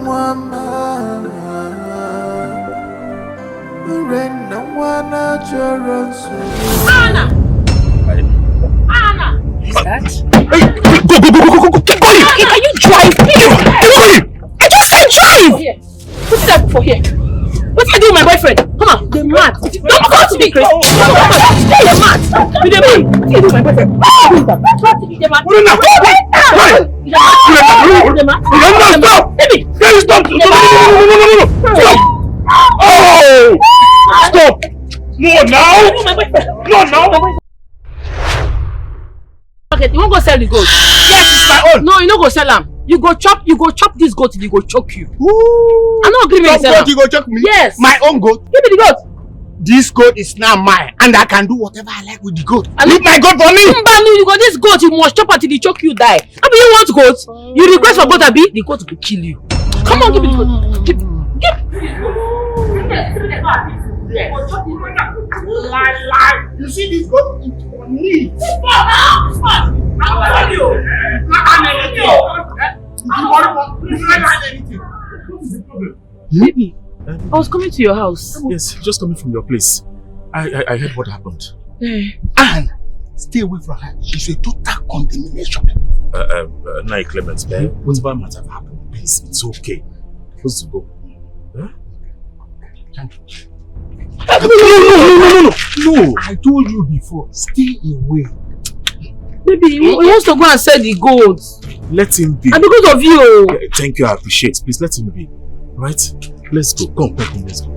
Anna! Anna! Is that? Hey, go! Keep going! Can you drive? I just said drive! What did I do for here? What did I do with my boyfriend? Come on, you're mad. Don't go to me, Chris. You're mad. You're mad. What did you do with my boyfriend? You're mad. Stop! Baby! Stop! No! Stop! Oh! Stop! No, now! No, now! Okay, you won't go sell the goat. Yes, it's my own. No, you don't go sell them. You go chop this goat till you go choke you. Ooh. I'm not agreeing with goat, you go choke me? Yes. My own goat? Give me the goat. This goat is now mine, and I can do whatever I like with the goat. Leave my goat for me! You got this goat, you must chop until the choke you die. I mean, you want goat? You request for goat, Abi? The goat will kill you. Come on, give me the goat. Give me Lie. You see this goat? It's for me. Baby, I was coming to your house. Yes, just coming from your place. I heard what happened. And stay away from her. She's a total condemnation. Nai Clement, whatever might have happened, please, it's okay. Supposed to go. Huh? No. I told you before, stay away. Baby, he wants to go and sell the goat. Let him be. And because of you. Thank you, I appreciate. Please let him be. Right? Let's go. Come, let's go.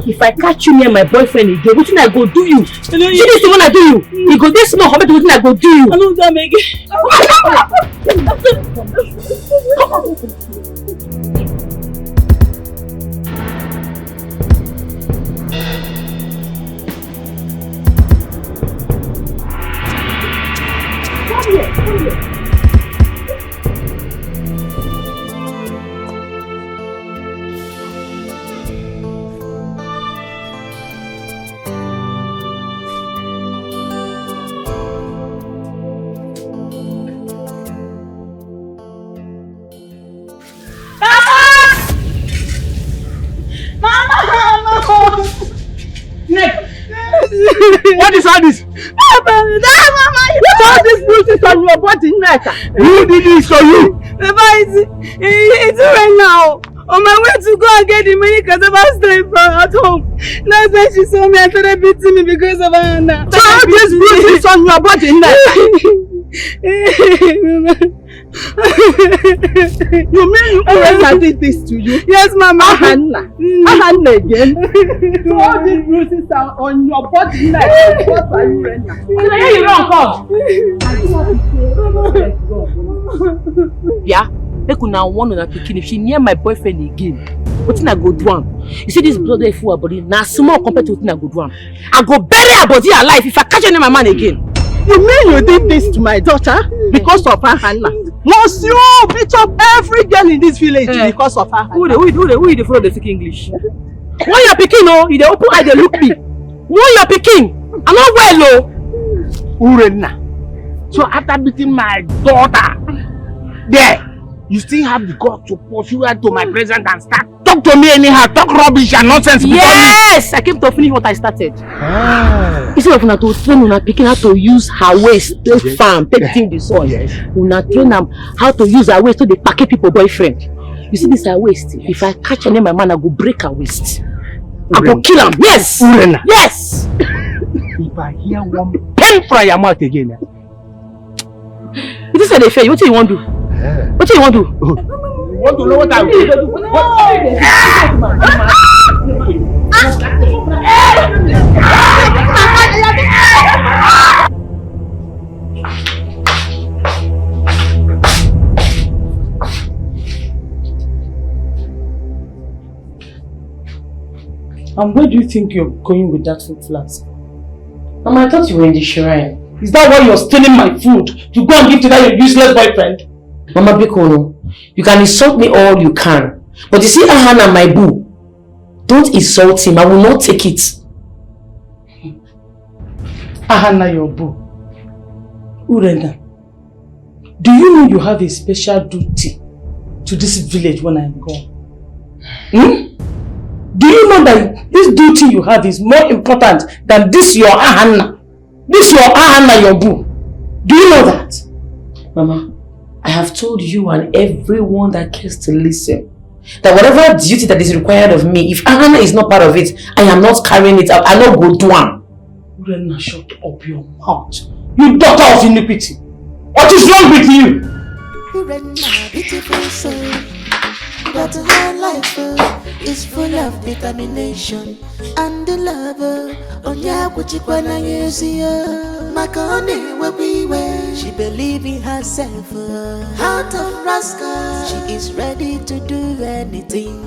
If I catch you near my boyfriend again, what I go do you? See this the one I do you? You go this small, how about what I go do you? I don't know again. Come here. What is all this? Mama, what all these bruises on your body neck? Who did this for you? Papa, it's right now. On my way to go and get the money because I was staying at home. That's why she saw me and started beating me because of Anna. So all these bruises on your body neck? You mean you Urenna did this to you? Yes, Mama. Hannah again. So all these bruises are on your body neck. What are you Urenna? Where you wrong, come? Yeah. Make una one on a picking if she near my boyfriend again. What I go do am? You see this blood full her body. Now small compared to what I go do am. I go bury her body alive if I catch any my man again. You mean you did this to my daughter because of her Hannah? Must you beat up every girl in this village because of her Hannah? Who they follow the speak English? When you're picking, oh, you dey open eye, they look me. When you're picking, I'm not well, oh. Urenna. So after beating my daughter, there. You still have the guts to pursue her to my presence and start talk to me anyhow, talk rubbish and nonsense. Yes, I came to finish what I started. Instead of una to train una picking how to use her waist, take farm, take thing the soil. Una train them how to use her waist to the packet people boyfriend. You see this her waist. If I catch any my man, I go break her waist. I go kill him. Yes. Urenna. Yes. If I hear one pen from your mouth again. This is a fair. What do you want to do? What do you want to do? You want to know what I will do? And where do you think you're going with that food flask? Mama, I thought you were in the shrine. Is that why you're stealing my food to go and give to that your useless boyfriend? Mama Biko, you can insult me all you can. But you see Ahana, my boo, don't insult him. I will not take it. Ahana, your boo. Urenna, do you know you have a special duty to this village when I'm gone? Do you know that this duty you have is more important than this your Ahana? This your Ahana, your boo. Do you know that? Mama, I have told you and everyone that cares to listen that whatever duty that is required of me, if Ahana is not part of it, I am not carrying it out. I not go do am. Urenna, shut up your mouth. You daughter of iniquity. What is wrong with you? Urenna, beautiful soul, but her life is full of determination and the love. She believes in herself. Heart of Rascal, she is ready to do anything.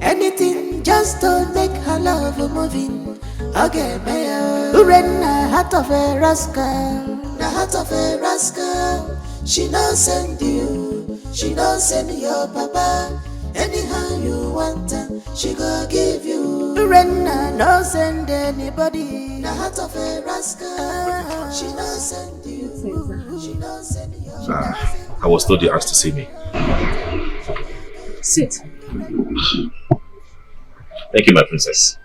Anything just to make her love moving. Okay, mayor. Urenna, heart of a rascal. The heart of a rascal. She don't send you. She don't send your papa. Anyhow you want her, she go give you. Urenna, no send anybody. The heart of a rascal. She don't send you. She don't send you. I was told you asked to see me. Sit. Thank you, my princess.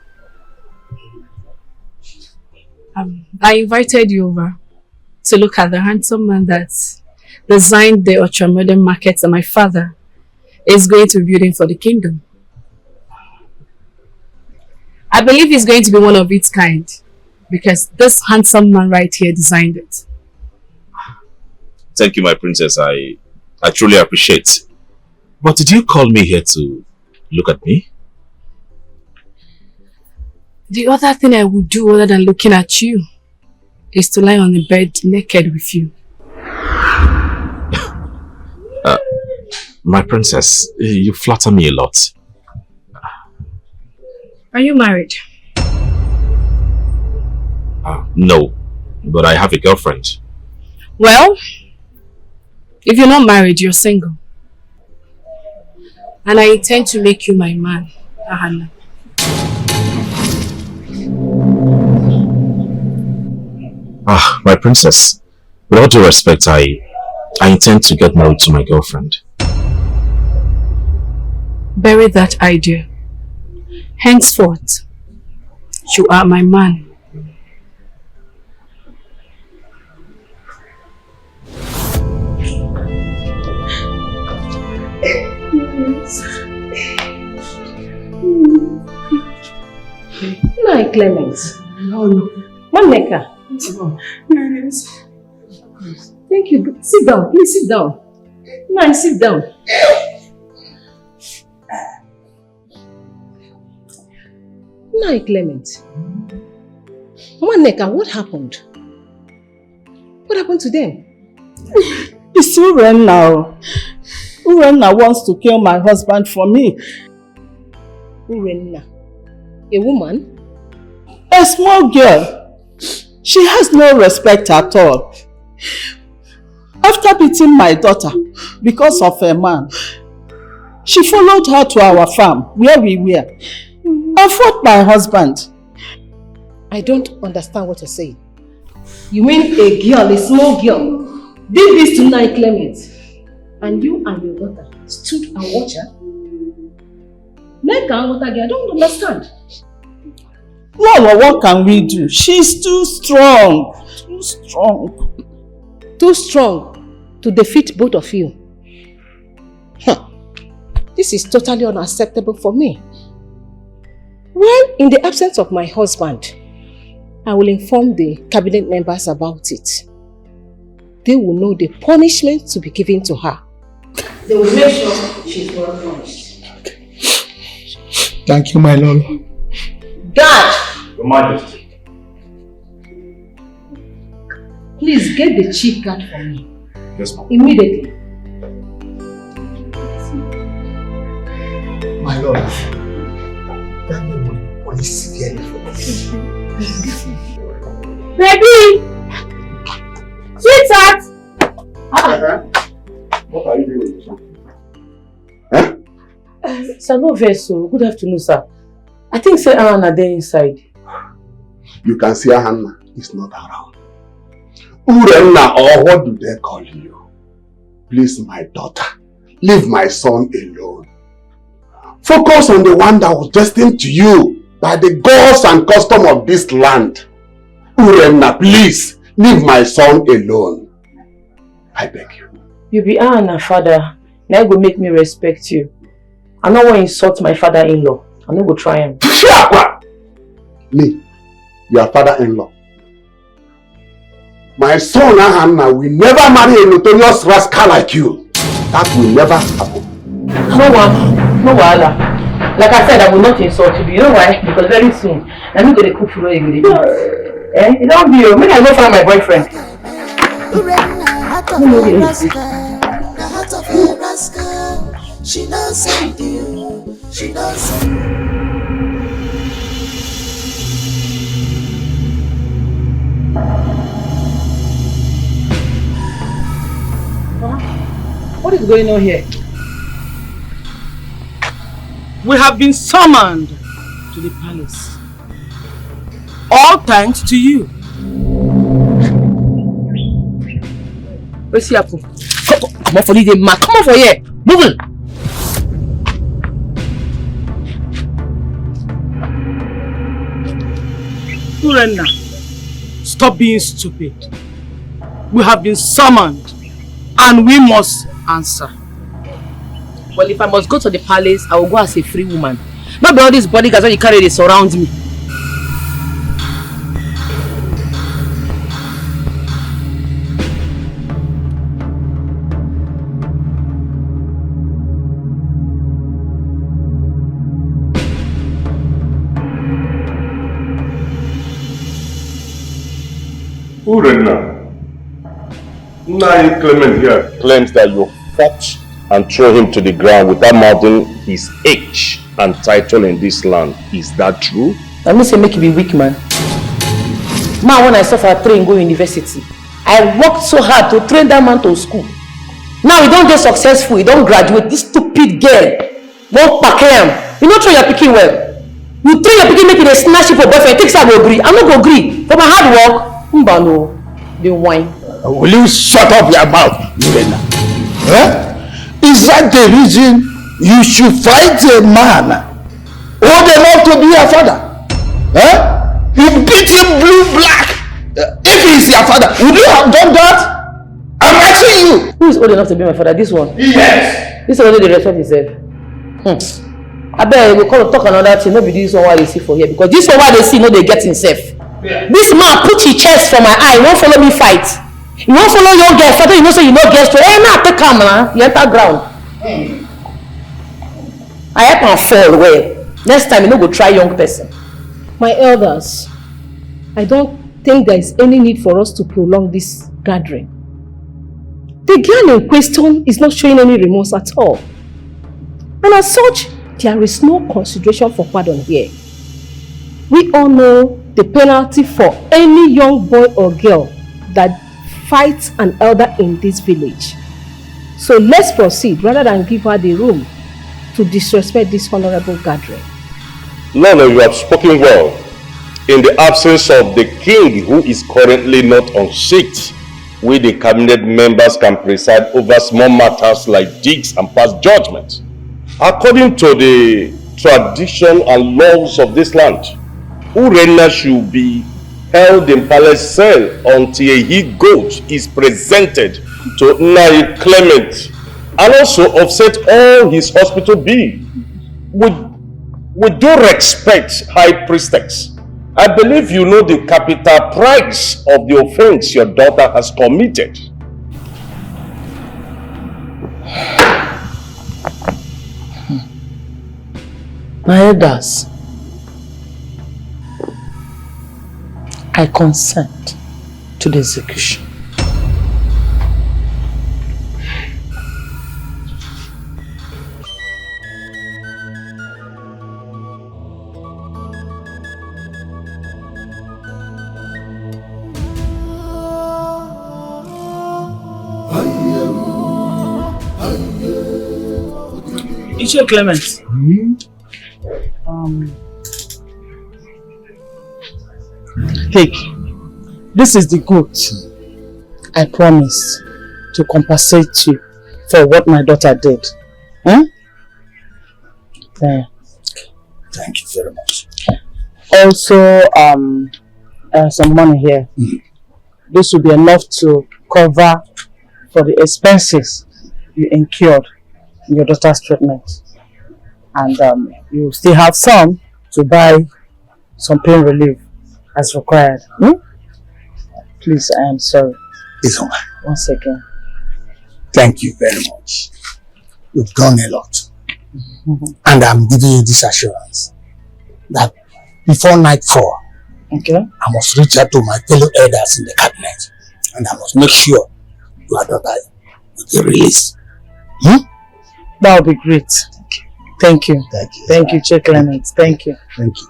I invited you over to look at the handsome man that designed the ultra-modern markets that my father is going to be building for the kingdom. I believe he's going to be one of its kind because this handsome man right here designed it. Thank you, my princess. I truly appreciate. But did you call me here to look at me? The other thing I would do other than looking at you is to lie on the bed naked with you. My princess, you flatter me a lot. Are you married? No, but I have a girlfriend. Well, if you're not married, you're single. And I intend to make you my man, Ahana. My princess, with all due respect, I intend to get married to my girlfriend. Bury that idea. Henceforth, you are my man. No, Clement. No. Maneka. Yes. Thank you. Sit down. Please sit down. No, sit down. No, Clement. Maneka, what happened? What happened to them? It's Urenna. Urenna wants to kill my husband for me. Urenna. A woman? A small girl. She has no respect at all. After beating my daughter because of a man, she followed her to our farm where we were and fought my husband. I don't understand what you're saying. You mean a girl, a small girl, did this to Nai Clement, and you and your daughter stood and watched her? I don't understand. Lolo, what can we do? She's too strong. Too strong. Too strong to defeat both of you. This is totally unacceptable for me. Well, in the absence of my husband, I will inform the cabinet members about it. They will know the punishment to be given to her. They will make sure she's well punished. Thank you, my lord. Guard! Your Majesty. Please get the chief guard for me. Yes, ma'am. Immediately. My lord. That man will severely for us. Baby! Sweetheart! What are you doing? Sir, no vessel. Good afternoon, sir. I think Sir Anna there inside. You can see Hannah is not around. Urenna, or what do they call you? Please, my daughter, leave my son alone. Focus on the one that was destined to you by the gods and custom of this land. Urenna, please, leave my son alone. I beg you. You be Anna, father. Now you go make me respect you. I don't want to insult my father-in-law. I'm not going to try him. Me, your father-in-law. My son Hannah will never marry a notorious rascal like you. That will never happen. No wahala. Like I said, I will not insult you. You know why? Because very soon, I'm not going to cook food for you. It don't be you. Maybe I go find my boyfriend. She knows I do. She knows I do. What is going on here? We have been summoned to the palace. All thanks to you. Where's Yapu? Come on for the man. Come on for here. Move on. Urenna, stop being stupid. We have been summoned and we must answer. Well, if I must go to the palace, I will go as a free woman. Not by all these bodyguards when you carry, they surround me. Urenna, Nai Clement here claims that you fought and threw him to the ground without mouthing his age and title in this land. Is that true? I mean, say make you be weak, man. Man, when I suffer train go university, I worked so hard to train that man to school. Now he don't get successful, he don't graduate. This stupid girl won't pack him. You know, train your picking well. You train your picking, make it a snatch for boyfriend. Takes I go agree. I'm not go agree. For my hard work, no, the wine. Will you shut up your mouth, Urenna? Is that the reason you should fight a man who enough to be your father? You beat him blue-black. If he's your father, would you have done that? I'm asking you. Who is old enough to be my father? This one? Yes. This one only the respect himself. I bet we call talk another thing. No be this one why they see for here because this one why they see no they get himself. Yeah. This man put his chest for my eye. He won't follow me fight. He won't follow your girl. Father, you know so you know girls to. Hey, now take camera. You enter ground. I help and fall well. Next time you no go try young person. My elders, I don't think there is any need for us to prolong this gathering. The girl in question is not showing any remorse at all. And as such, there is no consideration for pardon here. We all know the penalty for any young boy or girl that fights an elder in this village. So let's proceed rather than give her the room to disrespect this honorable gathering. No, you have spoken well. In the absence of the king who is currently not on seat, we the cabinet members can preside over small matters like digs and pass judgment. According to the tradition and laws of this land, Urenna should be held in palace cell until a he-goat is presented to Ini Clement and also offset all his hospital bill. With due respect, High Priestess, I believe you know the capital price of the offense your daughter has committed. My elders, I consent to the execution. Teacher Clement. Take. This is the goat. I promise to compensate you for what my daughter did. There. Thank you very much. Also, some money here. This will be enough to cover for the expenses you incurred in your daughter's treatment. And you still have some to buy some pain relief as required. Please, I am sorry. It's alright. One second. Thank you very much. You've done a lot. And I'm giving you this assurance that before nightfall, I must reach out to my fellow elders in the cabinet and I must make sure your daughter will be released. That would be great. Thank you. Thank you. Thank you, Chief Clement. Thank you. Thank you.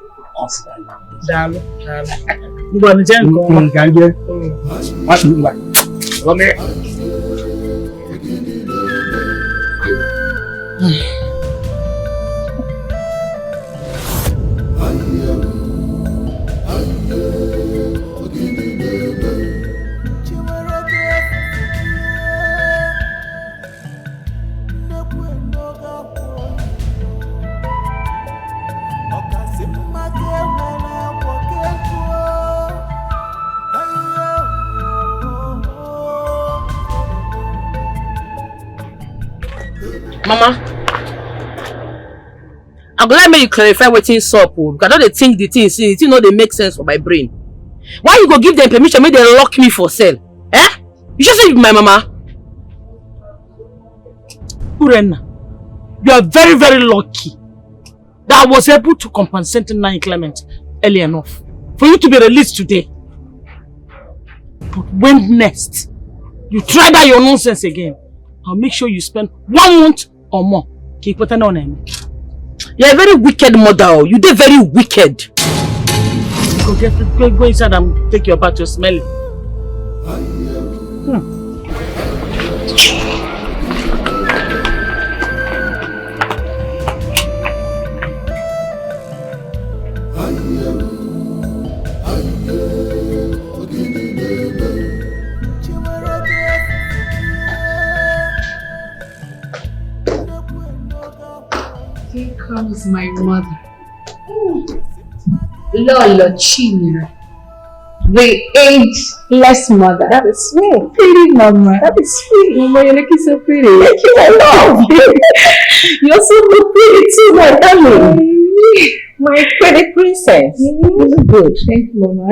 Mama, I'm glad you clarify what is up because I don't think the thing know they make sense for my brain. Why you go give them permission make they lock me for sale? You just say my mama. Urenna, you are very, very lucky that I was able to compensate Ini Clement early enough for you to be released today. But when next you try that your nonsense again, I'll make sure you spend 1 month or more. You're a very wicked mother. You did very wicked. Go inside and take your bath to smell it. Here comes my mother. Lolo Chinyere. The ageless mother. That is sweet. Pretty mama. That is sweet. Mama, you're looking so pretty. Thank you, my love. You're so pretty too, my darling. My pretty princess. You look good. Thank you, Mama.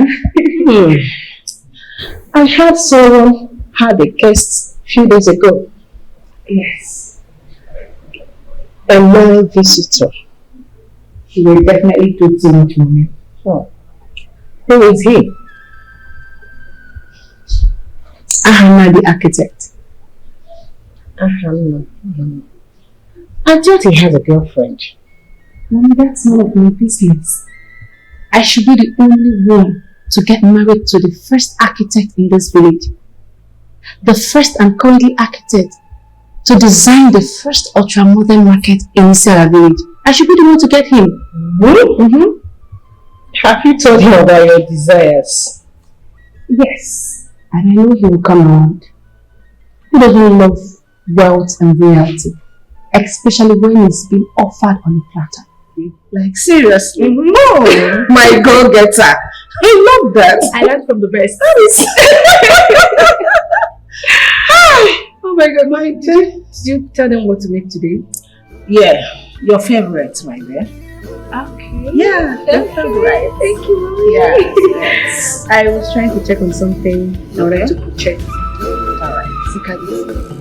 I heard someone had a guest a few days ago. Yes. A loyal visitor. He will definitely do too much, Mommy. Oh. Who is he? Ahana the architect. Ahana. I thought he has a girlfriend. Mommy, that's none of my business. I should be the only one to get married to the first architect in this village. The first and currently architect to design the first ultra-modern market in Isara village. I should be the one to get him. Mm-hmm. Have you told him about your desires? Yes. And I know he will come around. He doesn't love wealth and royalty, especially when it's been offered on a platter. Like, seriously? No! My go-getter. I love that. I learned from the best. Oh my God, my dear. Did you tell them what to make today? Yeah, your favorite, my dear. Okay. Yeah, your favorite. Thank you, Mommy. Yes. I was trying to check on something. Okay. To purchase. Alright. Look at this.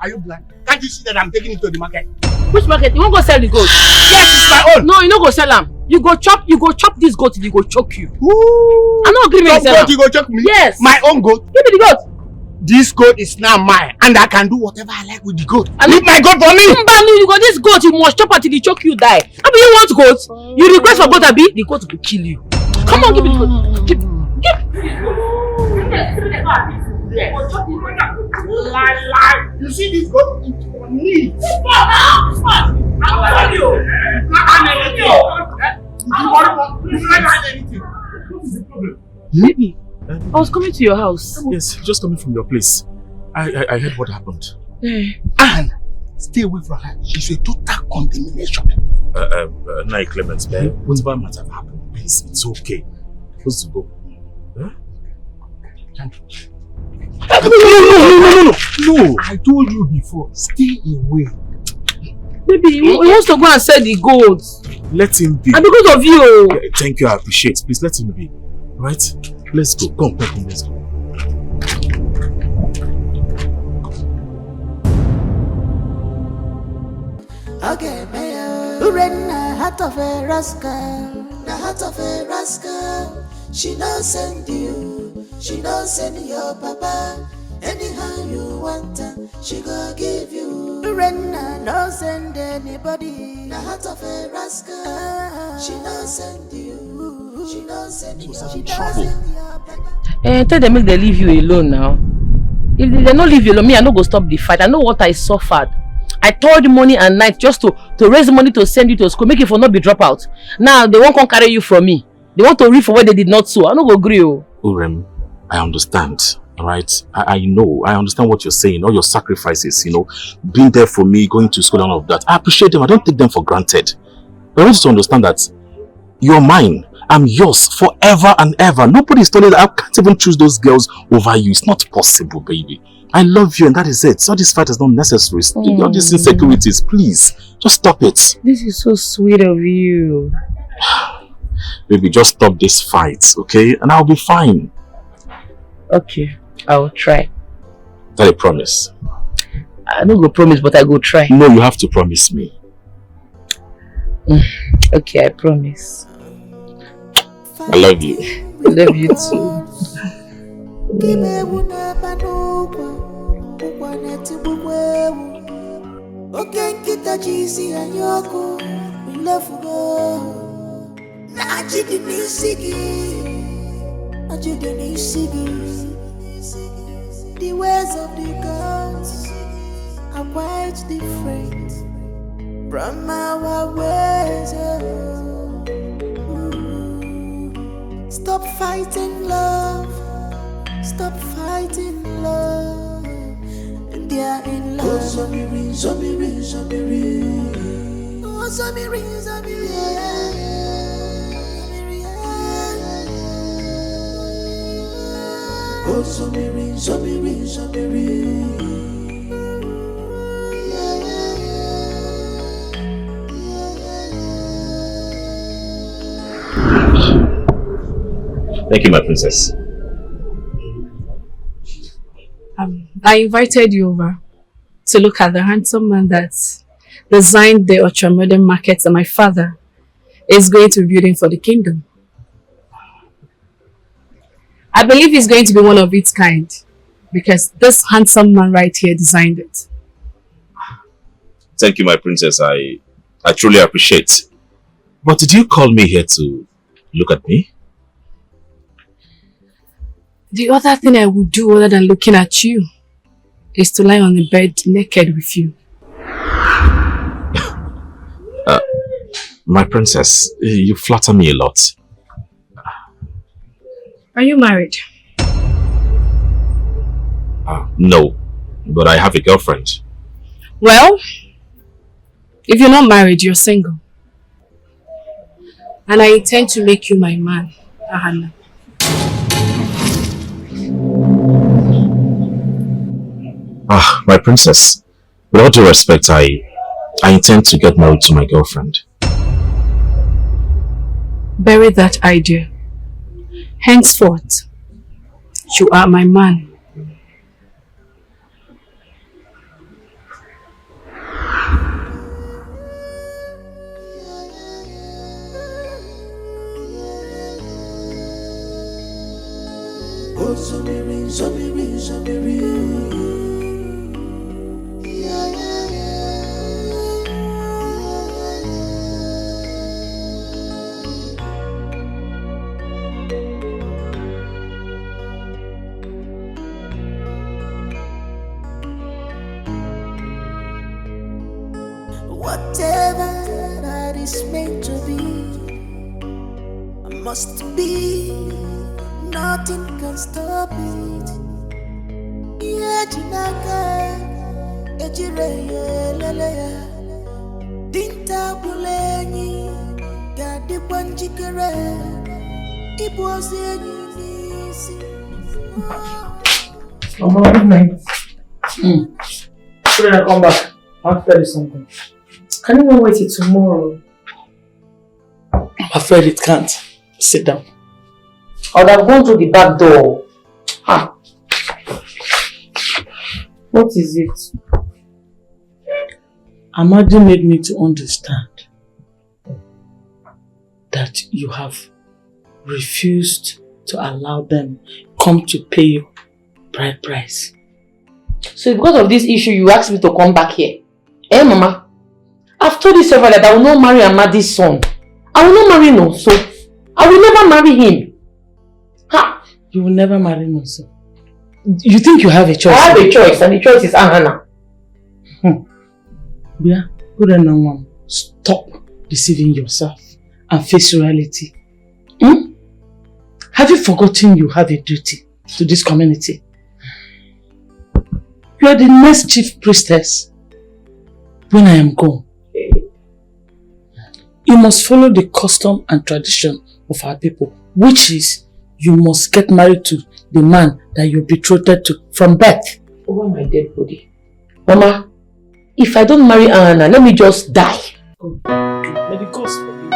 Are you blind? Can't you see that I'm taking it to the market? Which market? You won't go sell the goat? Yes, it's my own. No, you don't go sell them. You go chop this goat till you go choke you. Ooh. I'm not agreeing with goat, you go choke me? Yes. My own goat? Give me the goat. This goat is now mine and I can do whatever I like with the goat. Leave my goat for me! You got this goat, you must chop until the choke you die. I mean, you want goat? You request for goat, Abi? The goat will kill you. Come on, give me the goat. Give Lie. You see this goat? It's for me. Baby, I was coming to your house. Yes, just coming from your place. I heard what happened. Anne, stay away from her. She's a total condemnation. Nai Clement, whatever might have happened, please, it's okay. Close to go. Huh? No. I told you before, stay away. Baby, he wants to go and sell the gold. Let him be. And because of you. Thank you, I appreciate. Please let him be. Right? Let's go. Come, let's go. Okay, man. Urenna, heart of a rascal. The heart of a rascal. She don't send you. She don't send your papa. Anyhow you want her, she go give you. Urenna don't send anybody. The heart of a rascal. She don't send you. She don't send you. She don't send your papa. Tell them make they leave you alone now. If they don't leave you alone, me I no go stop the fight. I know what I suffered. I toiled morning and night just to raise money to send you to school, make it for not be drop out. Now they won't come carry you from me. They want to reap for what they did not sow. I no go agree. Urem, I understand. Alright? I know. I understand what you're saying. All your sacrifices, being there for me, going to school and all of that. I appreciate them. I don't take them for granted. But I want you to understand that you're mine. I'm yours forever and ever. Nobody's told you that I can't even choose those girls over you. It's not possible, baby. I love you and that is it. So this fight is not necessary. All these insecurities, please. Just stop it. This is so sweet of you. Baby, just stop this fight, okay? And I'll be fine. Okay, I will try. Is that a promise? I don't go promise, but I go try. No, you have to promise me. Okay, I promise. I love you. I love you too. The ways of the gods are quite different from our ways. fighting love. Stop fighting love. And they are in love. Oh, Zamiri, Zamiri, Zamiri. Oh, Zamiri, Zamiri. Oh, Zamiri, Zamiri, Zamiri. Thank you, my princess. I invited you over to look at the handsome man that designed the ultra-modern markets that my father is going to be building for the kingdom. I believe he's going to be one of its kind because this handsome man right here designed it. Thank you, my princess. I truly appreciate. But did you call me here to look at me? The other thing I would do other than looking at you is to lie on the bed naked with you. My princess, you flatter me a lot. Are you married? No, but I have a girlfriend. Well, if you're not married, you're single. And I intend to make you my man, Ahana. My princess, with all due respect, I intend to get married to my girlfriend. Bury that idea. Henceforth, you are my man. Oh, Zamiri, Zamiri, Zamiri. Whatever that is meant to be, must be. Nothing can stop it. Yeah, Jinaka, Ejire, Lelea, Dinta Buleni, Gadi Wanjikere, it was easy. Mama, good night. Should I come back? I'll tell you something. Can you not wait till tomorrow? I'm afraid it can't. Sit down. I would have gone through the back door. What is it? Amadi made me to understand that you have refused to allow them come to pay you bride price. So because of this issue, you asked me to come back here? Eh, Mama? I've told you several that I will not marry Amadi's son. I will not marry Nonso. I will never marry him. Ha! You will never marry Nonso. You think you have a choice? I have a choice, and the choice is Ahana. Yeah, Urenna, Mom, stop deceiving yourself and face reality. Have you forgotten you have a duty to this community? You are the next chief priestess. When I am gone, you must follow the custom and tradition of our people, which is you must get married to the man that you're betrothed to from birth. Over my dead body. Mama, if I don't marry Ahana, let me just die. Oh, may the gods forbid it.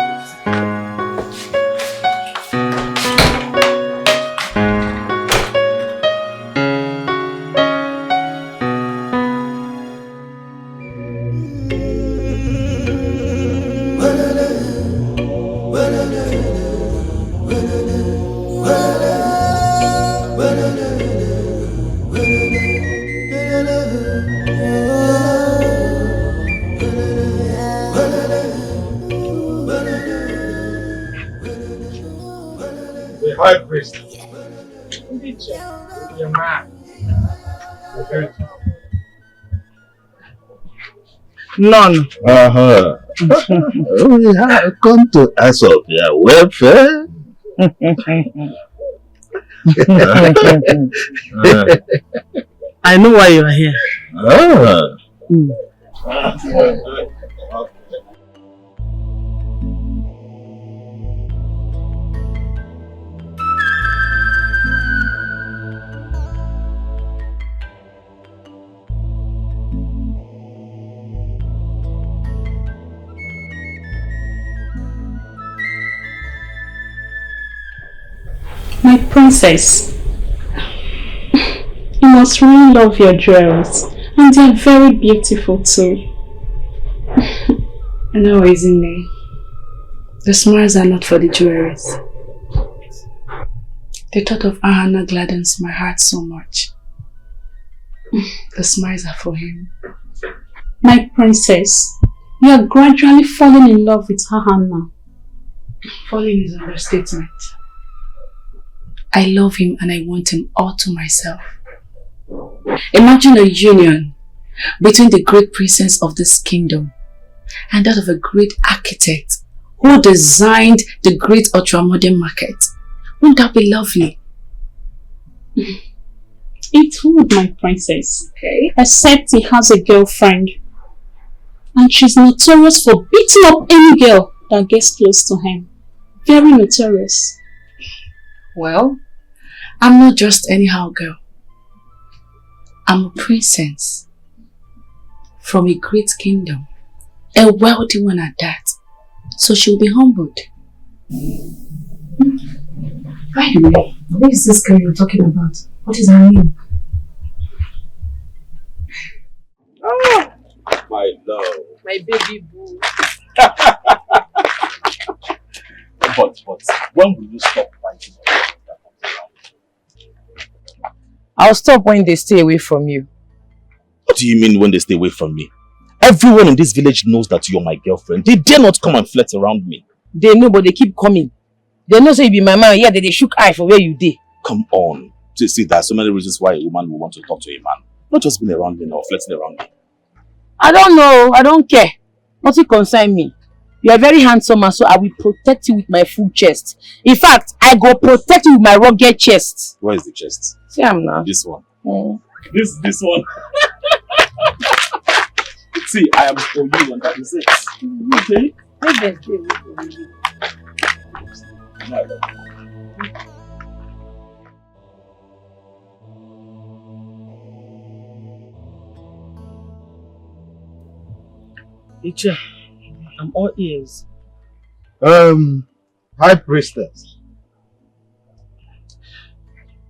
High priest, your man. None. We have come to ask of your welfare. I know why you are here. My princess, you must really love your jewels, and they are very beautiful too. No, isn't it? The smiles are not for the jewelries. The thought of Ahana gladdens my heart so much. The smiles are for him. My princess, you are gradually falling in love with Ahana. Falling is an understatement. I love him and I want him all to myself. Imagine a union between the great princess of this kingdom and that of a great architect who designed the great ultramodern market. Wouldn't that be lovely? It would, my princess. Okay. Except he has a girlfriend. And she's notorious for beating up any girl that gets close to him. Very notorious. Well, I'm not just anyhow girl. I'm a princess from a great kingdom. A wealthy one at that. So she'll be humbled. By the way, who is this girl you're talking about? What is her name? Ah, my love. My baby boo. But when will you stop fighting? I'll stop when they stay away from you. What do you mean when they stay away from me? Everyone in this village knows that you're my girlfriend. They dare not come and flirt around me. They know, but they keep coming. They know say you be my man, yeah, they shook eye for where you did. Come on. See, there are so many reasons why a woman will want to talk to a man. Not just being around me or flirting around me. I don't know. I don't care. Nothing concern me. You are very handsome and so I will protect you with my full chest. In fact, I go protect you with my rugged chest. Where is the chest? See, I'm now. This one. This one. See, I am for you and that is it. Okay? Icha, I'm all ears. High Priestess.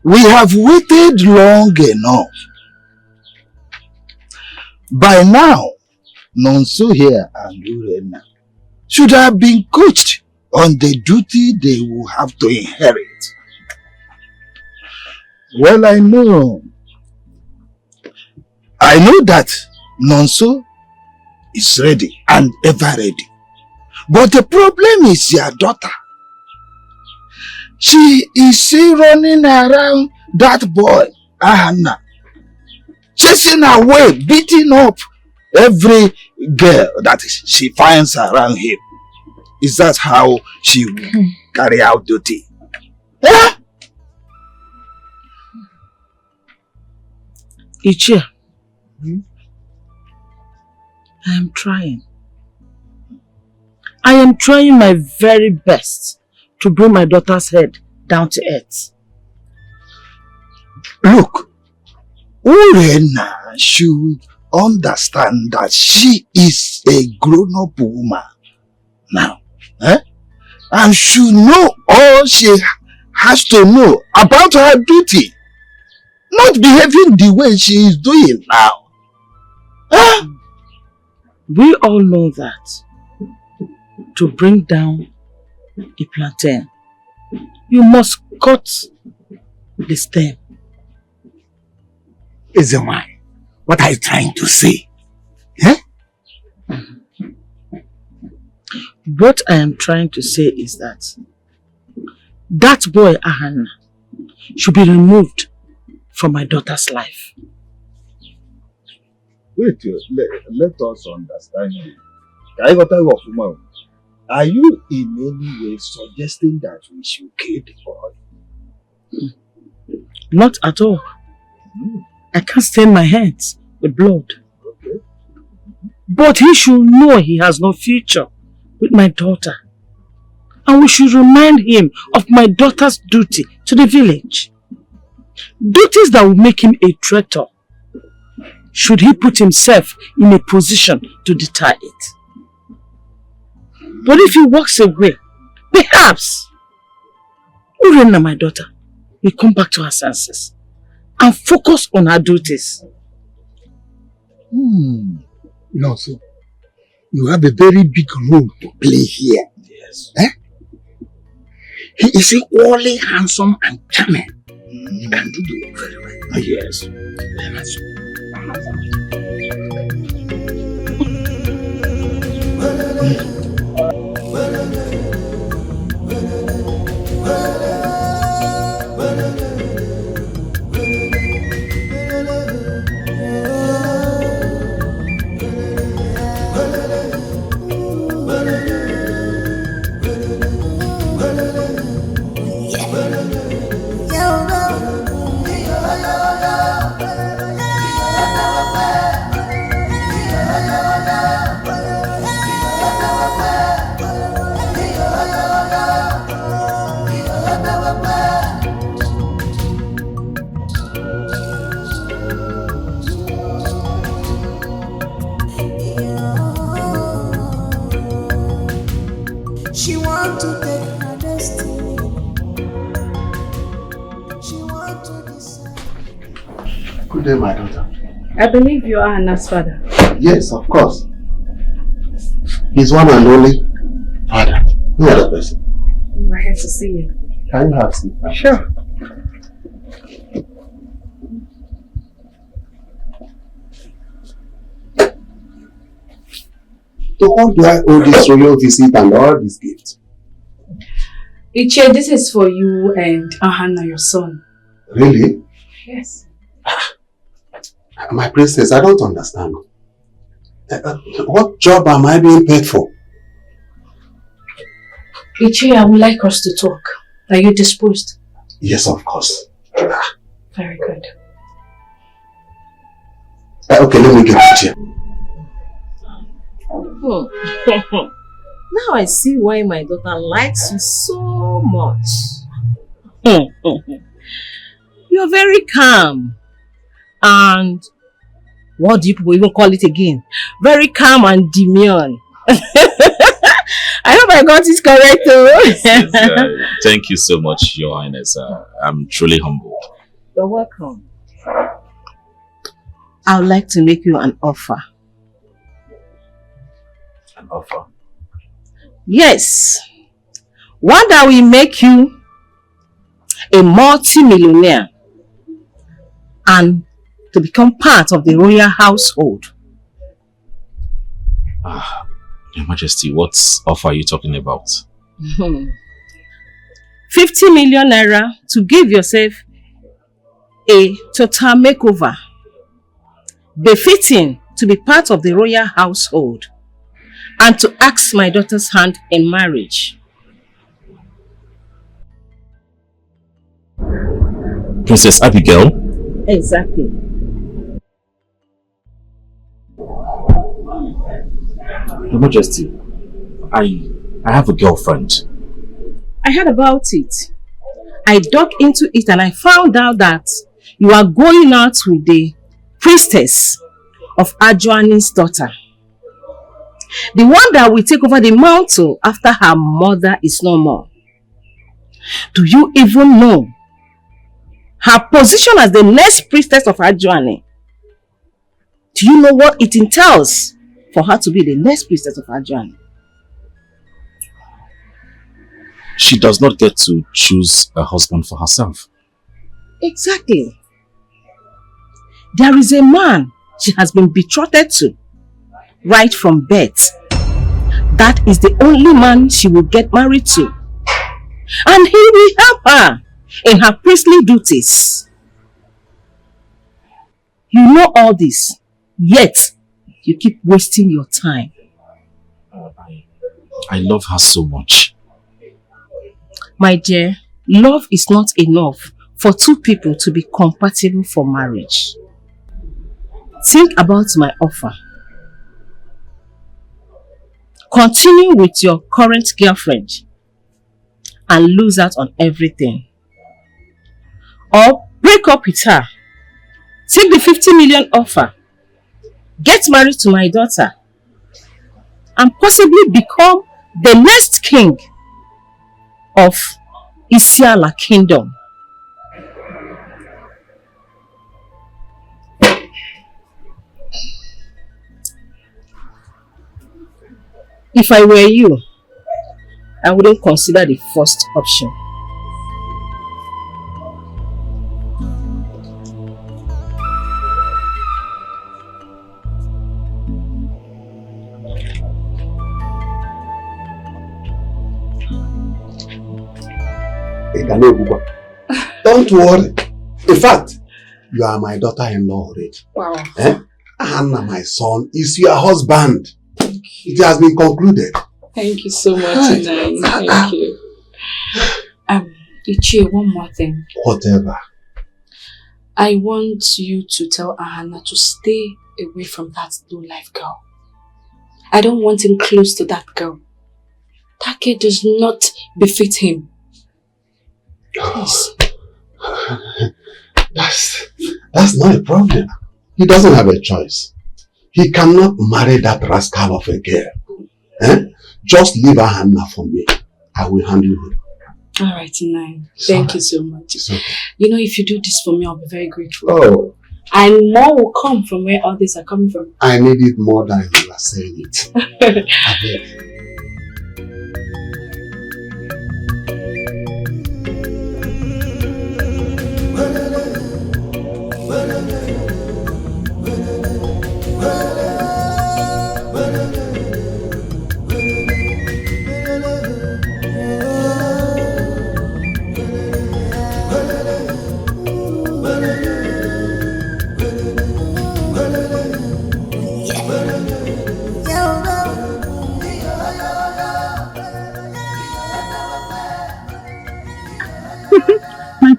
We have waited long enough. By now, Nonso here and Urenna should have been coached on the duty they will have to inherit. Well, I know that Nonso is ready and ever ready. But the problem is your daughter. She is still running around that boy, Ahana, chasing away, beating up every girl that she finds around him. Is that how she will carry out duty? Yeah? Ichia, I am trying. I am trying my very best to bring my daughter's head down to earth. Look, Urenna should understand that she is a grown-up woman now. And should know all she has to know about her duty. Not behaving the way she is doing now. We all know that to bring down a plantain, you must cut the stem. Ezemai, what are you trying to say? What I am trying to say is that boy Ahana should be removed from my daughter's life. Wait, let us understand you. Are you in any way suggesting that we should kill the boy? Not at all. I can't stain my hands with blood. Okay. But he should know he has no future with my daughter. And we should remind him of my daughter's duty to the village. Duties that will make him a traitor, should he put himself in a position to deter it. But if he walks away, perhaps Urenna, my daughter, will come back to her senses and focus on her duties. So you have a very big role to play here. Yes. He is equally handsome and charming. He can do the work very well. Yes. Very much so. She want to take her destiny. She want to decide. Good day, my daughter. I believe you are Hannah's father. Yes, of course. He's one and only father. No other person. We're here to see you. Can you have some? Sure. To whom do I owe this royal visit and all these gifts? Iche, this is for you and Hannah, your son. Really? Yes. My princess, I don't understand. What job am I being paid for? Iche, I would like us to talk. Are you disposed? Yes, of course. Very good. Okay, let me get the chair. Now I see why my daughter likes you so much. You're very calm. And what do you people even call it again? Very calm and demure. I hope I got it correct though. Yes, thank you so much, Your Highness. I'm truly humbled. You're welcome. I would like to make you an offer. An offer? Yes. One that will make you a multi-millionaire and to become part of the royal household. Your Majesty, what offer are you talking about? 50 million naira to give yourself a total makeover, befitting to be part of the royal household, and to ask my daughter's hand in marriage. Princess Abigail? Exactly. Your Majesty, I have a girlfriend. I heard about it. I dug into it and I found out that you are going out with the priestess of Ajuani's daughter. The one that will take over the mantle after her mother is no more. Do you even know her position as the next priestess of Ajuani? Do you know what it entails for her to be the next priestess of Ajuani? She does not get to choose a husband for herself. Exactly. There is a man she has been betrothed to right from birth. That is the only man she will get married to. And he will help her in her priestly duties. You know all this, yet you keep wasting your time. I love her so much. My dear, love is not enough for two people to be compatible for marriage. Think about my offer. Continue with your current girlfriend and lose out on everything. Or break up with her. Take the 50 million offer. Get married to my daughter. And possibly become the next king of Isiala Kingdom. If I were you, I wouldn't consider the first option. Don't worry. In fact, you are my daughter-in-law already. Wow. Anna, my son, is your husband. It has been concluded. Thank you so much, Nai. Thank you. Ichie, one more thing. Whatever. I want you to tell Ahana to stay away from that low-life girl. I don't want him close to that girl. Dikeh does not befit him. Please. That's not a problem. He doesn't have a choice. He cannot marry that rascal of a girl. Just leave Ahana for me. I will handle it. Alright, Nai. Thank you so much. Okay. You know, if you do this for me, I'll be very grateful. Oh. And more will come from where all these are coming from. I need it more than you are saying it. I beg.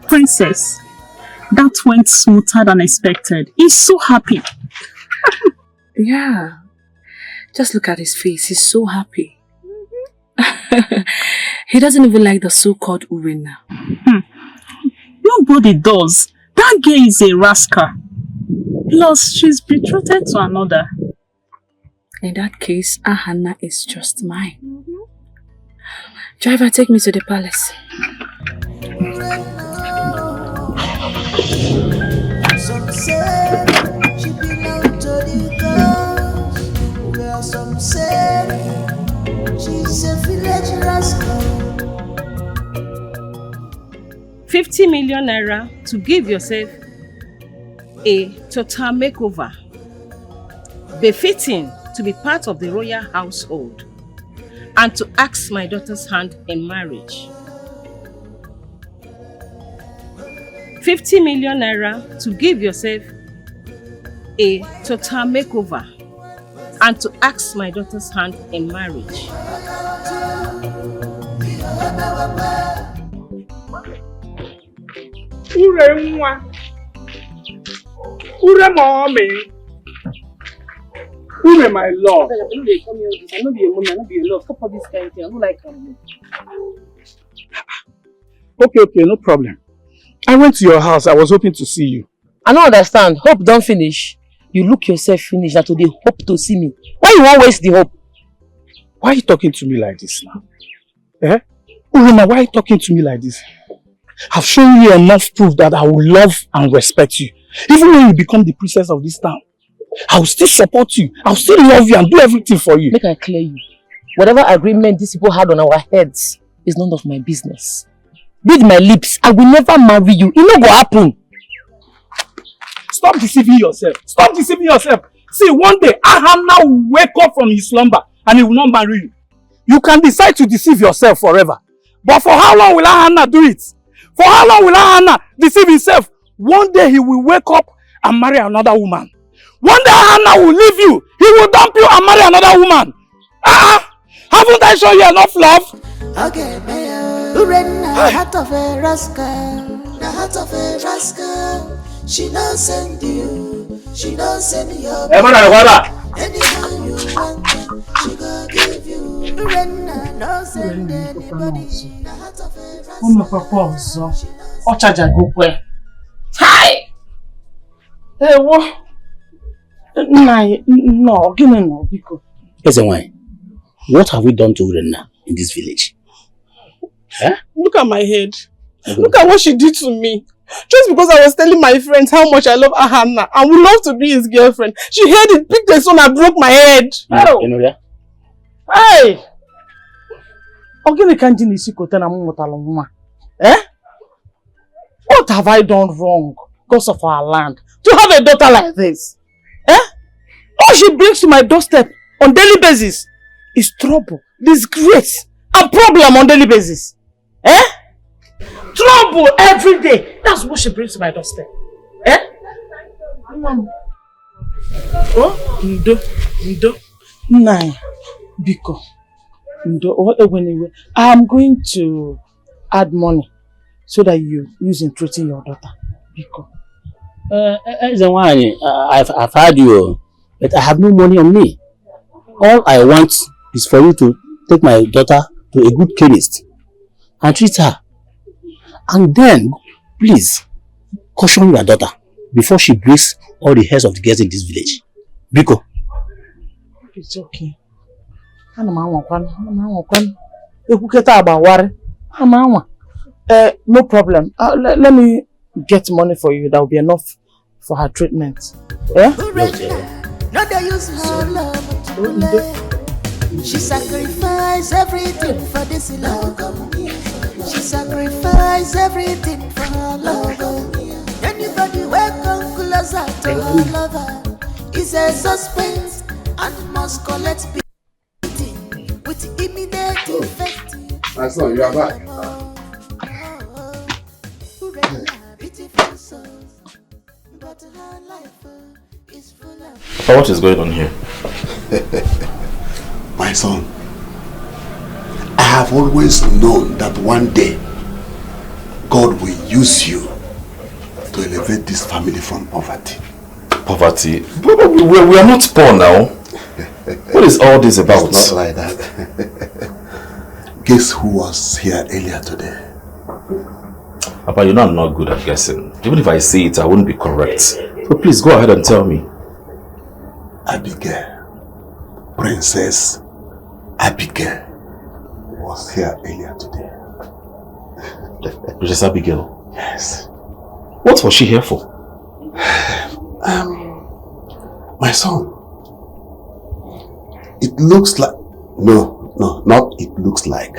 Princess, that went smoother than expected. He's so happy. Yeah. Just look at his face. He's so happy. He doesn't even like the so-called Urenna. Nobody does. That girl is a rascal. Plus, she's betrothed to another. In that case, Ahana is just mine. Driver, take me to the palace. Some say she belongs to the gods, while some say she's a village rascal. 50 million naira to give yourself a total makeover, befitting to be part of the royal household, and to ask my daughter's hand in marriage. 50 million naira to give yourself a total makeover and to ask my daughter's hand in marriage. Urenna, Ure mommy, Ure my love. I know they come here with this. I know be a mommy, I know be a love. Stop all this kind of thing. I don't like them. Okay, no problem. I went to your house. I was hoping to see you. I don't understand. Hope don't finish. You look yourself finish. That today hope to see me. Why you won't waste the hope? Why are you talking to me like this now? Urenna, why are you talking to me like this? I've shown you enough proof that I will love and respect you. Even when you become the princess of this town, I will still support you. I will still love you and do everything for you. Make I clear you. Whatever agreement these people had on our heads is none of my business. Read my lips. I will never marry you. It no go happen. Stop deceiving yourself. Stop deceiving yourself. See, one day, Ahana will wake up from his slumber and he will not marry you. You can decide to deceive yourself forever. But for how long will Ahana do it? For how long will Ahana deceive himself? One day he will wake up and marry another woman. One day Ahana will leave you. He will dump you and marry another woman. Haven't I shown you enough love? Okay, Urenna, heart of a rascal. the heart of a rascal. She don't send you, she don't send your anyhow you want it, she go give you. Urenna don't send anybody. The heart of a rascal. Hi! Hey, what? No, give me no, because. Listen, why? What have we done to Urenna in this village? Huh? Look at my head. Look at what she did to me. Just because I was telling my friends how much I love Ahanna and would love to be his girlfriend. She heard it, picked the son and broke my head. You know that? Hey! Eh? What have I done wrong because of our land to have a daughter like this? Eh? All she brings to my doorstep on daily basis is trouble, disgrace, and problem on daily basis. Eh? Trouble every day. That's what she brings to my doorstep. Eh? Oh, Ndo. Nine. Biko. Ndo. Anyway, I'm going to add money so that you use in treating your daughter. Biko. I've heard you, but I have no money on me. All I want is for you to take my daughter to a good chemist and treat her. And then, please, caution your daughter before she breaks all the hairs of the girls in this village. Biko. It's okay. No problem. Let me get money for you. That will be enough for her treatment. Yeah? Not they use her love to play. She sacrificed everything for this love. She sacrificed everything for her love. Anybody welcome closer to her lover is a suspense and must collect beating with immediate effect. My son, you are back. So what is going on here? My son, I have always known that one day God will use you to elevate this family from poverty. Poverty? We are not poor now. What is all this about? It's not like that. Guess who was here earlier today? Papa, you know I'm not good at guessing. Even if I say it, I wouldn't be correct. So please go ahead and tell me. Abigail. Princess Abigail was here earlier today. Princess Abigail? Yes. What was she here for? My son. It looks like... No, not it looks like.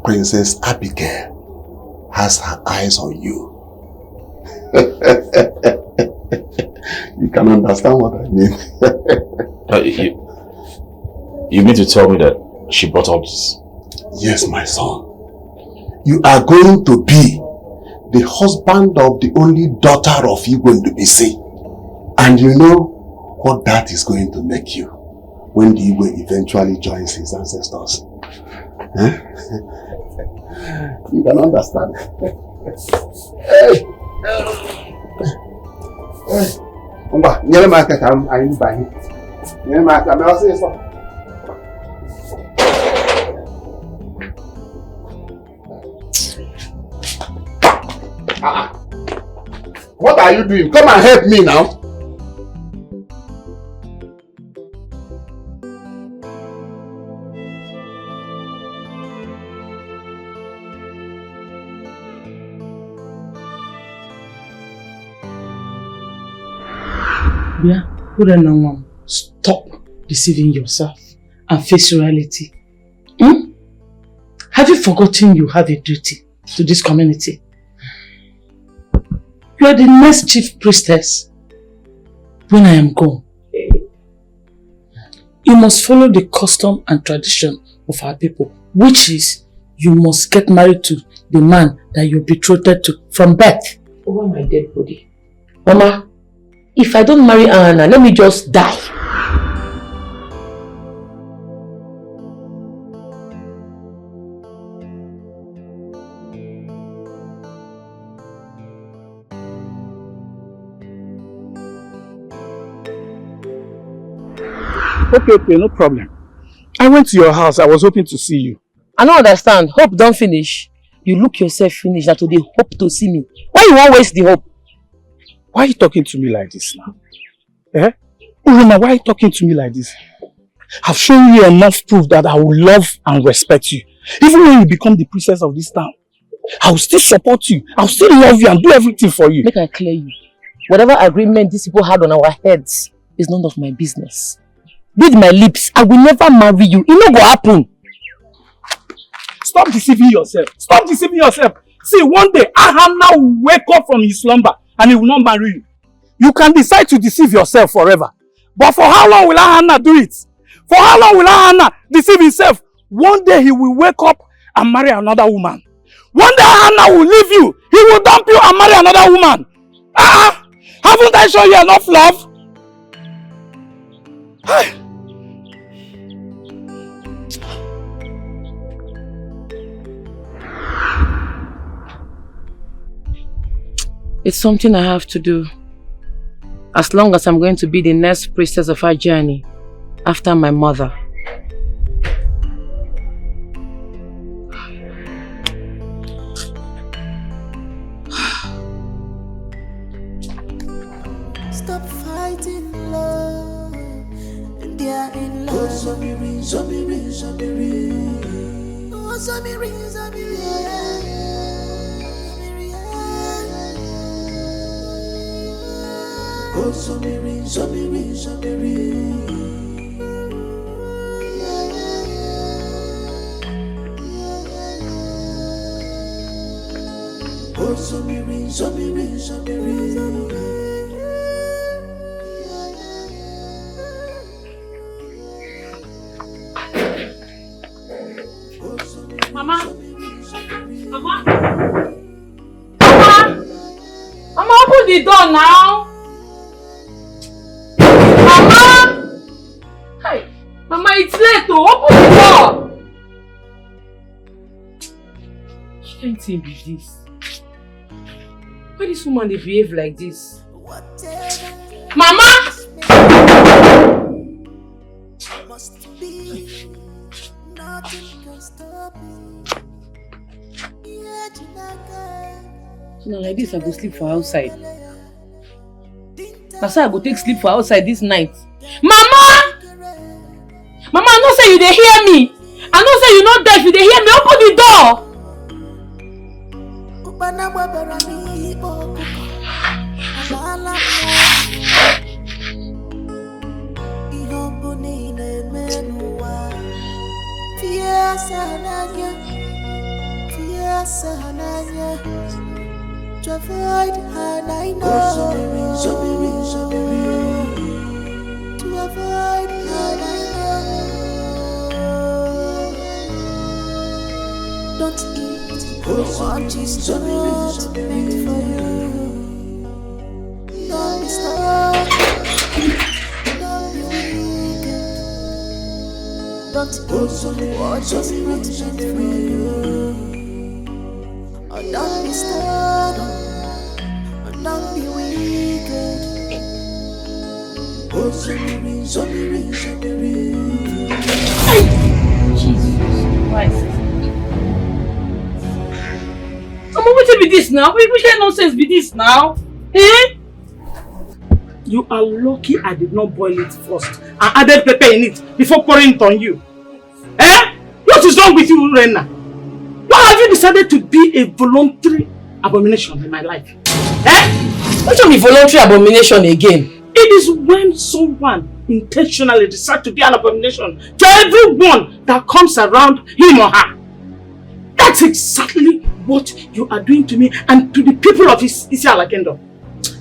Princess Abigail has her eyes on you. You can understand what I mean. You mean to tell me that she brought up this? Yes, my son. You are going to be the husband of the only daughter of Igwe Ndubisi. And you know what that is going to make you when the Igwe eventually joins his ancestors. Huh? You can understand. Hey! Umba, nyere m aka ka anyị banye. Nyere m aka, mee ọsịsọ. What are you doing? Come and help me now. Yeah, Urenna, stop deceiving yourself and face reality. Have you forgotten you have a duty to this community? You are the next chief priestess when I am gone. You must follow the custom and tradition of our people, which is you must get married to the man that you're betrothed to from birth. Over my dead body. Mama, if I don't marry Anna, let me just die. Okay, no problem. I went to your house. I was hoping to see you. I don't understand. Hope don't finish. You look yourself finish. That today hope to see me. Why you won't waste the hope? Why are you talking to me like this now? Eh? Urenna, why are you talking to me like this? I've shown you enough proof that I will love and respect you. Even when you become the princess of this town, I will still support you. I will still love you and do everything for you. Make I clear you. Whatever agreement these people had on our heads is none of my business. Read my lips. I will never marry you. It no go happen. Stop deceiving yourself. Stop deceiving yourself. See, one day, Ahanna will wake up from his slumber and he will not marry you. You can decide to deceive yourself forever. But for how long will Ahanna do it? For how long will Ahanna deceive himself? One day he will wake up and marry another woman. One day Ahanna will leave you. He will dump you and marry another woman. Haven't I shown you enough love? It's something I have to do. As long as I'm going to be the next priestess of our journey after my mother. Stop fighting love. They are in love. Oh, Zamiri, Zamiri, Zamiri. Oh, Zamiri, Zamiri. Oh, Zamiri, Zamiri, Zamiri. Oh, Zamiri, Zamiri, Zamiri. Mama? Mama? Mama? Mama, open the door now! Mama! Hey, Mama, it's late to open the door! She can't think with this. Why this woman they behave like this? Mama! Must be nothing can stop it. So now like this I go sleep for outside. That's why I go take sleep for outside this night. Mama! Mama, I know say you dey hear me. I know say you not deaf, you dey hear me. Open the door. To avoid and I know. To avoid and I know. Don't eat what is not meant for you. Don't be stubborn. Don't be wicked. Don't eat what is not meant for you. Oh, don't be stubborn. Don't be wicked. Oh, Zamiri, Zamiri, Zamiri. Jesus Christ. Mama, what be this now? Which kind of nonsense be this now? Eh? You are lucky I did not boil it first and added pepper in it before pouring it on you. Eh? What is wrong with you, Urenna? Why have you decided to be a voluntary abomination in my life? Eh? What should be voluntary abomination again? It is when someone intentionally decides to be an abomination to everyone that comes around him or her. That's exactly what you are doing to me and to the people of Isiala Kingdom.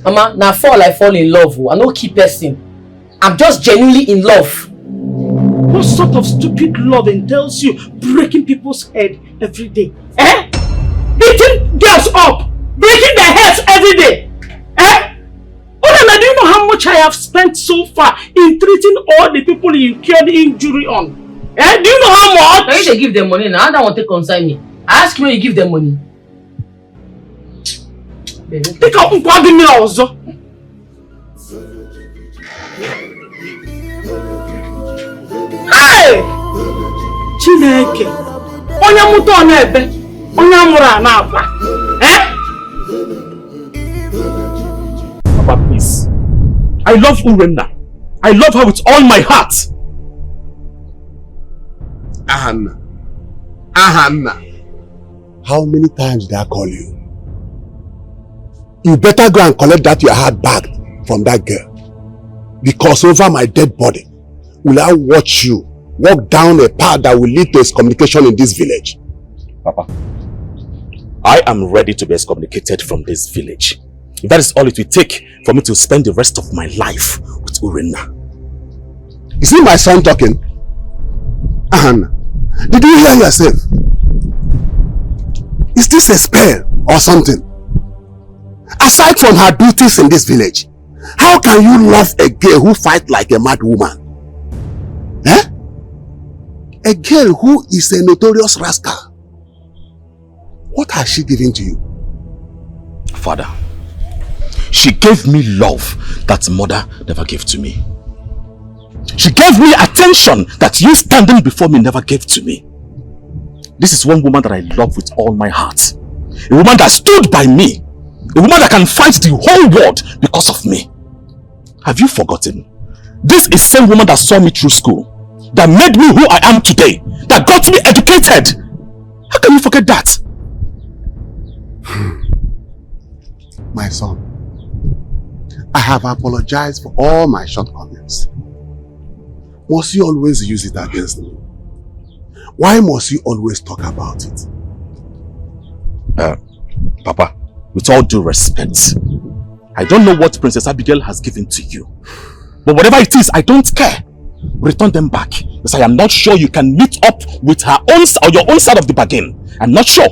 Mama, now I fall in love. I no keep person. I'm just genuinely in love. What sort of stupid love entails you breaking people's head every day? Eh? Beating girls up, breaking their heads every day. Eh? Urenna, do you know how much I have spent so far in treating all the people you incurred injury on? Eh? Do you know how much? Can you give them money now? I don't want to concern me. I ask you when you give them money. Take out me also. Hey! Chineke! Onye muto onye ebe! Onye amura na apa! Eh? Papa, please. I love Urenna. I love her with all my heart. Ahanna. Ahanna. How many times did I call you? You better go and collect that your heart back from that girl. Because over my dead body, will I watch you walk down a path that will lead to excommunication in this village. Papa, I am ready to be excommunicated from this village. If that is all it will take for me to spend the rest of my life with Urenna. Is it my son talking? Ahanna, did you hear yourself? Is this a spell or something? Aside from her duties in this village, how can you love a girl who fights like a mad woman? Eh? A girl who is a notorious rascal. What has she given to you? Father, she gave me love that mother never gave to me. She gave me attention that you standing before me never gave to me. This is one woman that I love with all my heart. A woman that stood by me. A woman that can fight the whole world because of me. Have you forgotten? This is the same woman that saw me through school. That made me who I am today. That got me educated. How can you forget that? My son, I have apologized for all my shortcomings. Must you always use it against me? Why must you always talk about it? Papa, with all due respect, I don't know what Princess Abigail has given to you. But whatever it is, I don't care. Return them back. Because I am not sure you can meet up with her own or your own side of the bargain. I'm not sure.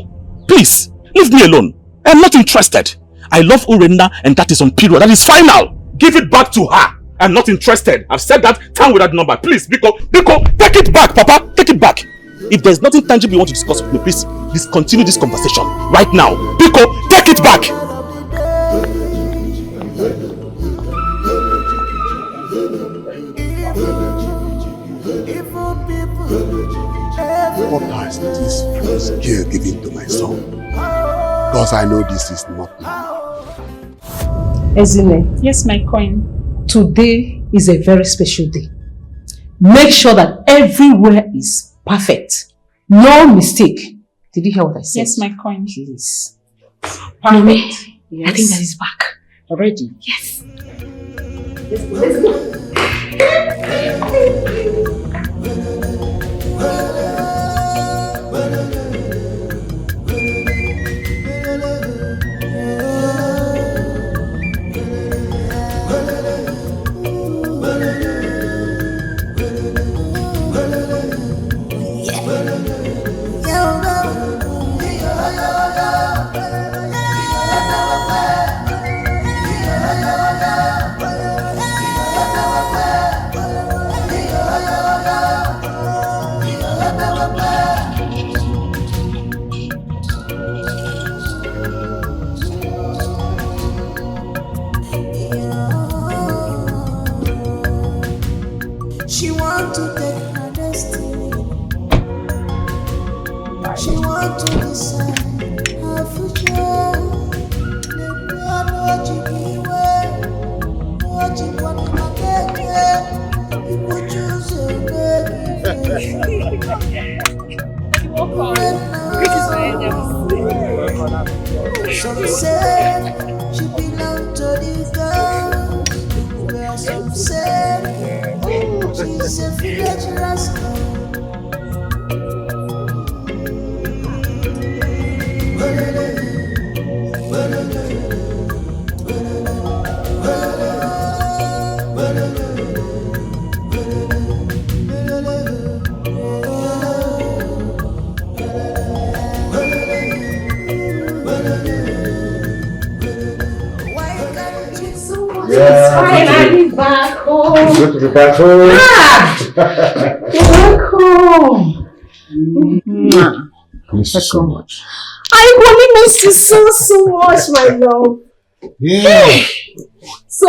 Please, leave me alone. I'm not interested. I love Urenna and that is on period. That is final. Give it back to her. I'm not interested. I've said that time with that number. Please, Biko, take it back, Papa. Take it back. If there's nothing tangible you want to discuss with me, please discontinue this conversation right now. Biko, take it back. What has this first girl given to my son? Because I know this is not normal. Ezine. Yes, my queen. Today is a very special day. Make sure that everywhere is perfect. No mistake. Did you hear what I said? Yes, my queen. Please. Perfect. Yes. I think that is back. Already? Yes. Let's go. She want to take her destiny. She want to decide her future. What you want to get, you could choose a Some say she belong to these girls. Where some say she's a village rascal. It's finally back home. Good to be back home. You're back home. Miss you so much. I really miss you so much, my love. Yeah. So,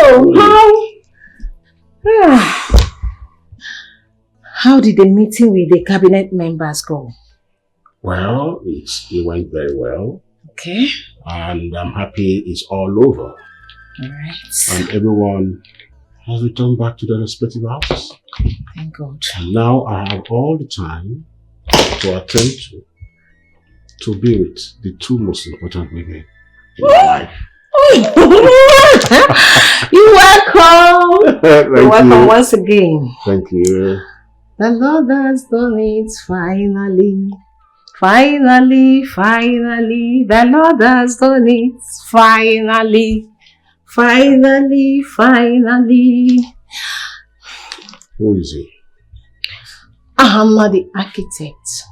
How did the meeting with the cabinet members go? Well, it went very well. Okay. And I'm happy it's all over. Alright. And everyone has returned back to their respective houses. Thank God. And now I have all the time to attend to be with the two most important women in my life. You're welcome. You're welcome once again. Thank you. The Lord has done it finally. Finally, finally. The Lord has done it finally. Finally, finally. Who is he? I'm not the architect.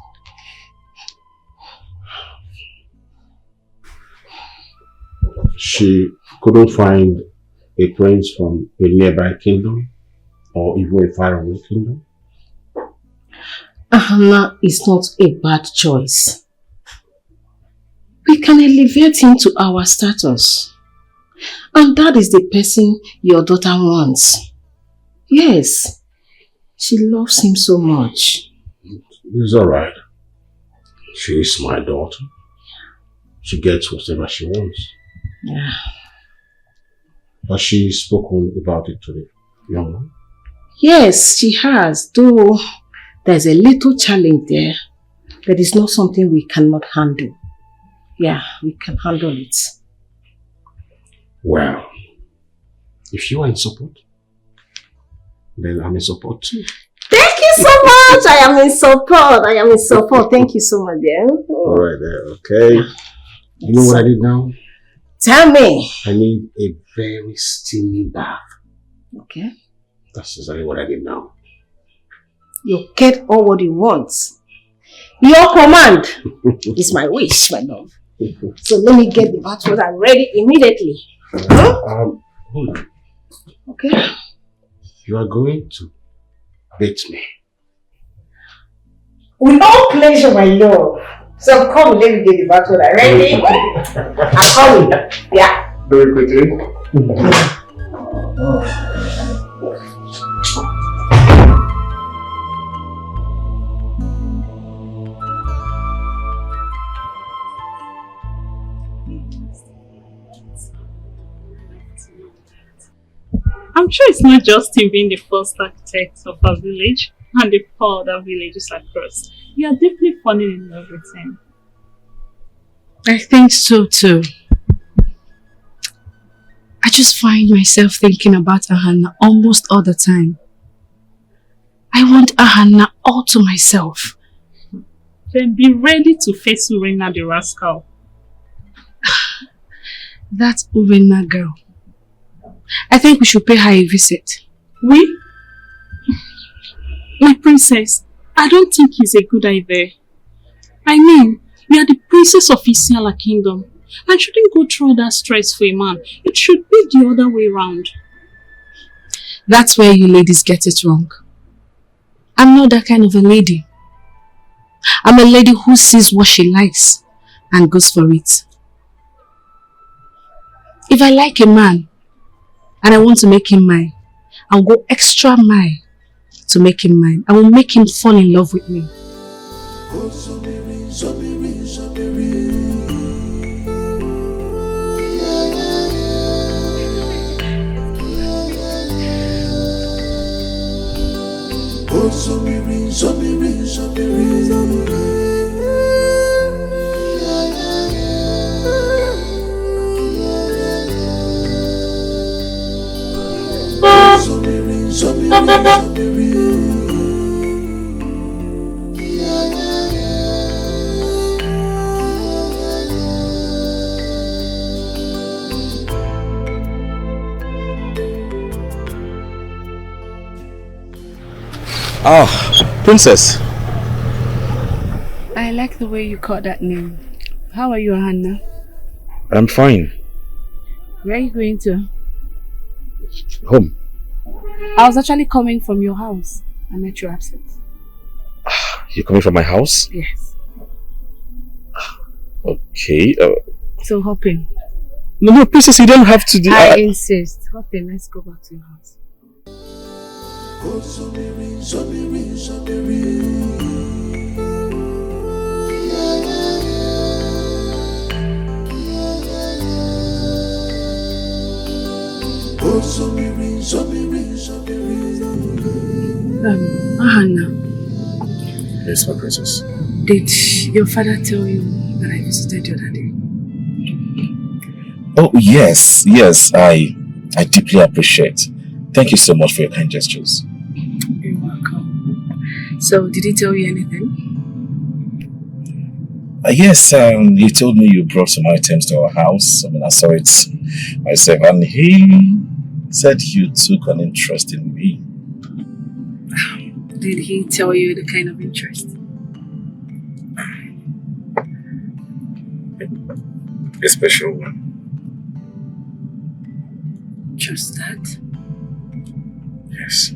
She couldn't find a prince from a nearby kingdom or even a faraway kingdom? Ahana is not a bad choice. We can elevate him to our status. And that is the person your daughter wants. Yes, she loves him so much. It's alright. She is my daughter. She gets whatever she wants. Yeah. Has she spoken about it to the young man? Yes, she has, though there's a little challenge there. That is not something we cannot handle. Yeah, we can handle it. Well, if you are in support, then I'm in support too. Thank you so much! I am in support. I am in support. Thank you so much, dear. Alright then, okay. You know what I did now? Tell me. I need a very steamy bath. Okay. That's exactly what I did now. You get all what you want. Your command is my wish, my love. So let me get the bath water ready immediately. Hold on. Okay. You are going to beat me. With all pleasure, my love. So come, let me get the bath water ready. I'm coming. Yeah. Very quickly. I'm sure it's not just him being the first architect of our village and the four other villages across. You are deeply falling in love with him. I think so too. I just find myself thinking about Ahana almost all the time. I want Ahana all to myself. Then be ready to face Urenna the Rascal. That Urenna girl. I think we should pay her a visit. We? My princess, I don't think it's a good idea. I mean, we are the princess of Isiala Kingdom and shouldn't go through all that stress for a man. It should be the other way around. That's where you ladies get it wrong. I'm not that kind of a lady. I'm a lady who sees what she likes and goes for it. If I like a man and I want to make him mine, I'll go extra mile to make him mine. I will make him fall in love with me. Ah, Princess. I like the way you call that name. How are you, Hannah? I'm fine. Where are you going to? Home. I was actually coming from your house. I met you absent. You're coming from my house? Yes. Okay. So hop in. No, Princess, you don't have to do I insist. Hop in. Let's go back to your house. Hannah. Yes, my princess. Did your father tell you that I visited your daddy? Oh, yes. I deeply appreciate. Thank you so much for your kind gestures. You're welcome. So, did he tell you anything? Yes, he told me you brought some items to our house. I mean, I saw it myself, and he said you took an interest in me. Did he tell you the kind of interest? A special one. Just that? Yes.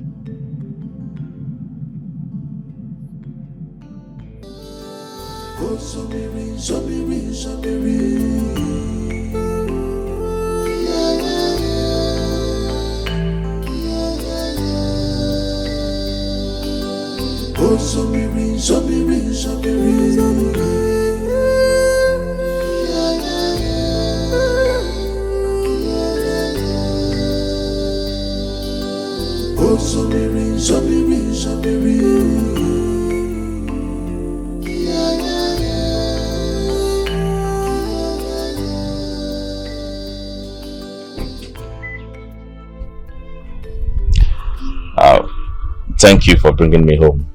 Thank you for bringing me home.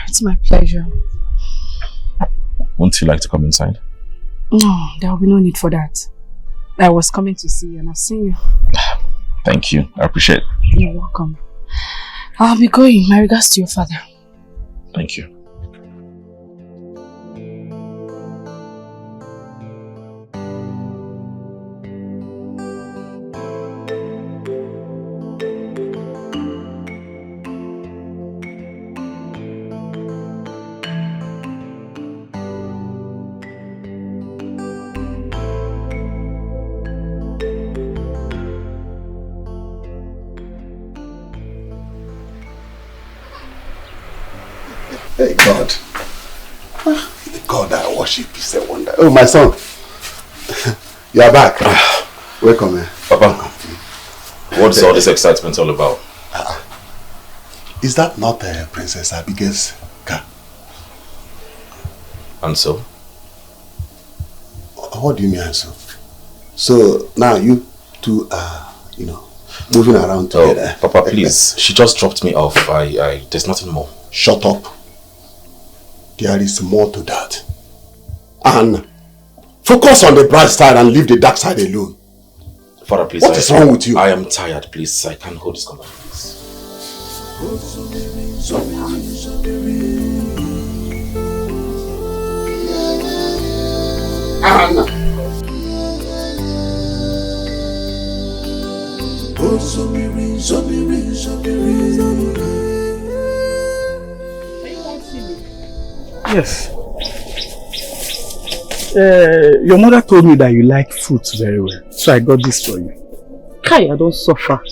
It's my pleasure. Won't you like to come inside? No, there will be no need for that. I was coming to see you and I've seen you. Thank you. I appreciate it. You're welcome. I'll be going. My regards to your father. Thank you. Hey, God. The God I worship is a wonder. Oh, my son. You are back. Welcome, man. Papa, what's all this excitement all about? Is that not Princess Abigail's car? And so? What do you mean, and so? So, now you two are, moving around together. Oh, Papa, please. She just dropped me off. There's nothing more. Shut up. There is more to that. And focus on the bright side and leave the dark side alone. Father, please. What is wrong with you? I am tired, please. I can't hold this conversation, Yes. Your mother told me that you like fruits very well, so I got this for you. Kai, I don't suffer.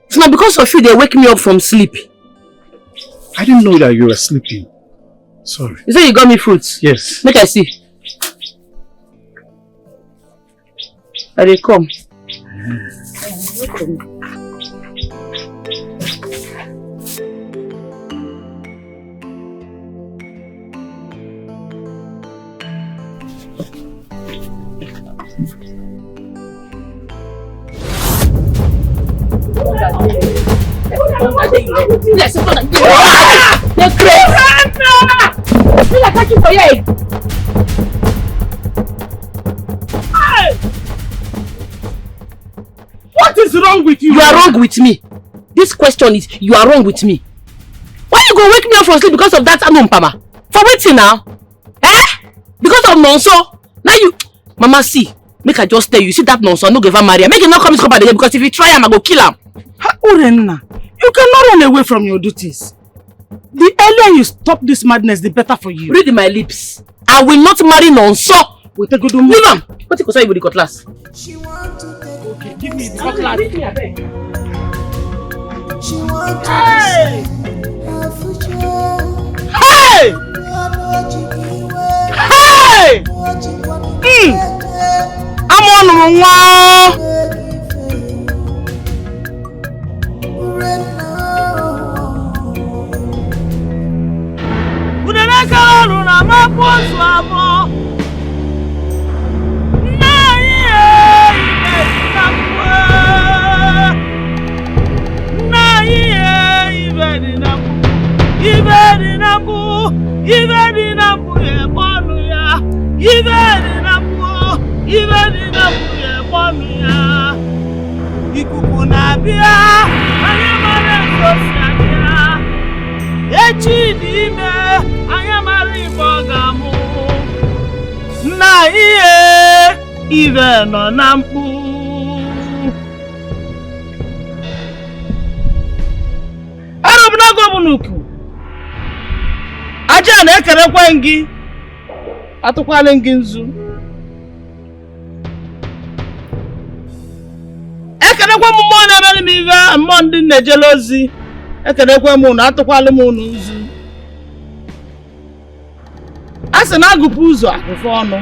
It's not because of you they wake me up from sleep. I didn't know that you were sleeping. Sorry. You say you got me fruits? Yes. Make I see. Are they come? What is wrong with you? You are wrong with me. This question is, you are wrong with me. Why you go wake me up from sleep because of that anumpama? For waiting now? Eh? Because of nonso? Now you... Mama, see. Make I just tell you, see that nonso, no give her marry. Make him not come to come again because if you try him, I go kill him. Urenna, you cannot run away from your duties. The earlier you stop this madness, the better for you. Read my lips. I will not marry nonso. We take good move. Leave him. What you say with the cutlass? Okay, give me the cutlass. Hey! Hey! Hey! I'm on one. Urenna kalu na maposu amo. Ikuku na-abịa, anyị mara ngosi abịa. Echi dị ime, anyị mara ife ọ ga-amụ. Nna ihe ibe nọ na mkpu. Arụbụnago bụ n'ukwu. Aja na-ekerekwa gị, atụkwala gị nzu. Ekenekwa m mmụọ na-emere m ive, mmụọ ndị na-ejele ozi. Ekenekwa m unu, atụkwala m unu nzu. A sị na agụpụ ụzọ akụfụ ọnụ.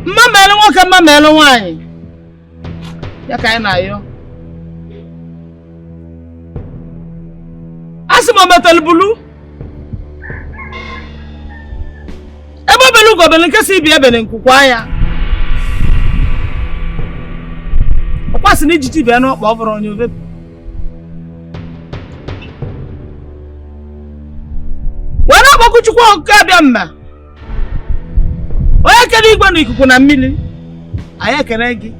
Mma mere nwoke, mma mere nwaanyị. Ya ka anyị na-ayọ. A sị m o metere bulu. Ebe obele ugobele nke si ibi ebele nkwukwa ya. Ọkwasị na ijiji bịa n'ọkpa ọ bụrụ onye ovepụ. Were agbakọ Chukwu nke abịa mma. Onye kere igwe na ikuku na mmiri. Anyị ekele gị.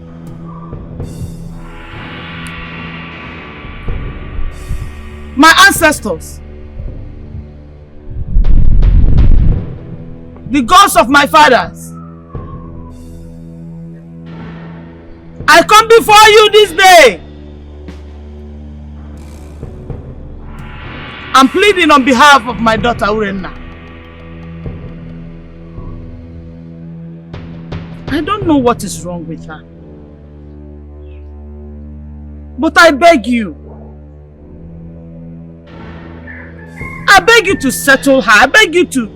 My ancestors, the gods of my fathers, I come before you this day. I'm pleading on behalf of my daughter Urenna. I don't know what is wrong with her, but I beg you. I beg you to settle her. I beg you to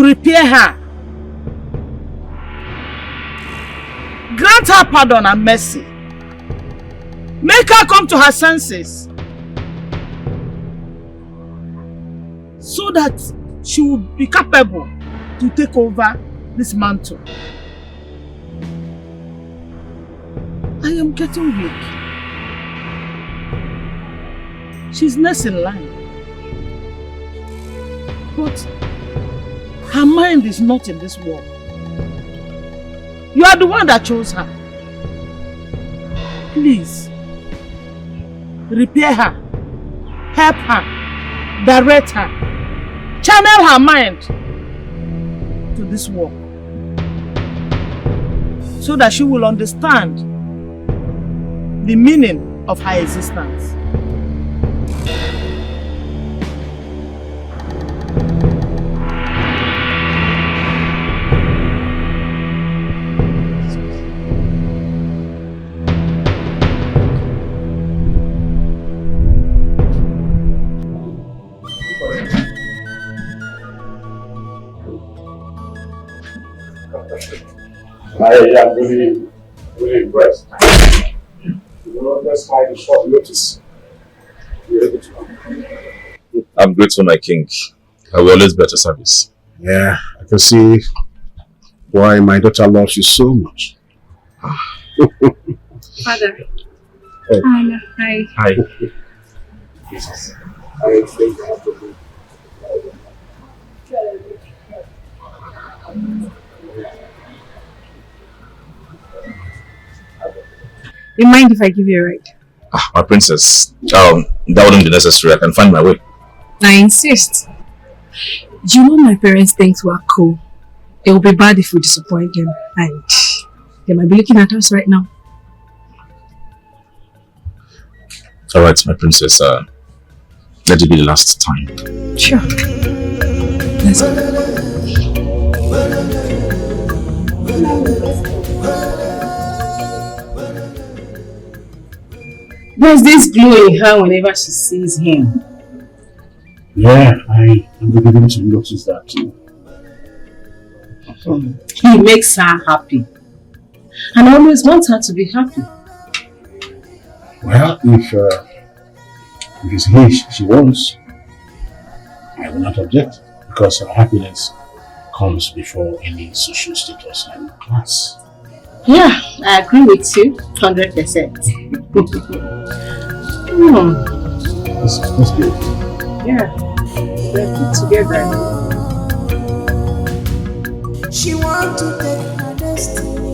repair her. Grant her pardon and mercy. Make her come to her senses, so that she will be capable to take over this mantle. I am getting weak. She's next in line. But her mind is not in this world. You are the one that chose her. Please, repair her, help her, direct her, channel her mind to this work, so that she will understand the meaning of her existence. I am really impressed. You know, that's why the short notice. You're able to come. I'm grateful, my king. I will always be at your service. Yeah, I can see why my daughter loves you so much. Father. Oh. Hi. Hi. Jesus. I think I have to be. You mind if I give you a ride? My princess, that wouldn't be necessary. I can find my way. I insist. You know my parents think we're cool. It will be bad if we disappoint them, and they might be looking at us right now. Alright, my princess, let it be the last time. Sure. Let's go. There's this glow in her whenever she sees him. Yeah, I'm beginning to notice that too. He makes her happy. And I always want her to be happy. Well, if it's he she wants, I will not object, because her happiness comes before any social status and class. Yeah, I agree with you 100%. That's good. Yeah, they're put together. She wants to take her destiny.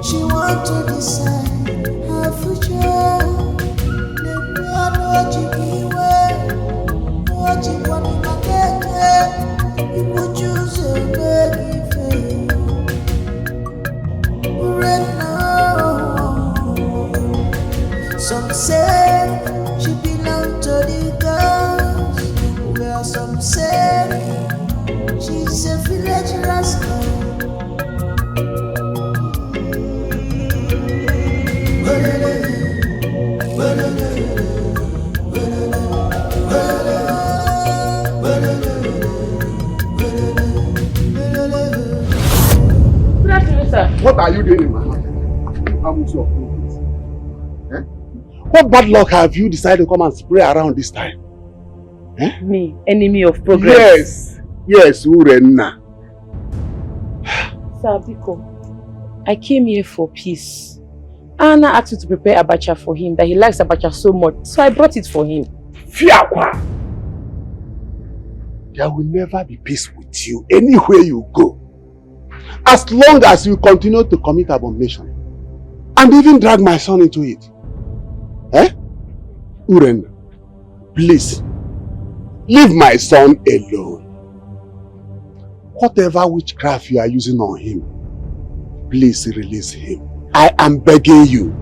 She wants to decide her future. Some say she belongs to the girls, well some say she's a village rascal. What are you doing in my house? I'm so confused. Eh? What bad luck have you decided to come and spray around this time? Eh? Me, enemy of progress. Yes, Urenna. Sir Biko, I came here for peace. Anna asked me to prepare abacha for him, that he likes abacha so much, so I brought it for him. Fiakwa! There will never be peace with you anywhere you go, as long as you continue to commit abomination and even drag my son into it. Eh? Urenna, please, leave my son alone. Whatever witchcraft you are using on him, please release him. I am begging you,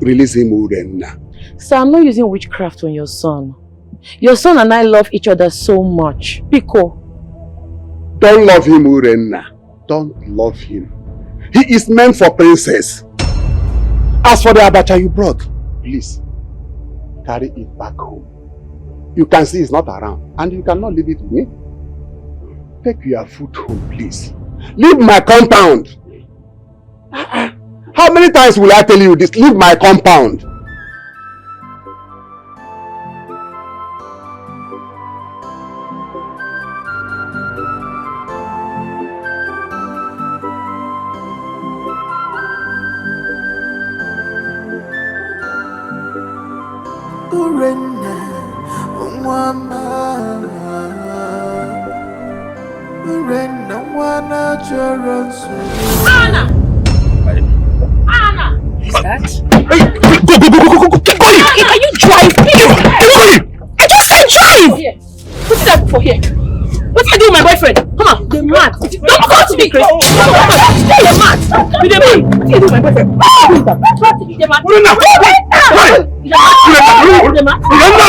release him, Urenna. Sir, I'm not using witchcraft on your son. Your son and I love each other so much. Biko. Don't love him, Urenna. Don't love him. He is meant for princess. As for the abacha you brought, please, carry it back home. You can see he's not around and you cannot leave it with me. Take your food home, please. Leave my compound. How many times will I tell you this? Leave my compound. Urenna, mama. Urenna, wana choronsu. Anna! Anna! Is that? Go! Keep going! Are you driving? I just said drive! What's that for here? What did I do with my boyfriend? Come on, you're mad. Don't go to me, Chris. You're mad. You're mad. What did you do with my boyfriend? You're mad.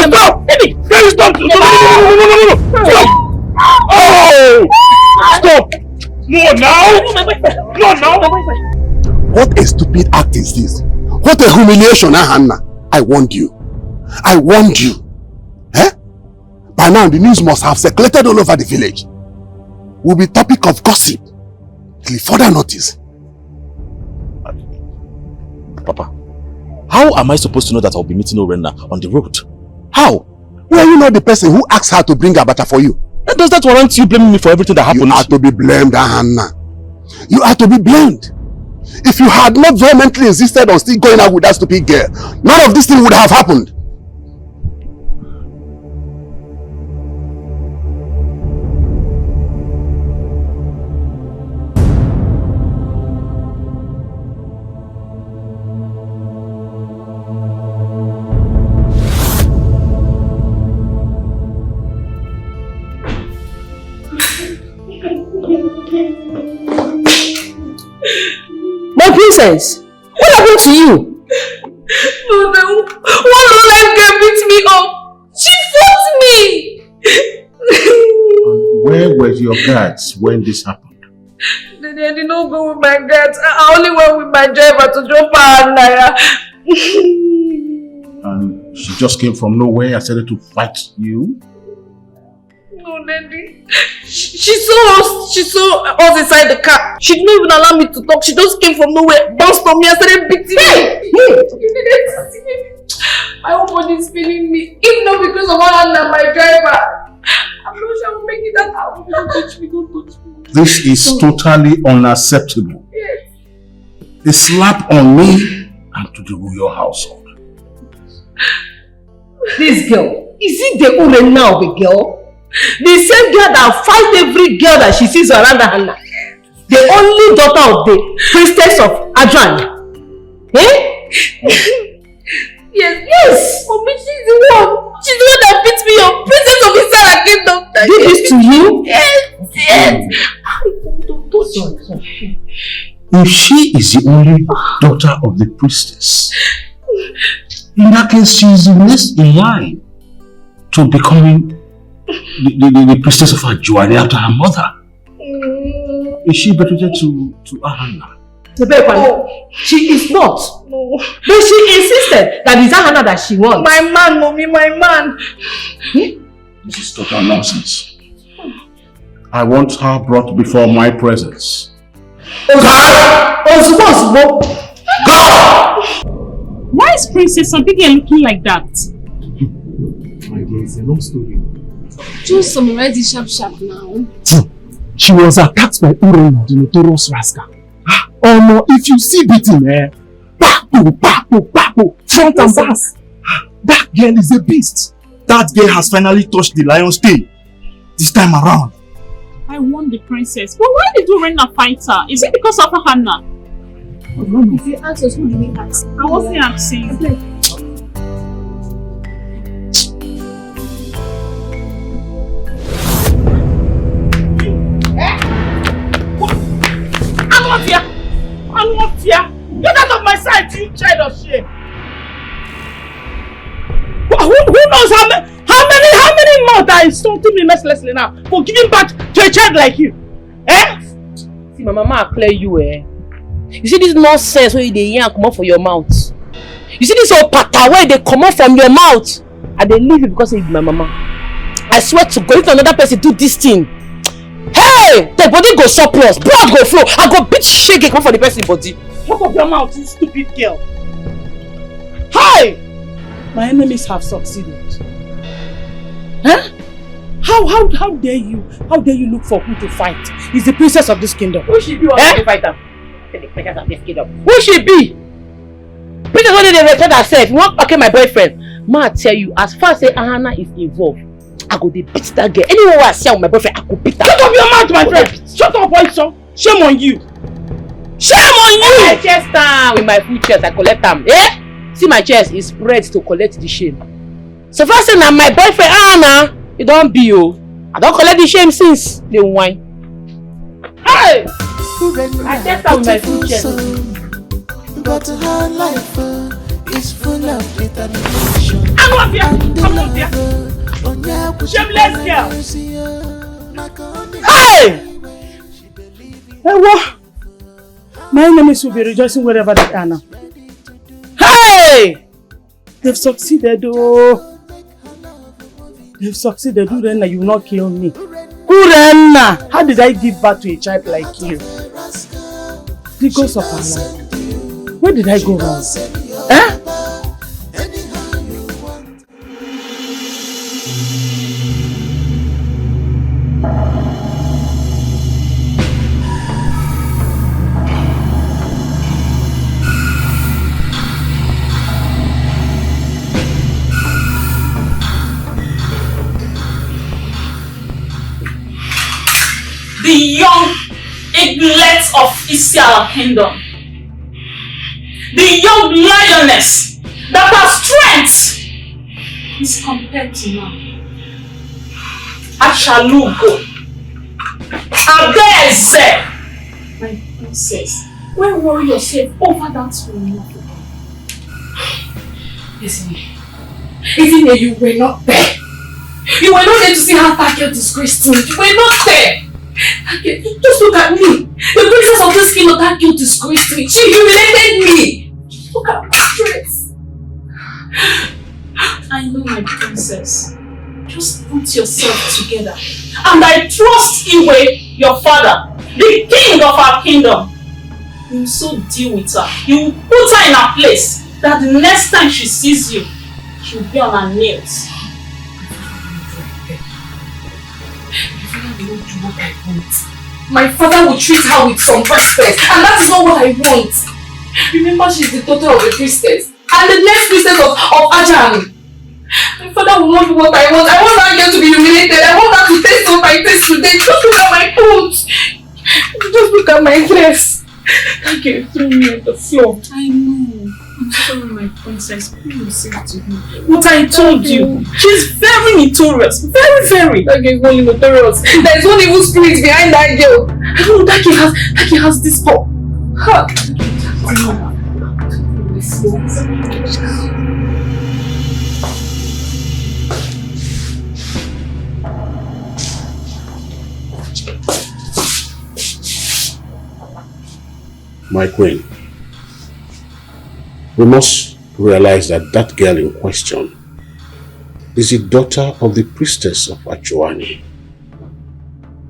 Stop! Baby! Stop! No! Stop! Oh! Stop! No, now! No, now! What a stupid act is this? What a humiliation, Hannah! I warned you. I warned you. Eh? By now, the news must have circulated all over the village. Will be topic of gossip till further notice. Papa, how am I supposed to know that I'll be meeting Urenna on the road? How? Were you not the person who asked her to bring abacha for you? And does that warrant you blaming me for everything that happened? You are to be blamed, Hannah. You are to be blamed. If you had not vehemently insisted on still going out with that stupid girl, none of this thing would have happened. My princess, what happened to you? Mother, one life girl beat me up. She fought me. Where were your guards when this happened? Daddy, I did not go with my guards. I only went with my driver to drop her and Naya. And she just came from nowhere and started to fight you? No, Daddy. She saw us inside the car. She didn't even allow me to talk. She just came from nowhere, bounced on me and started beating me. My whole body is feeling me. If not because of Anna, my driver. I'm not sure I will make it that out. Don't touch me, don't touch me. This is totally unacceptable. Yes. A slap on me and to the your household. This girl, is it the Urenna of a girl? The same girl that fights every girl that she sees around Hannah. The only daughter of the priestess of Adran. Eh? Yes. Mommy, she's the one. She's the one that beats me up. Princess of Israel Kingdom. Did this to you? Yes. Don't touch me. If she is the only daughter of the priestess, in that case she is the next in line to becoming the priestess of Ajuari after her mother. Is she betrothed to Ahana? Oh. She is not. No. But she insisted that it's Ahana that she wants. My man, Mommy, my man. This is total nonsense. I want her brought before my presence. Why is Princess Dikeh looking like that? My dear, it's a long story. Just summarize it sharp now. She was attacked by Urenna, the notorious rascal. Oh no, if you see beating, front and back. That girl is a beast. That girl has finally touched the lion's tail. This time around. I want the princess. But why did Urenna fight her? Is it because of Hannah? If you ask us, who do we ask? I wasn't asking. I'm not here. Get out of my sight, you child of shame. Who knows how many mouths are insulting me mercilessly now for giving birth to a child like you? Eh? See, my mama clear you, eh? You see this nonsense where they yank come out for your mouth. You see this old pata where they come out from your mouth. And they leave it because it's my mama. I swear to God, if another person do this thing, hey, the body go surplus, blood go flow, I go beat shake come for the person body. Shut up your mouth, you stupid girl. Hi! My enemies have succeeded. Huh? How dare you? How dare you look for who to fight? He's the princess of this kingdom. Who should be one of the fighter? The princess of this kingdom. Who should be? Princess only they respect herself. You want okay, my boyfriend? Ma tell you, as far as Ahana is involved, I go dey beat that girl. Anywhere I see with my boyfriend, I go beat her. Shut up your mouth, my friend! Shut up, boy, son! Shame on you! Shame on you! My chest down with my full chest, I collect them. Eh? See, my chest is spread to collect the shame. So far say na my boyfriend Ahana, it don't be you. I don't collect the shame since the wine. Hey! I chest down with my full chest. But her life is full of determination. I'm not here! I'm not here! Shameless girl! Hey! Hey, what? My enemies will be rejoicing wherever they are now. Hey! They've succeeded, oh. They've succeeded. Urenna, you will not kill me. Urenna! How did I give birth to a child like you? The ghost of her life. Where did I go wrong? Eh? The young eaglets of Isiala Kingdom. The young lioness that her strength is compared to now. Ashalugo. Abeze. My princess, why worry yourself over that woman? Isn't it you were not there? You were not there to see how Dikeh disgraced me. You were not there. Just look at me. The princess of this kingdom, Dikeh disgraced me. She humiliated me. Look at my dress. I know, my princess. Just put yourself together. And I trust Iwe, your father, the king of our kingdom. You will so deal with her. You will put her in her place. That the next time she sees you, she will be on her nails. My father will treat her with some respect, and that is not what I want. Remember, she's the daughter of the priestess, and the next priestess of Ajani. My father will not do what I want. I want that girl to be humiliated. I want her to taste what I taste today. Just look at my clothes. Just look at my dress. That girl threw me on the floor. I know. I'm sorry, my princess. Please say it to me. What I told you. She's very notorious. Very, very. That girl is only notorious. There is one evil spirit behind that girl. I know that girl has this pop. Ha! My queen, we must realize that that girl in question is the daughter of the priestess of Achuani.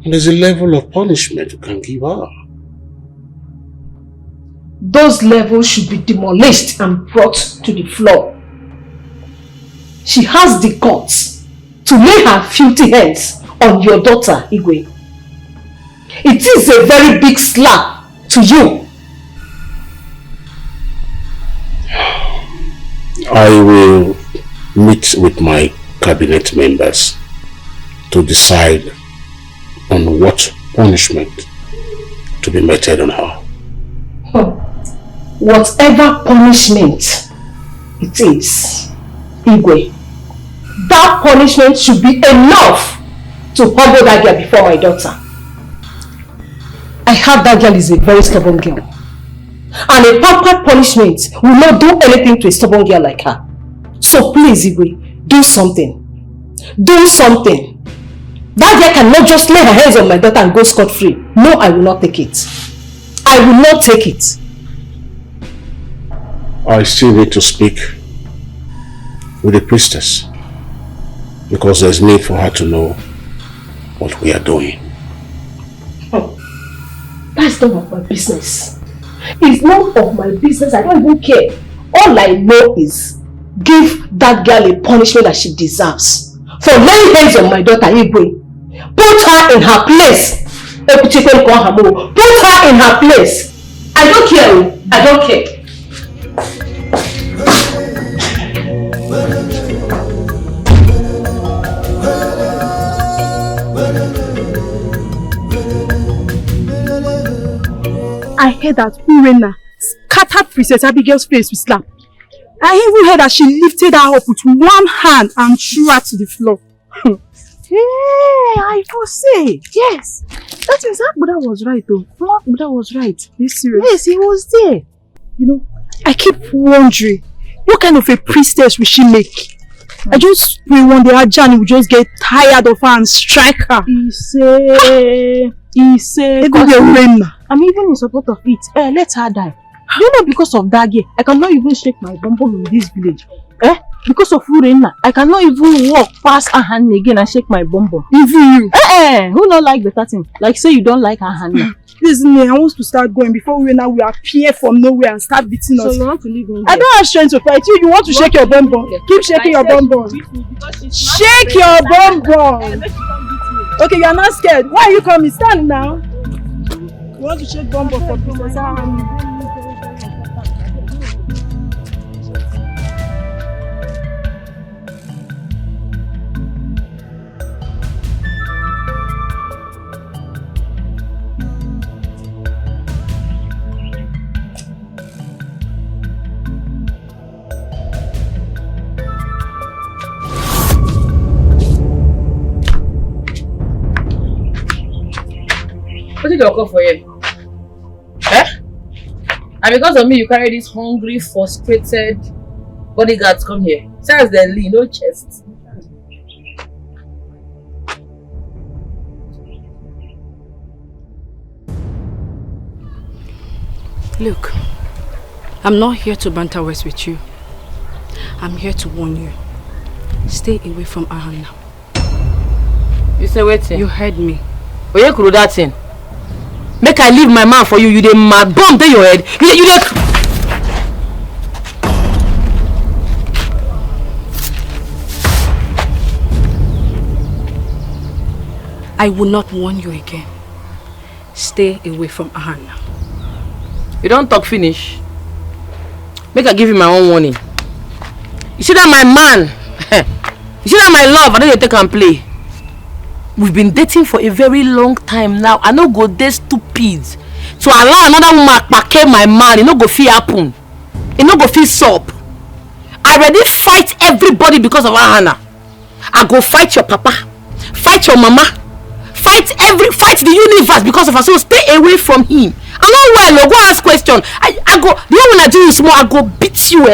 And there's a level of punishment you can give her. Those levels should be demolished and brought to the floor. She has the guts to lay her filthy hands on your daughter, Igwe. It is a very big slap to you. I will meet with my cabinet members to decide on what punishment to be meted on her. Whatever punishment it is, Igwe, that punishment should be enough to humble that girl before my daughter. I heard that girl is a very stubborn girl. And a pampered punishment will not do anything to a stubborn girl like her. So please, Igwe, do something. Do something. That girl cannot just lay her hands on my daughter and go scot-free. No, I will not take it. I will not take it. I still need to speak with the priestess because there's need for her to know what we are doing. That's none of my business. It's none of my business. I don't even care. All I know is give that girl a punishment that she deserves for laying hands on my daughter Igwe. Put her in her place. Put her in her place. I don't care. I don't care. I heard that Urenna scattered Princess Abigail's face with slap. I even heard that she lifted her up with one hand and threw her to the floor. Hey, I foresee. Yes. That is that Buddha was right though. That Buddha was right. Are you serious? Yes, he was there. You know, I keep wondering, what kind of a priestess will she make? I just pray one day Ajani will just get tired of her and strike her. He said, I'm even in support of it. Let her die. You know, because of that girl, I cannot even shake my bum in this village. Because of Urenna, I cannot even walk past her hand again and shake my bum. Even you. Who don't like better thing? Like say you don't like her hand. Listen, I want to start going before Urenna will appear from nowhere and start beating us. So you want to leave me? I don't have strength to fight you. You want to shake your bum. Keep shaking your bum. Shake your bum. Okay, you are not scared. Why are you coming? Stand now. You want to shake bum for Princess? What did you call for you? And because of me, you carry this hungry, frustrated bodyguards come here. Besides the lean, no chest. Look, I'm not here to banter words with you. I'm here to warn you. Stay away from Ahan now. You say waiting? You heard me. Where you could that thing? Make I leave my man for you. You the mad bomb to your head. You I will not warn you again. Stay away from Ahan now. You don't talk finish. Make I give you my own warning. You see that my man? You see that my love? I don't take and play. We've been dating for a very long time now. I no go dey stupid to allow another woman pack my man. It no go fit happen. It no go fit sup. I already fight everybody because of Hannah. I go fight your papa, fight your mama, fight the universe because of her. So stay away from him. I know well. Go ask question. I go. The one when I do you small, I go beat you.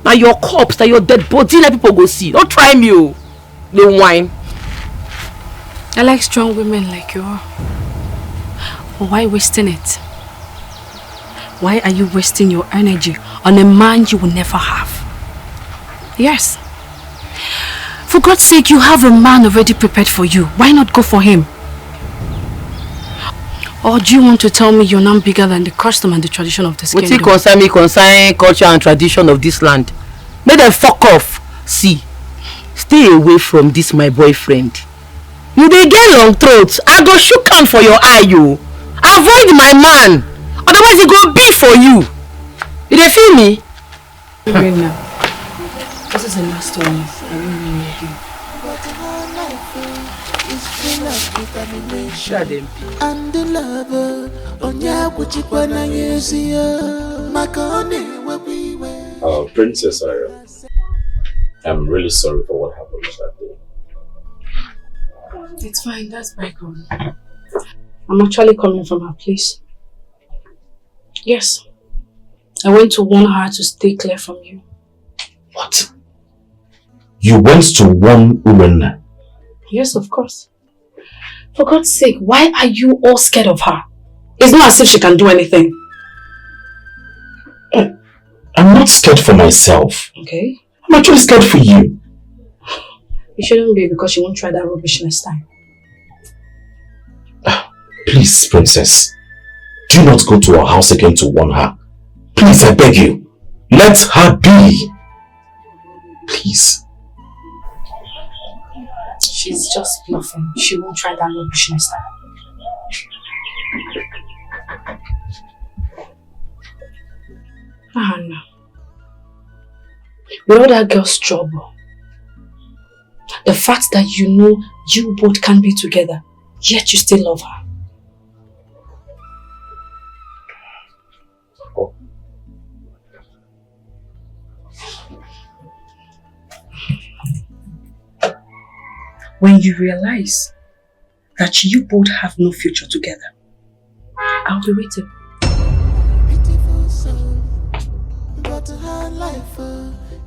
Now your corpse, now your dead body, let people go see. Don't try me, oh. The wine. I like strong women like you are. But why wasting it? Why are you wasting your energy on a man you will never have? Yes. For God's sake, you have a man already prepared for you. Why not go for him? Or do you want to tell me you're not bigger than the custom and the tradition of this kingdom? What's it concern culture and tradition of this land? Make them fuck off. See, stay away from this my boyfriend. You dey get long throat. I go shook am for your eye, you. Avoid my man. Otherwise he go big for you. You dey feel me? Urenna, this is the last one. I won't mean you again. Shut them. And the lover, ONUWAJE na yezia, makone where we were. Princess, I'm really sorry for what happened that day. It's fine, that's bygone. I'm actually coming from her place. Yes. I went to warn her to stay clear from you. What? You went to warn Urenna? Yes, of course. For God's sake, why are you all scared of her? It's not as if she can do anything. I'm not scared for myself. Okay. I'm actually scared for you. You shouldn't be, because she won't try that rubbish next time. Please, Princess. Do not go to her house again to warn her. Please, I beg you. Let her be. Please. She's just bluffing. She won't try that rubbish next time. Hannah. With all that girl's trouble, the fact that you know you both can't be together, yet you still love her. When you realize that you both have no future together, I'll be waiting. Beautiful soul, but her life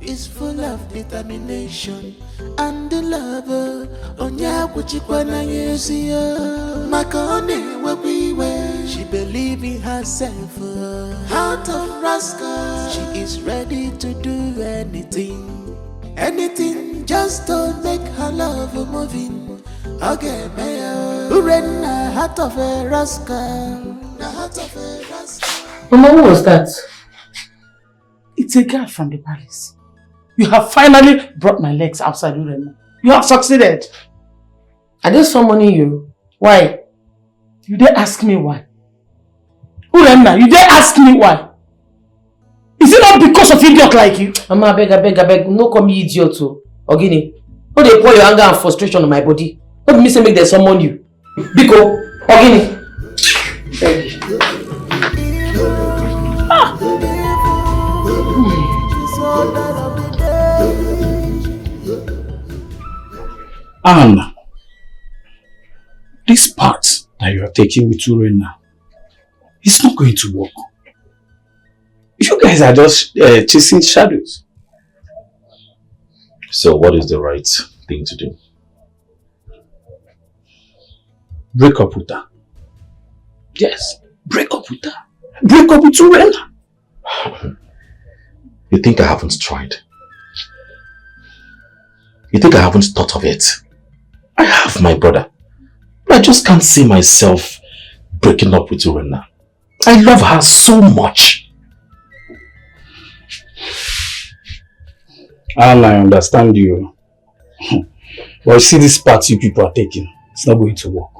is full of determination. And the lover, ONUWAJE na yezia, makone where we were. She believes in herself, heart of Rascal. She is ready to do anything. Anything just to make her love moving. Okay, man. Urenna, heart of a rascal. The heart of a rascal. Mama, who was that? It's a girl from the palace. You have finally brought my legs outside, Urenna. You have succeeded. Are they summoning you? Why? You dare ask me why? Urenna, you dare ask me why? Is it not because of idiot like you? Mama, I beg, no call me idiot too. Ogini, no dey pour your anger and frustration on my body. Don't me say make them summon you. Biko, Ogini. Anna, this path that you are taking with Urenna, it's not going to work. You guys are just chasing shadows. So what is the right thing to do? Break up with her. Yes, break up with her. Break up with Urenna. You think I haven't tried? You think I haven't thought of it? I have, my brother. But I just can't see myself breaking up with Urenna. I love her so much. And I understand you. But you see this path you people are taking, it's not going to work.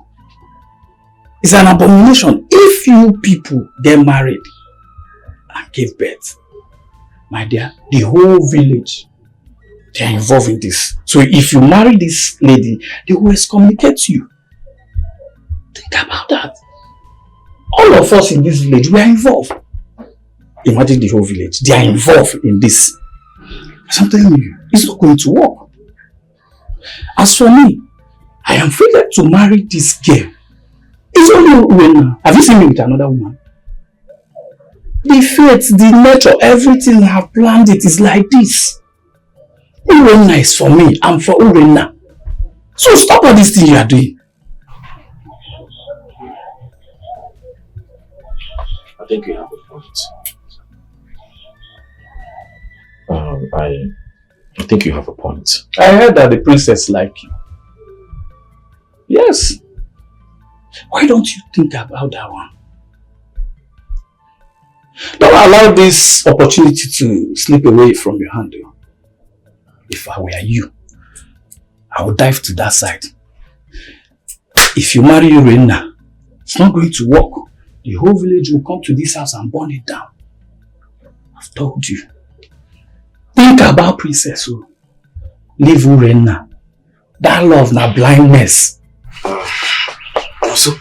It's an abomination if you people get married and give birth. My dear, the whole village, they are involved in this. So if you marry this lady, they will excommunicate you. Think about that. All of us in this village, we are involved. Imagine the whole village, they are involved in this. I'm telling you, it's not going to work. As for me, I am free to marry this girl. It's only Urenna. Have you seen me with another woman? The fate, the nature, everything I have planned it is like this. Urenna is for me, I'm for Urenna. So stop all these things you are doing. I think you have a point. I think you have a point. I heard that the princess like you. Yes. Why don't you think about that one? Don't allow this opportunity to slip away from your hand. If I were you, I would dive to that side. If you marry Urenna, it's not going to work. The whole village will come to this house and burn it down. I've told you. Think about princess. Leave Urenna. That love na blindness. Also,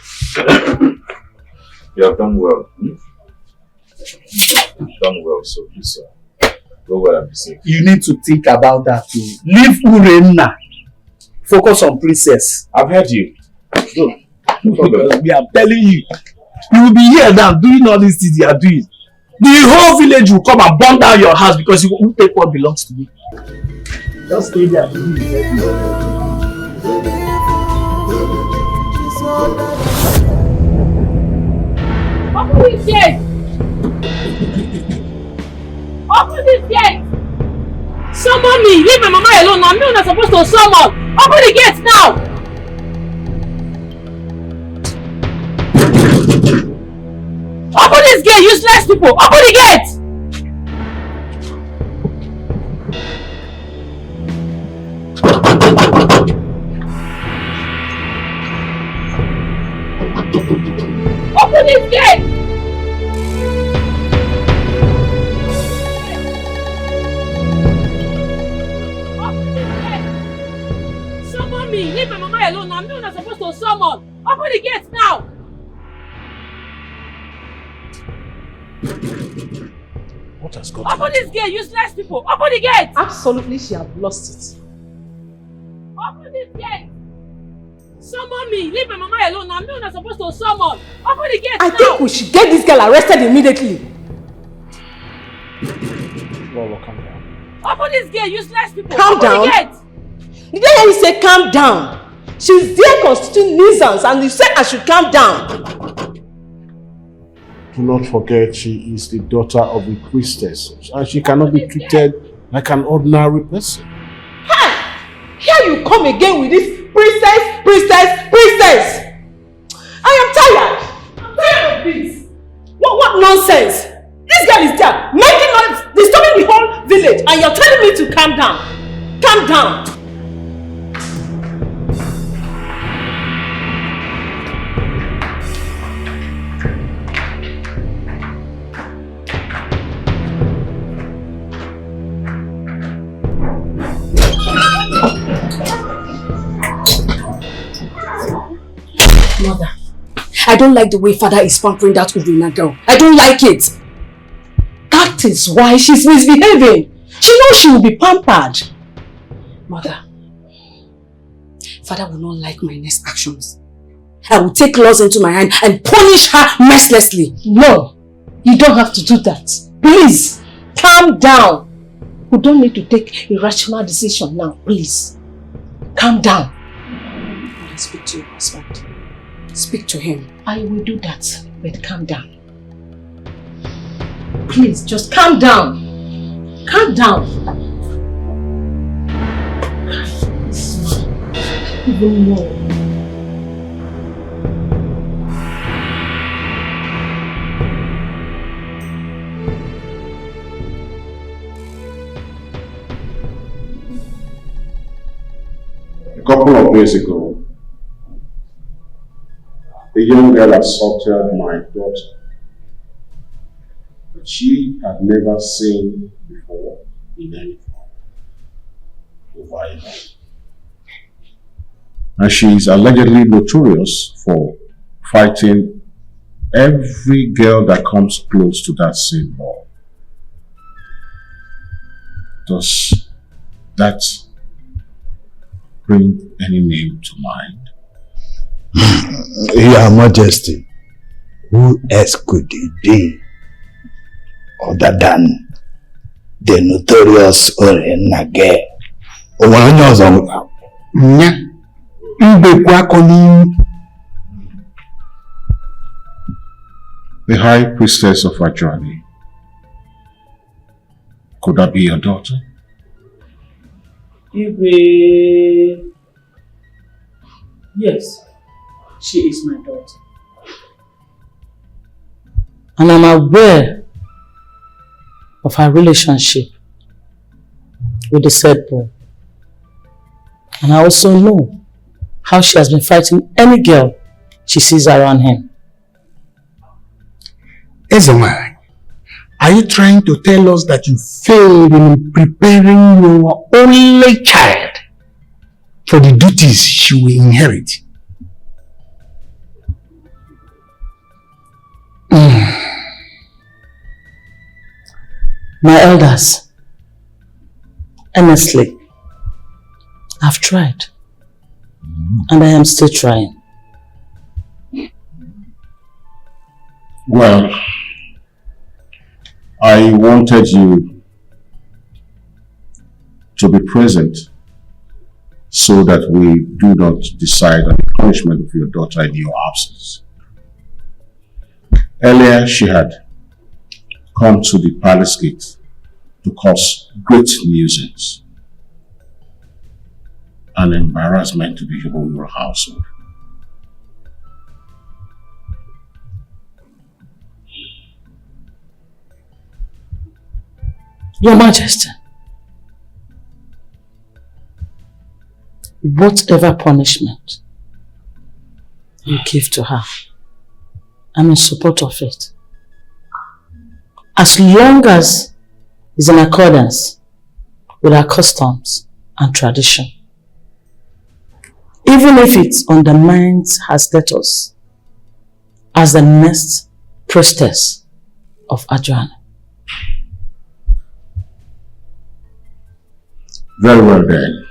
you have done well. You've done well, so please go well and be safe. You need to think about that too. Leave Urenna. Focus on princess. I've heard you. No problem. We are telling you. You will be here now doing all these things you are doing. The whole village will come and burn down your house because you won't take what belongs to me. Just stay there. Open this gate! Open this gate! Summon me! Leave my mama alone now. I'm not supposed to summon! Open the gate now! Open this gate, useless people! Open the gate! Open this gate! Open this gate! Summon me! Leave my mama alone now. I'm not supposed to summon! Open the gate now! What has got Open this gate, useless people! Open the gate! Absolutely, she have lost it. Open this gate! Summon me! Leave my mama alone now. I'm not supposed to summon! Open the gate I now! think we should get this girl arrested immediately. Well, calm down. Open this gate, useless people! Calm Open down. the gate! Did I hear you say calm down? She's there constituting nuisance and you said I should calm down. Do not forget she is the daughter of a priestess and she cannot be treated like an ordinary person. Hey! Here you come again with this princess! I am tired! I'm tired of this! What nonsense! This girl is there, making noise, disturbing the whole village, and you're telling me to calm down! Calm down! Mother, I don't like the way father is pampering that Urenna girl. I don't like it. That is why she's misbehaving. She knows she will be pampered. Mother, father will not like my next actions. I will take laws into my hand and punish her mercilessly. No, you don't have to do that. Please, calm down. We don't need to take a rational decision now, please. Calm down. I speak to your husband. Speak to him. I will do that, but calm down. Please, just calm down. Calm down. even more. A couple of days ago, a young girl assaulted my daughter that she had never seen before in any form of violence. And she is allegedly notorious for fighting every girl that comes close to that same law. Does that bring any name to mind? Your Majesty, who else could it be other than the notorious Urenna girl? The High Priestess of Ajani. Could that be your daughter? Yes, she is my daughter. And I'm aware of her relationship with the said boy. And I also know how she has been fighting any girl she sees around him. Ezema, are you trying to tell us that you failed in preparing your only child for the duties she will inherit? My elders, honestly, I've tried. And I am still trying. Well, I wanted you to be present so that we do not decide on the punishment of your daughter in your absence. Earlier, she had come to the palace gate to cause great nuisance and embarrassment to the whole household. Your Majesty, whatever punishment you give to her, I'm in support of it. As long as it's in accordance with our customs and tradition. Even if it undermines her status as the next priestess of Ajani. Very well then.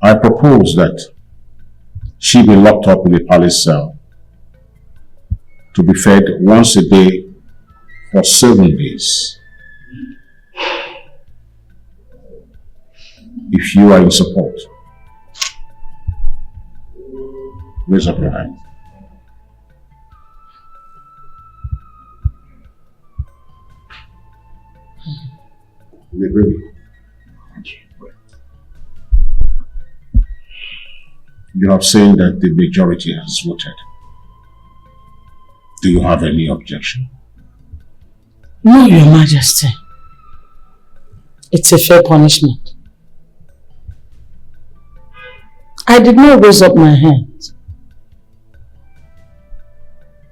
I propose that she be locked up in a palace cell to be fed once a day for 7 days. If you are in support, raise up your hand. You have said that the majority has voted. Do you have any objection? No, Your Majesty. It's a fair punishment. I did not raise up my hand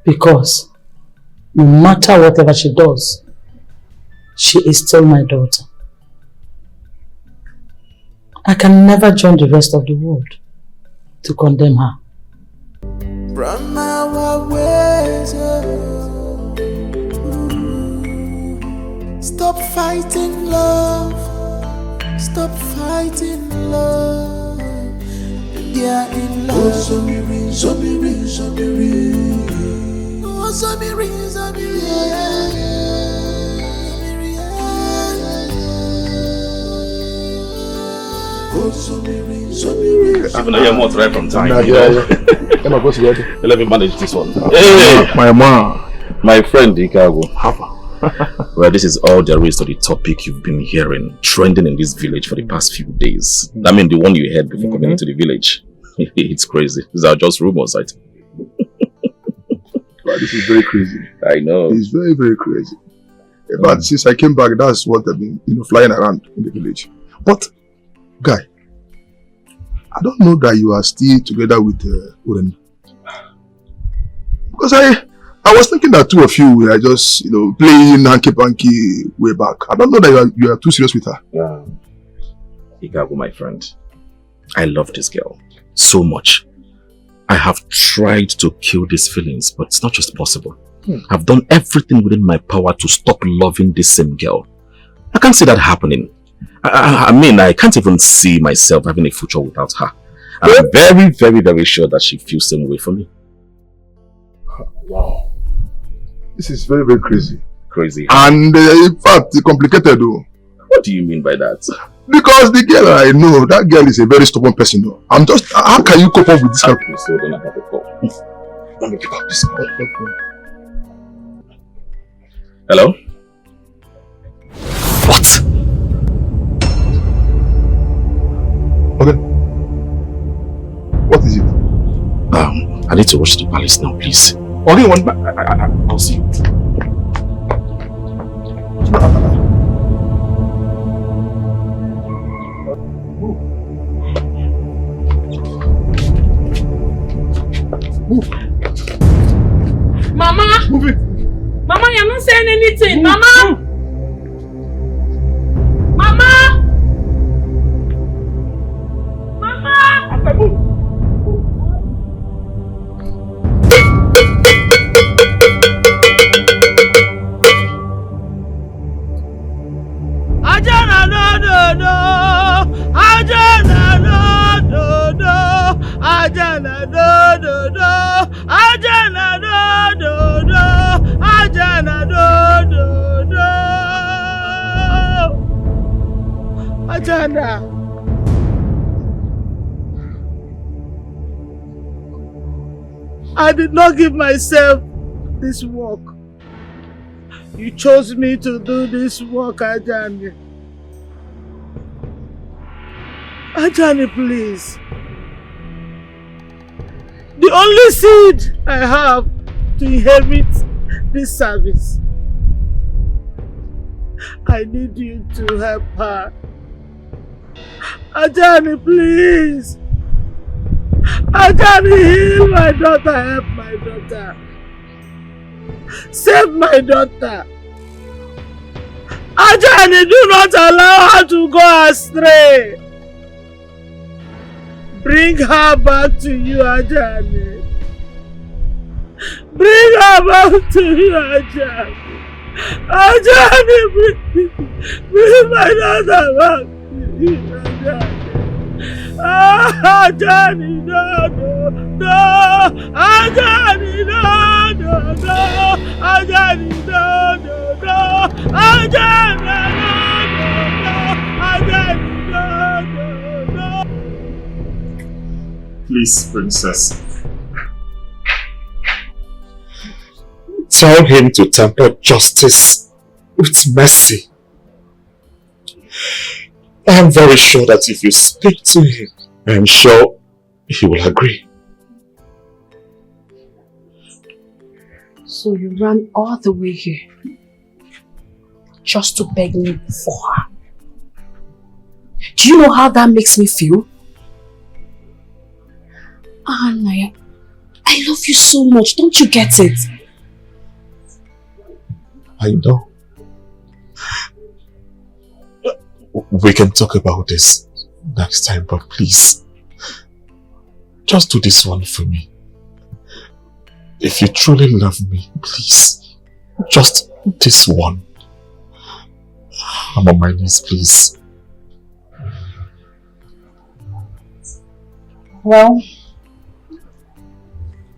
because no matter whatever she does, she is still my daughter. I can never join the rest of the world to condemn her. From our ways, stop fighting love, stop fighting love. They are in love. Oh, Zomiri, Zomiri, Zomiri. Oh, Zomiri, Zomiri. Even though you're more right from time, you know. Let me manage this one. Hey, my man, my friend Dikeh. Well, this is all there is to the topic you've been hearing, trending in this village for the past few days. I mean, the one you heard before coming into the village. It's crazy. These are just rumors, I think. Wow, this is very crazy. I know. It's very, very crazy. But since I came back, that's what I've been, flying around in the village. But, guy, I don't know that you are still together with Urenna. Because I was thinking that two of you were just, playing hanky-panky way back. I don't know that you are too serious with her. Igago, my friend, I love this girl so much. I have tried to kill these feelings, but it's not just possible. I've done everything within my power to stop loving this same girl. I can't see that happening. I mean, I can't even see myself having a future without her. I'm very, very, very sure that she feels the same way for me. Wow. This is very, very crazy. Crazy. And in fact, it's complicated though. What do you mean by that? Because the girl I know, that girl is a very stubborn person though. I'm just, how can you cope up with this kind of... So then I have a call. Let me pick up this call. Hello? What? Okay. What is it? I need to rush to the palace now, please. Okay, I'll see you. Mama! Move it! Mama, you're not saying anything! Mama! Mama! Mama! Move! Ajana no no, Ajana no no, Ajana no, Ajana no, Ajana no. Ajana. I did not give myself this work. You chose me to do this work, Ajani. Ajani, please. The only seed I have to inherit this service. I need you to help her. Ajani, please. Ajani, heal my daughter, help my daughter. Save my daughter. Ajani, do not allow her to go astray. Bring her back to you, Ajani. Bring her back to you, Ajani. Ajani, bring my daughter back to you, Ajani. Ajani, no. Ajani, no. Ajani, no. Ajani, no. Please, princess. Tell him to temper justice with mercy. I am very sure that if you speak to him, I am sure he will agree. So you ran all the way here just to beg me for her. Do you know how that makes me feel? Naya, I love you so much. Don't you get it? I know. We can talk about this next time, but please, just do this one for me. If you truly love me, please, just this one. I'm on my knees, please. Well,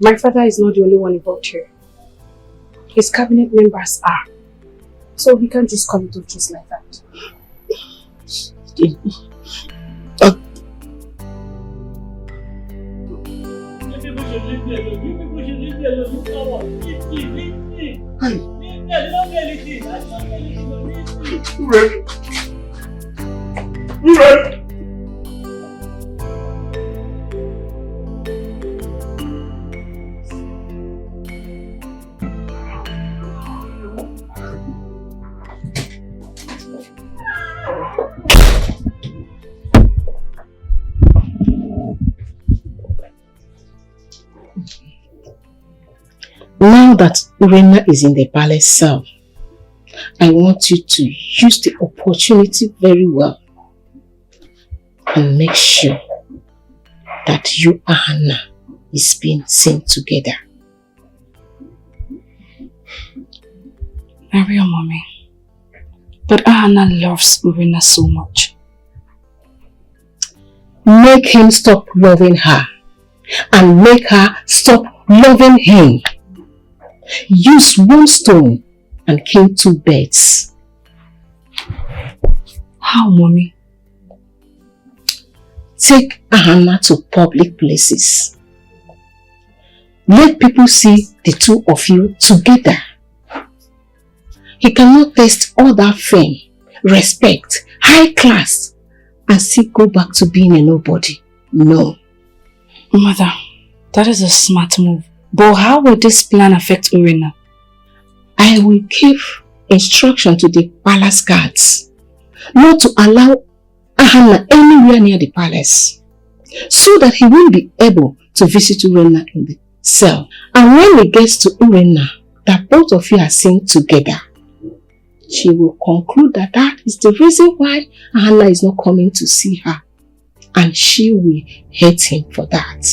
my father is not the only one involved here. His cabinet members are. So he can't just come to just like that. Now that Urenna is in the palace cell, I want you to use the opportunity very well and make sure that you and Hannah is being seen together. My real mommy. But Hannah loves Urenna so much. Make him stop loving her and make her stop loving him. Use one stone and kill two birds. How, mommy? Take Hannah to public places. Let people see the two of you together. He cannot taste all that fame, respect, high class, and still go back to being a nobody. No. Mother, that is a smart move. But how will this plan affect Urenna? I will give instruction to the palace guards not to allow Hannah anywhere near the palace, so that he won't be able to visit Urenna in the cell. And when he gets to Urenna, that both of you are seen together, she will conclude that that is the reason why Hannah is not coming to see her, and she will hate him for that.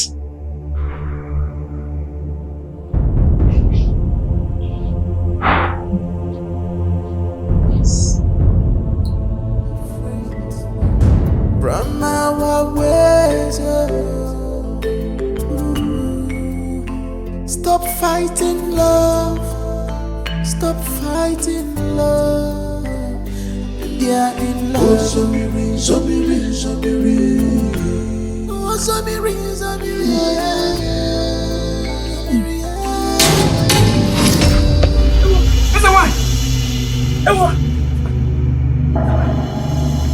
From our ways, stop fighting love, stop fighting love. They are in love. Oh, Zomiri, Zomiri, Zomiri. Oh, Zomiri, Zomiri. Ewa!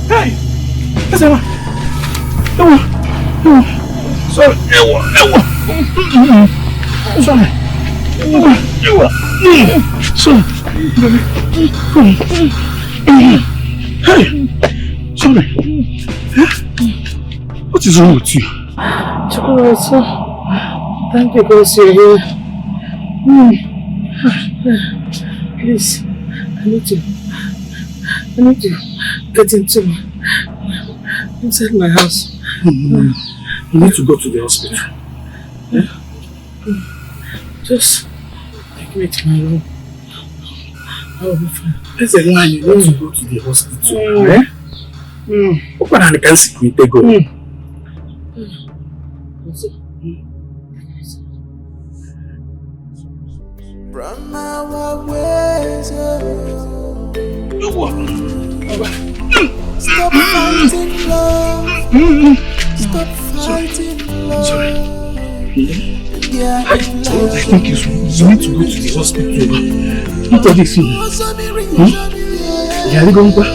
Hey! Ewa! Ewa! Ewa! Sorry! Ewa! Ewa! Sorry! Ewa! Ewa! Sorry! Hey! Sorry! What is wrong with you? Chocolate, thank you because you're here. Please, I need to get inside my house. You need to go to the hospital. Just take me to my room. I will be fine. That's a line. You need to go to the hospital. Open and can see me. Take go. From our ways, stop fighting love, stop fighting love. Sorry. Yeah, I think you need to go to the hospital. What are they feeling? Yeah, they going back.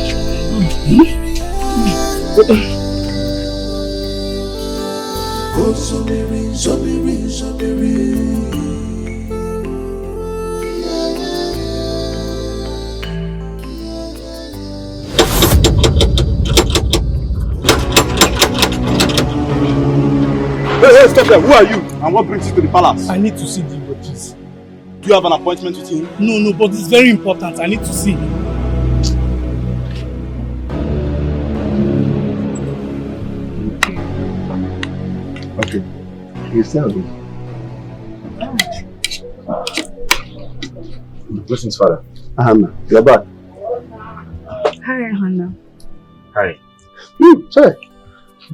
Oh, Zomiri, Zomiri, Zomiri. Hey, stop there. Who are you? And what brings you to the palace? I need to see the Ibojis. Do you have an appointment with him? No, but it's very important. I need to see him. Okay. You tell me. Blessings, Father. Hannah, you're back. Hi, Hannah. Hi. Sorry.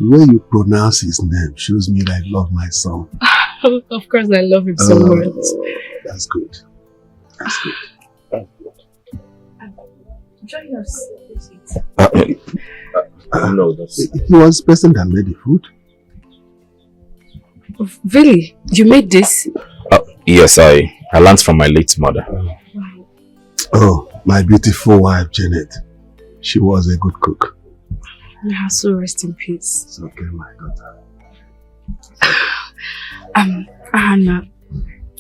The way you pronounce his name shows me that I love my son. Of course, I love him so much. That's good. That's good. Join us. No, that's... He was the person that made the food. Really? You made this? Yes, I learned from my late mother. Oh, my beautiful wife, Janet. She was a good cook. Yeah, so rest in peace. It's okay, my daughter. Anna,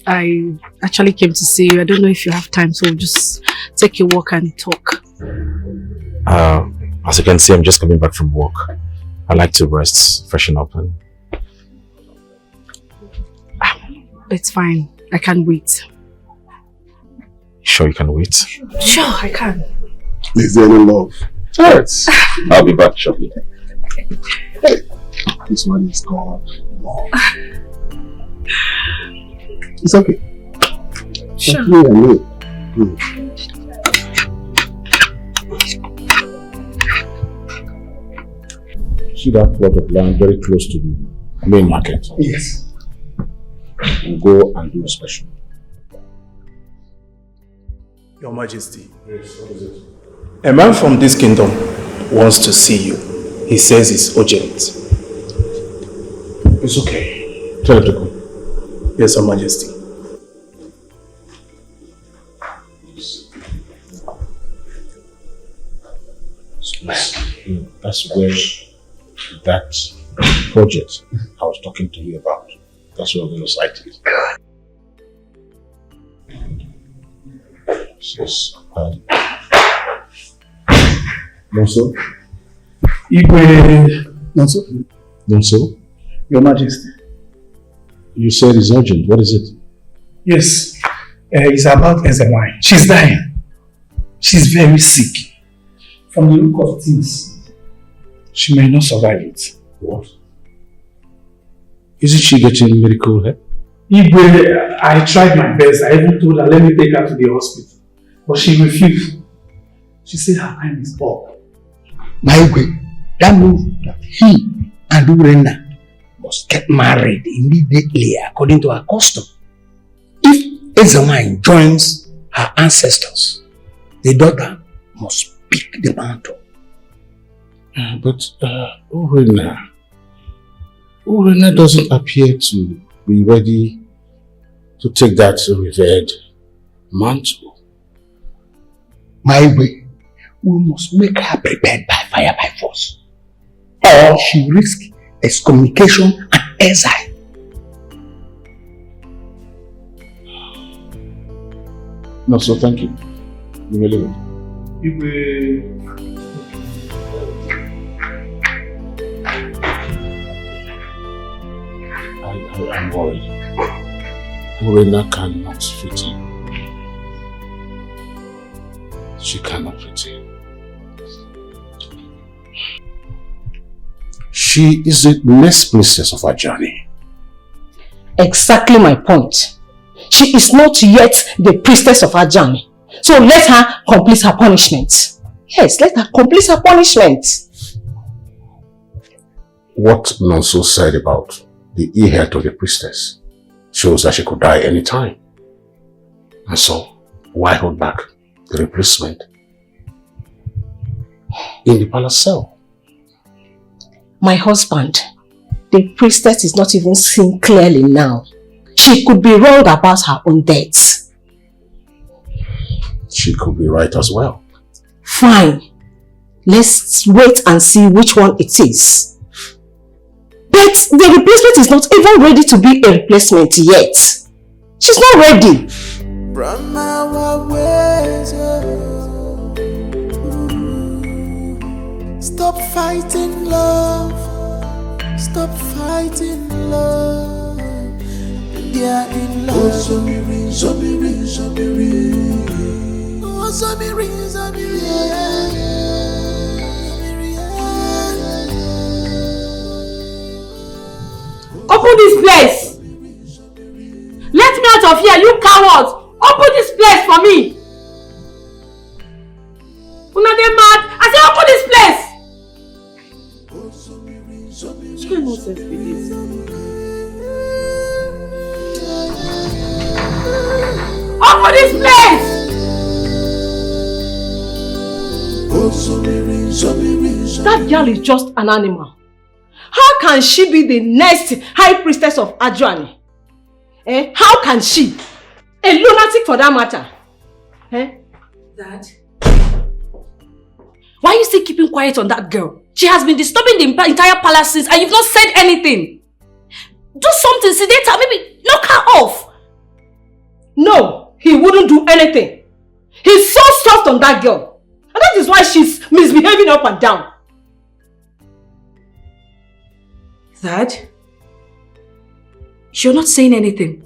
I actually came to see you. I don't know if you have time, so we'll just take a walk and talk. As you can see, I'm just coming back from work. I like to rest, freshen up, and... It's fine. I can't wait. Sure you can wait? Sure, I can. Is there any love? Alright. I'll be back shortly. Hey, this one is called love. It's okay. Sure. See that plot of land very close to the main market? Yes. We'll go and do inspection. Your Majesty. Yes, what is it? A man from this kingdom wants to see you. He says it's urgent. It's okay. Tell him to come. Yes, Your Majesty. That's where that project I was talking to you about. That's where we're going to cite it. Yes. Nonso? Igwe. Nonso? Nonso? Your Majesty. You said it's urgent. What is it? Yes. It's about Ezewine. She's dying. She's very sick. From the look of things, she may not survive it. What? Isn't she getting medical help? Igwe, I tried my best. I even told her, let me take her to the hospital. But she refused. She said her time is up. My Igwe, that means that he and Urenna must get married immediately according to our custom. If Ezewine joins her ancestors, the daughter must pick the mantle. But Urenna doesn't appear to be ready to take that revered mantle. My way, we must make her prepared by fire by force, or she risks excommunication and exile. No, so thank you. You may leave it. I'm worried. Urenna cannot fit in. She cannot fit in. She is the next princess of our journey. Exactly my point. She is not yet the priestess of our journey. So let her complete her punishment. Yes, let her complete her punishment. What Nonso said about the heir to the priestess shows that she could die any time. And so, why hold back the replacement in the palace cell? My husband, the priestess is not even seen clearly now. She could be wrong about her own death. She could be right as well. Fine. Let's wait and see which one it is. But the replacement is not even ready to be a replacement yet. She's not ready. From our ways, stop fighting love. Stop fighting love. They are in love. Oh, Zomiri, Zomiri, Zomiri. Oh, Zomiri, Zomiri. Open this place! Let me out of here, you cowards! Open this place for me! Una dey mad? I say open this place! Which kind of nonsense be this? Open this place! That girl is just an animal. How can she be the next high priestess of Adjoani? How can she? A lunatic for that matter. Dad? Why are you still keeping quiet on that girl? She has been disturbing the entire palace since and you've not said anything. Do something, sedate her, maybe knock her off. No, he wouldn't do anything. He's so soft on that girl. And that is why she's misbehaving up and down. Dad? You're not saying anything.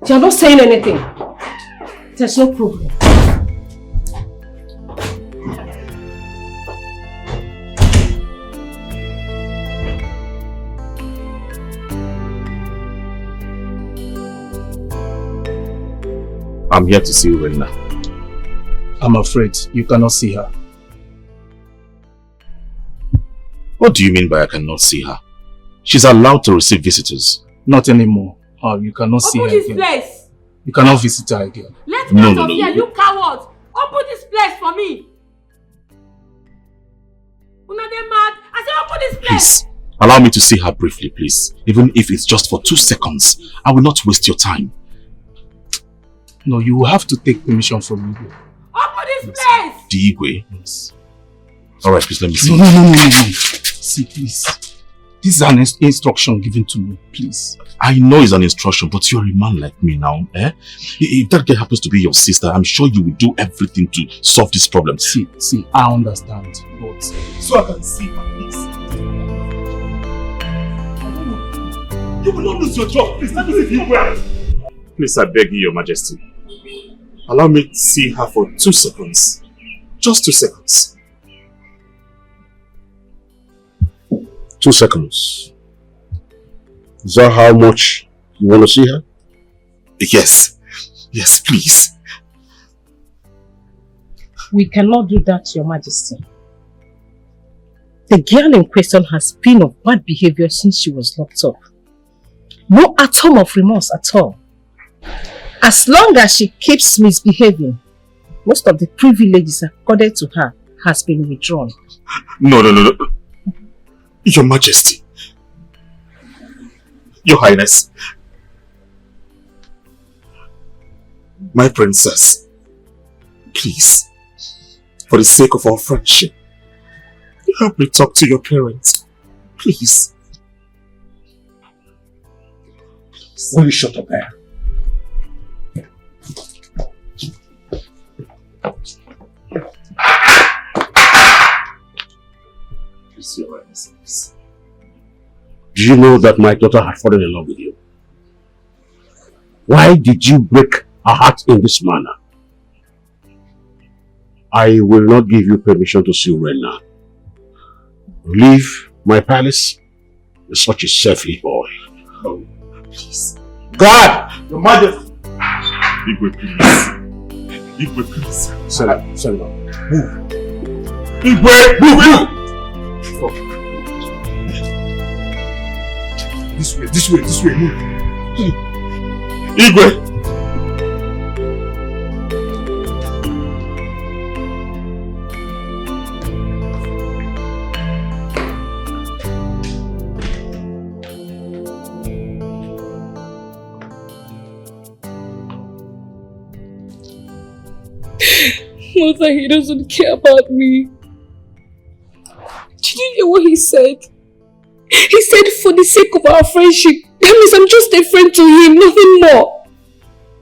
You're not saying anything. There's no problem. I'm here to see Urenna. I'm afraid you cannot see her. What do you mean by I cannot see her? She's allowed to receive visitors. Not anymore. You cannot see her Open this again. place! You cannot visit her again. Let's get out of here, you cowards! Open this place for me! Una dey mad? I said open this place! Please, allow me to see her briefly, please. Even if it's just for 2 seconds. I will not waste your time. No, you will have to take permission from me. Open this place! Dikeh? Yes. Alright, please let me see. No. See, please. This is an instruction given to me, please. I know it's an instruction, but you're a man like me now, eh? If that girl happens to be your sister, I'm sure you will do everything to solve this problem. See, I understand, but so I can see her, please. You will not lose your job, please. Let me see you well. Please, I beg you, Your Majesty. Allow me to see her for 2 seconds. Just 2 seconds. 2 seconds. Is that how much you want to see her? Yes. Yes, please. We cannot do that, Your Majesty. The girl in question has been of bad behavior since she was locked up. No atom of remorse at all. As long as she keeps misbehaving, most of the privileges accorded to her has been withdrawn. No. Your Majesty. Your Highness. My princess. Please, for the sake of our friendship, help me talk to your parents. Please. Will you shut up there? Please, Your Highness. Do you know that my daughter had fallen in love with you? Why did you break her heart in this manner? I will not give you permission to see Urenna. Leave my palace. You're such a selfish boy. Oh, please. God! Your Majesty! Dikeh, please. Dikeh, please. Send her. Move. Dikeh, move! This way, move. Dikeh! Mother, he doesn't care about me. Did you hear what he said? He said for the sake of our friendship. That means I'm just a friend to him, nothing more.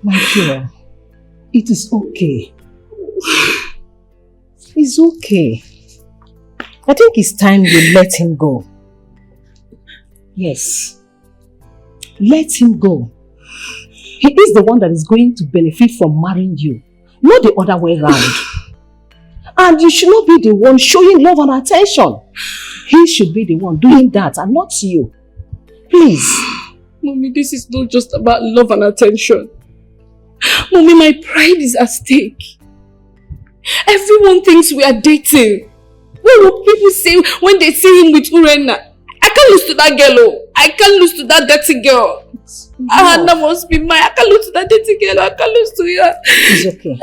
My dear, it is okay. It's okay. I think it's time you let him go. Yes. Let him go. He is the one that is going to benefit from marrying you, not the other way around. And you should not be the one showing love and attention. He should be the one doing that and not you. Please. Mommy, this is not just about love and attention. Mommy, my pride is at stake. Everyone thinks we are dating. What will people say when they see him with Urenna? I can't lose to that girl. I can't lose to that dirty girl. Hannah must be mine. I can't lose to that dirty girl. I can't lose to her. It's okay.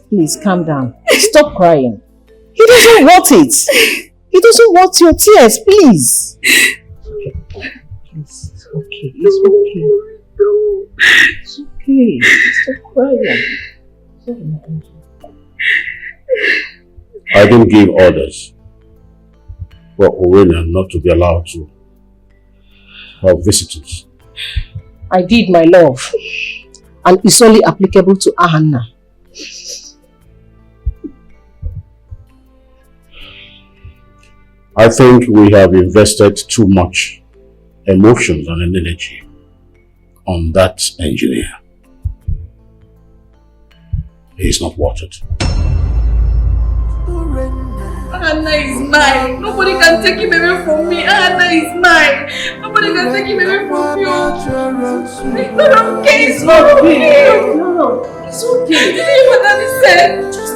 Please calm down. Stop crying. He doesn't want it. He doesn't want your tears, please. Okay. Please, it's okay. It's okay. No. It's okay. Stop crying. I didn't give orders for Urenna not to be allowed to have visitors. I did, my love. And it's only applicable to Ahanna. I think we have invested too much emotions and energy on that engineer. He is not worth it. Ahanna is mine. Nobody can take him away from me. Ahanna is mine. Nobody can take him away from you. It's not okay. It's not okay. No, it's okay. Did you hear what Daddy said? Just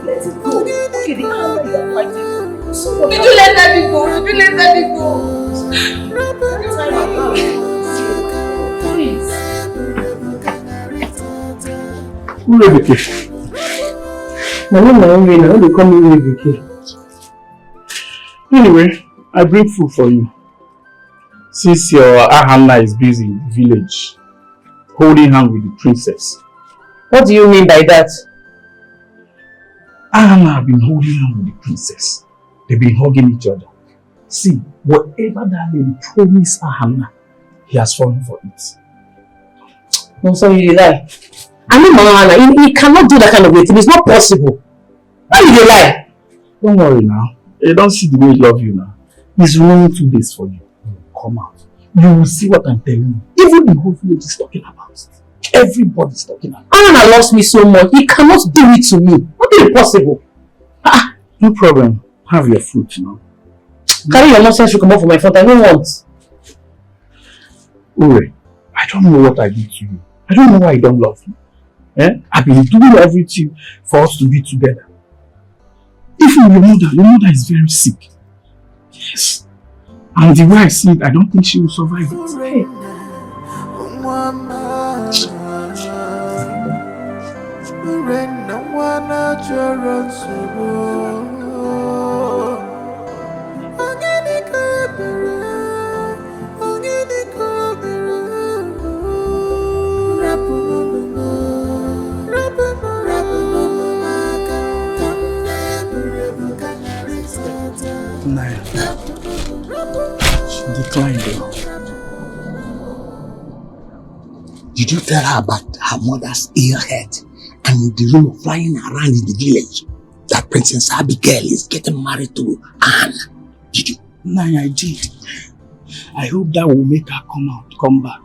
let it go. Okay, the Ahanna you are fighting. Did you let Daddy go? Did you let Daddy go? Please. Who is Dikeh? My own way now, they call me Dikeh. Anyway, I bring food for you. Since your Ahanna is busy in the village, holding hand with the princess. What do you mean by that? Ahanna have been holding hand with the princess. They've been hugging each other. See, whatever that lady promised Ahanna, he has fallen for it. No, sorry, you lie. I mean, Ahanna, he cannot do that kind of thing. It's not possible. Why did you lie? Don't worry now. You don't see the way he loves you now. He's running 2 days for you. Come out. You will see what I'm telling you. Even the whole village is talking about it. Everybody's talking about it. Ahanna loves me so much. He cannot do it to me. What is possible? No problem. Have your fruit now. Carry your nonsense, you come out for my front. I don't want. Ure, I don't know what I did to you. I don't know why you don't love me. I've been doing everything for us to be together. Even your mother is very sick. Yes. And the way I see it, I don't think she will survive it. Hey. She declined though. Did you tell her about her mother's ill health and the rumor flying around in the village that Princess Abigail is getting married to Anne? Did you? Naya, I did. I hope that will make her come back.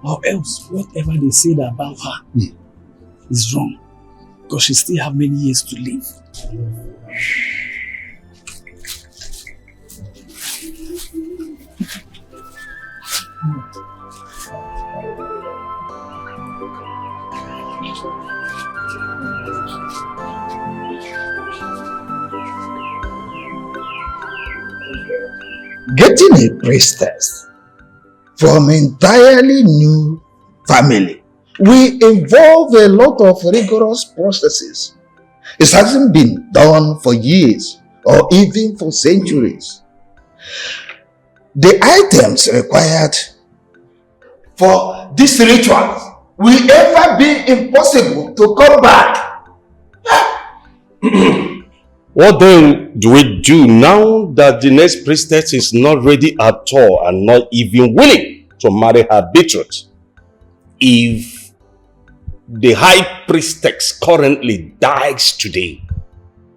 Or else, whatever they said about her is wrong. Because she still have many years to live. Getting a priestess from entirely new family will involve a lot of rigorous processes. It hasn't been done for years or even for centuries. The items required for this ritual will ever be impossible to come back. What then do we do now that the next priestess is not ready at all and not even willing to marry her betrothed? If the high priestess currently dies today,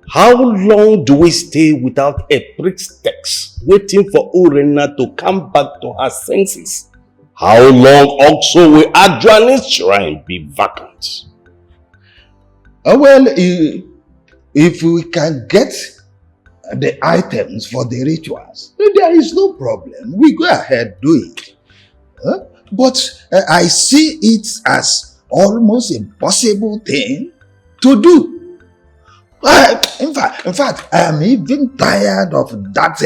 how long do we stay without a priestess waiting for Urenna to come back to her senses? How long also will Adrian's shrine be vacant? Well, if we can get the items for the rituals, there is no problem. We go ahead, do it. But I see it as almost impossible thing to do. In fact, I am even tired of that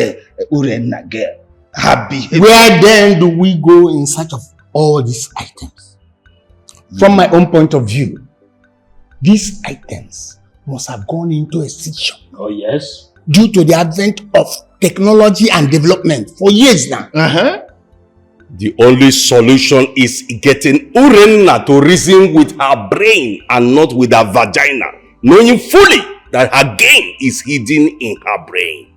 Urenna girl. Her behavior. Where then do we go in search of all these items? From my own point of view, these items must have gone into extinction. Oh yes? Due to the advent of technology and development for years now. The only solution is getting Urenna to reason with her brain and not with her vagina, knowing fully that her gain is hidden in her brain.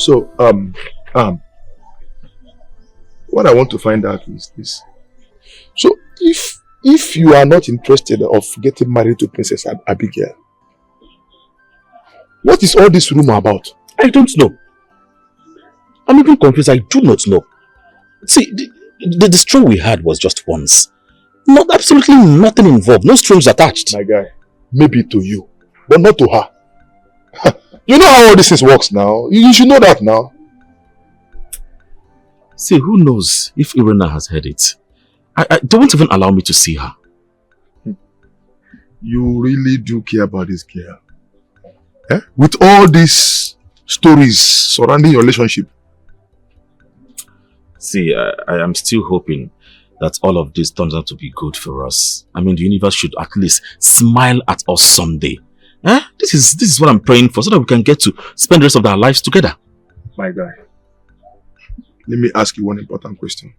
So, what I want to find out is this. So, if you are not interested of getting married to Princess Abigail, what is all this rumor about? I don't know. I'm even confused. I do not know. See, the straw we had was just once. Not absolutely nothing involved. No strings attached. My guy, maybe to you, but not to her. You know how all this things works now. You should know that now. See, who knows if Urenna has heard it. They won't even allow me to see her. You really do care about this girl. Eh? With all these stories surrounding your relationship. See, I am still hoping that all of this turns out to be good for us. I mean, the universe should at least smile at us someday. Eh? This is what I'm praying for, so that we can get to spend the rest of our lives together. My guy, let me ask you one important question.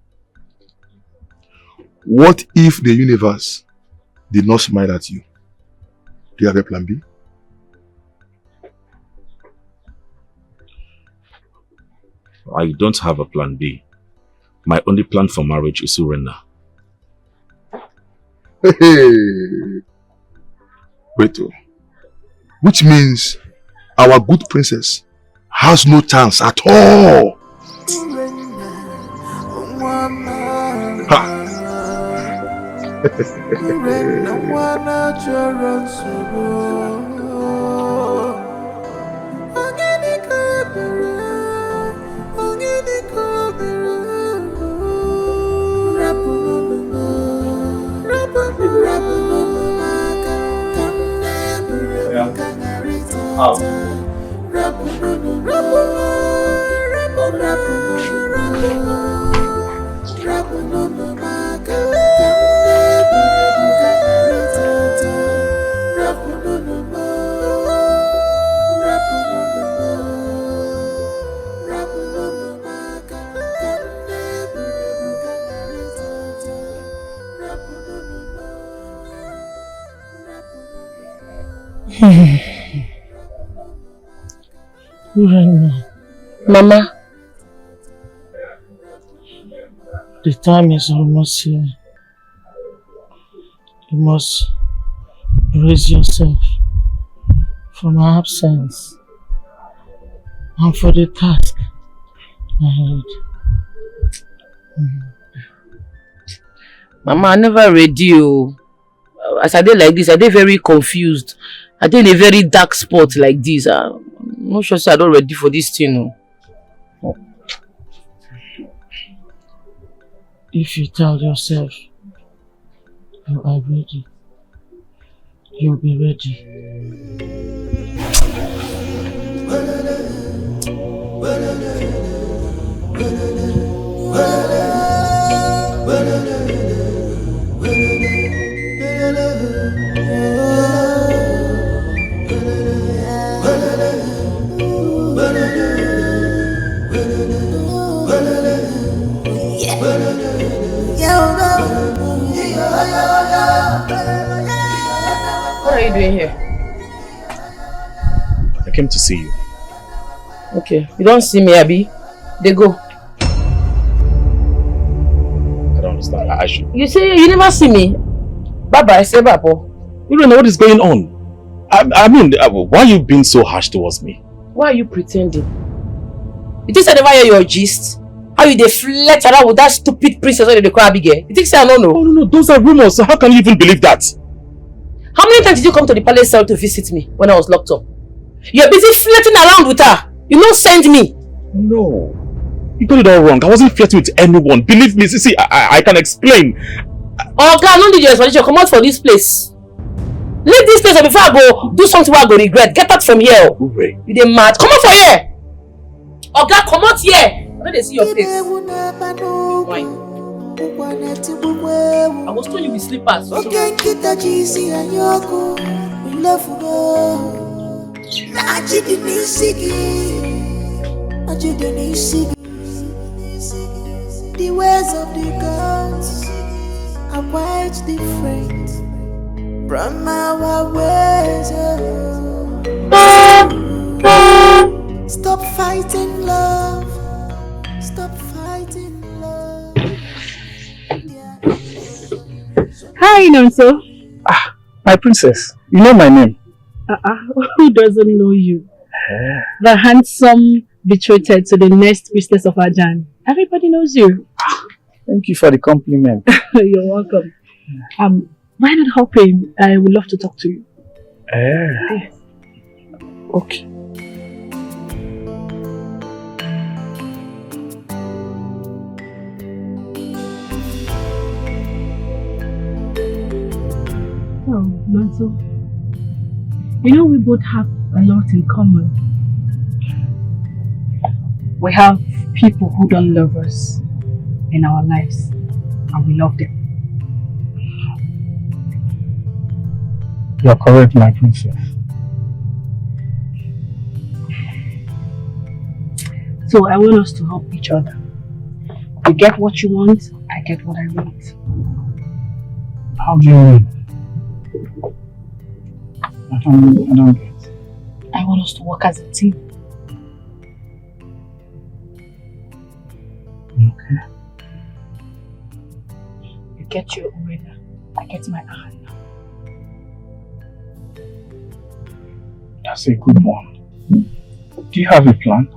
What if the universe did not smile at you? Do you have a plan B? I don't have a plan B. My only plan for marriage is Urenna. Hey. Wait, which means our good princess has no chance at all. Mama, the time is almost here. You must brace yourself for my absence and for the task ahead. Mama, I never ready you. As I did like this, I did very confused. I did in a very dark spot like this. I'm not sure I don't ready for this thing. No. If you tell yourself you are ready, you'll be ready. What are you doing here? I came to see you. Okay, you don't see me, Abi. They go. I don't understand. I should... You say you never see me? Baba, I say Baba. You don't know what is going on. I mean, why are you being so harsh towards me? Why are you pretending? You think I never hear your gist? How you dey flirt around with that stupid princess when they call Abigail? You think I don't know? Oh no, those are rumors. So how can you even believe that? How many times did you come to the palace cell to visit me when I was locked up? You're busy flirting around with her. You don't send me. No. You got it all wrong. I wasn't flirting with anyone. Believe me, see, I can explain. Oh God, I don't need your explanation. Come out for this place. Leave this place before I go do something I go regret. Get out from here. Hooray. You dey mad. Come out for here. Oh God, come out here. I know they see your face. Why? I was told you with slippers. Okay, kita jisi anyoko. We love you. Naji dini sigi. Naji dini sigi. The ways of the gods are quite different from our ways. Stop fighting love. Stop fighting love. Hi, Nonso. My princess, you know my name. Who doesn't know you? The handsome betrothed to the next priestess of Ajan. Everybody knows you. Thank you for the compliment. You're welcome. Why not hop in? I would love to talk to you. Okay. Oh, Nonso. You know we both have a lot in common. We have people who don't love us in our lives, and we love them. You're correct, my princess. So I want us to help each other. You get what you want, I get what I want. How do you mean? I don't get. I want us to work as a team. Okay. You get your Urenna, I get my Urenna. That's a good one. Do you have a plan?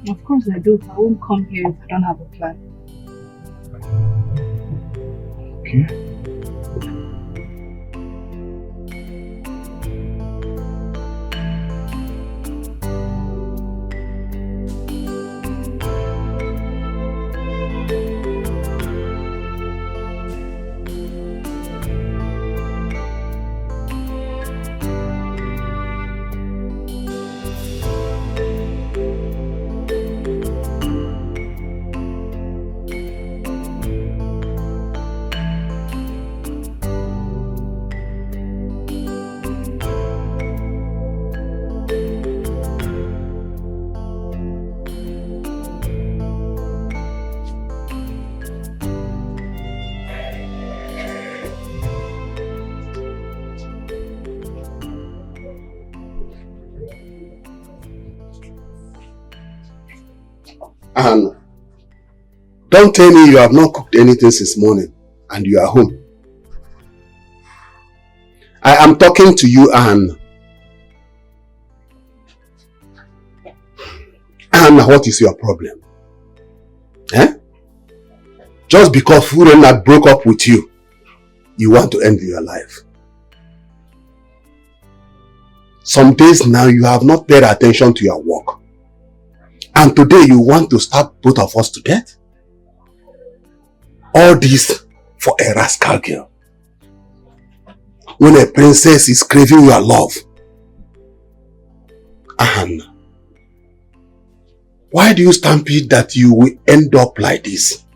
Of course I do. I won't come here if I don't have a plan. Okay. And don't tell me you have not cooked anything since morning and you are home. I am talking to you, Anne. Anne, what is your problem? Eh? Just because Urenna broke up with you, you want to end your life. Some days now you have not paid attention to your work. And today you want to stab both of us to death? All this for a rascal girl. When a princess is craving your love. And why do you stampede that you will end up like this?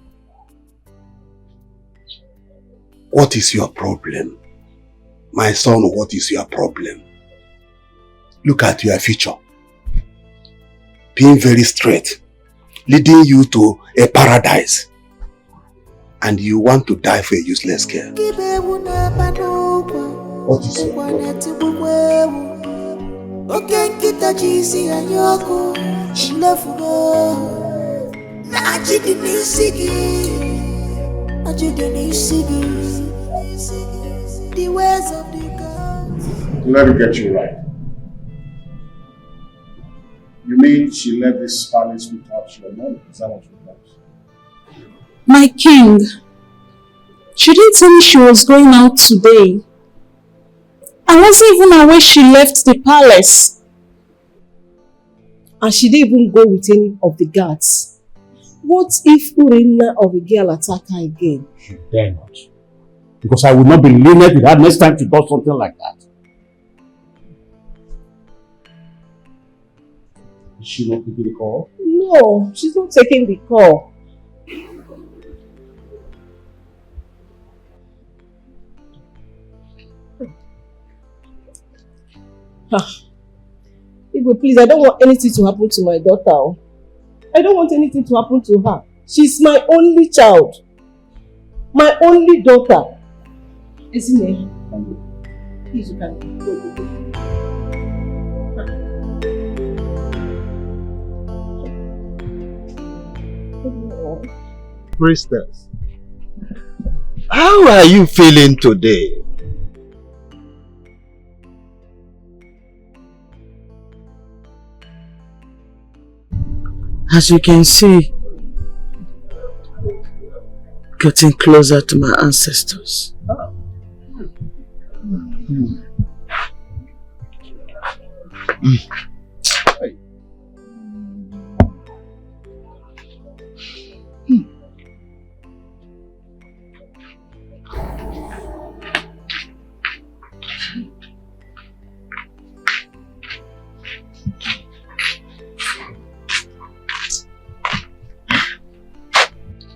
What is your problem? My son, what is your problem? Look at your future. Being very straight, leading you to a paradise, and you want to die for a useless girl. What is your Let me get you right. You mean she left this palace without your knowledge? Is that what you want? My king, she didn't tell me she was going out today. I wasn't even aware she left the palace. And she didn't even go with any of the guards. What if Urenna or the girl attack her again? You dare not. Because I would not be lenient with her next time to do something like that. Is she not taking the call? No, she's not taking the call. People, please, I don't want anything to happen to my daughter. I don't want anything to happen to her. She's my only child. My only daughter. Isn't it? Please, you can go. Priestess, how are you feeling today? As you can see, getting closer to my ancestors.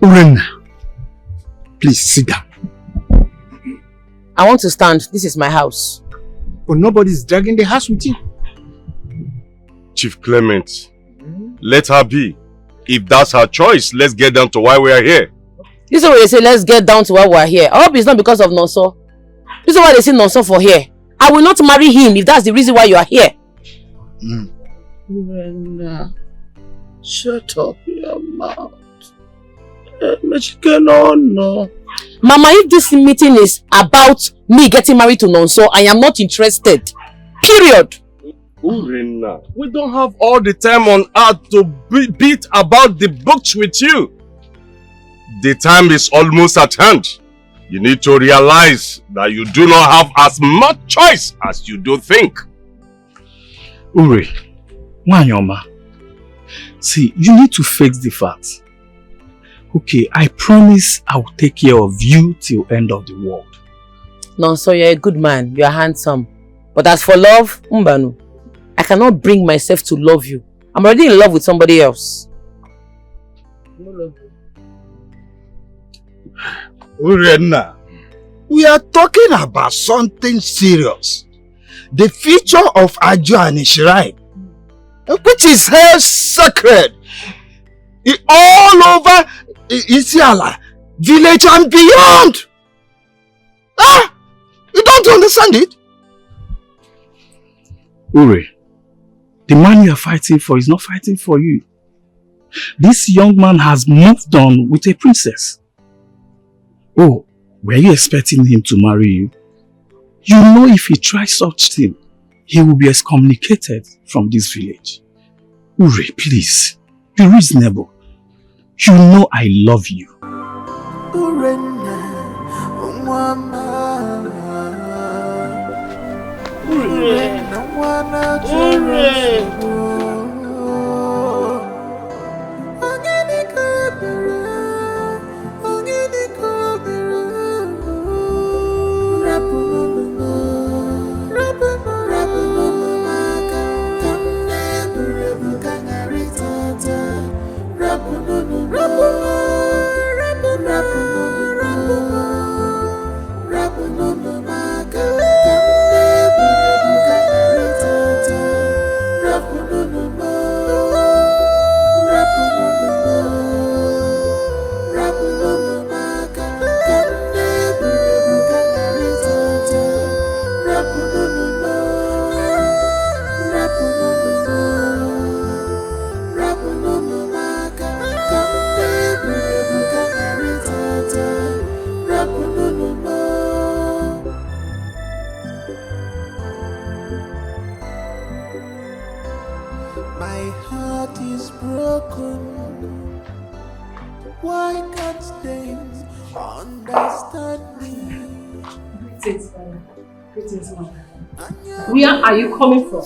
Urenna, please sit down. I want to stand. This is my house. But nobody's dragging the house with you. Chief Clement, let her be. If that's her choice, let's get down to why we are here. This is why they say let's get down to why we are here. I hope it's not because of Nonso. This is why they say Nonso for here. I will not marry him if that's the reason why you are here. Urenna, shut up your mouth. No. Mama, if this meeting is about me getting married to Nonso, I am not interested. Period. Urenna, we don't have all the time on earth to beat about the books with you. The time is almost at hand. You need to realize that you do not have as much choice as you do think. Uri, Wanyoma, see, you need to face the facts. Okay, I promise I will take care of you till end of the world. Nonso, you're a good man. You are handsome. But as for love, Mbanu, I cannot bring myself to love you. I'm already in love with somebody else. Urenna, we are talking about something serious. The future of Ajo and his shrine, which is held sacred all over Isiala village and beyond. You don't understand it? Uri, the man you are fighting for is not fighting for you. This young man has moved on with a princess. Oh, were you expecting him to marry you? You know if he tries such thing, he will be excommunicated from this village. Uri, please, be reasonable. You know I love you. Greetings, Mom. Where are you coming from?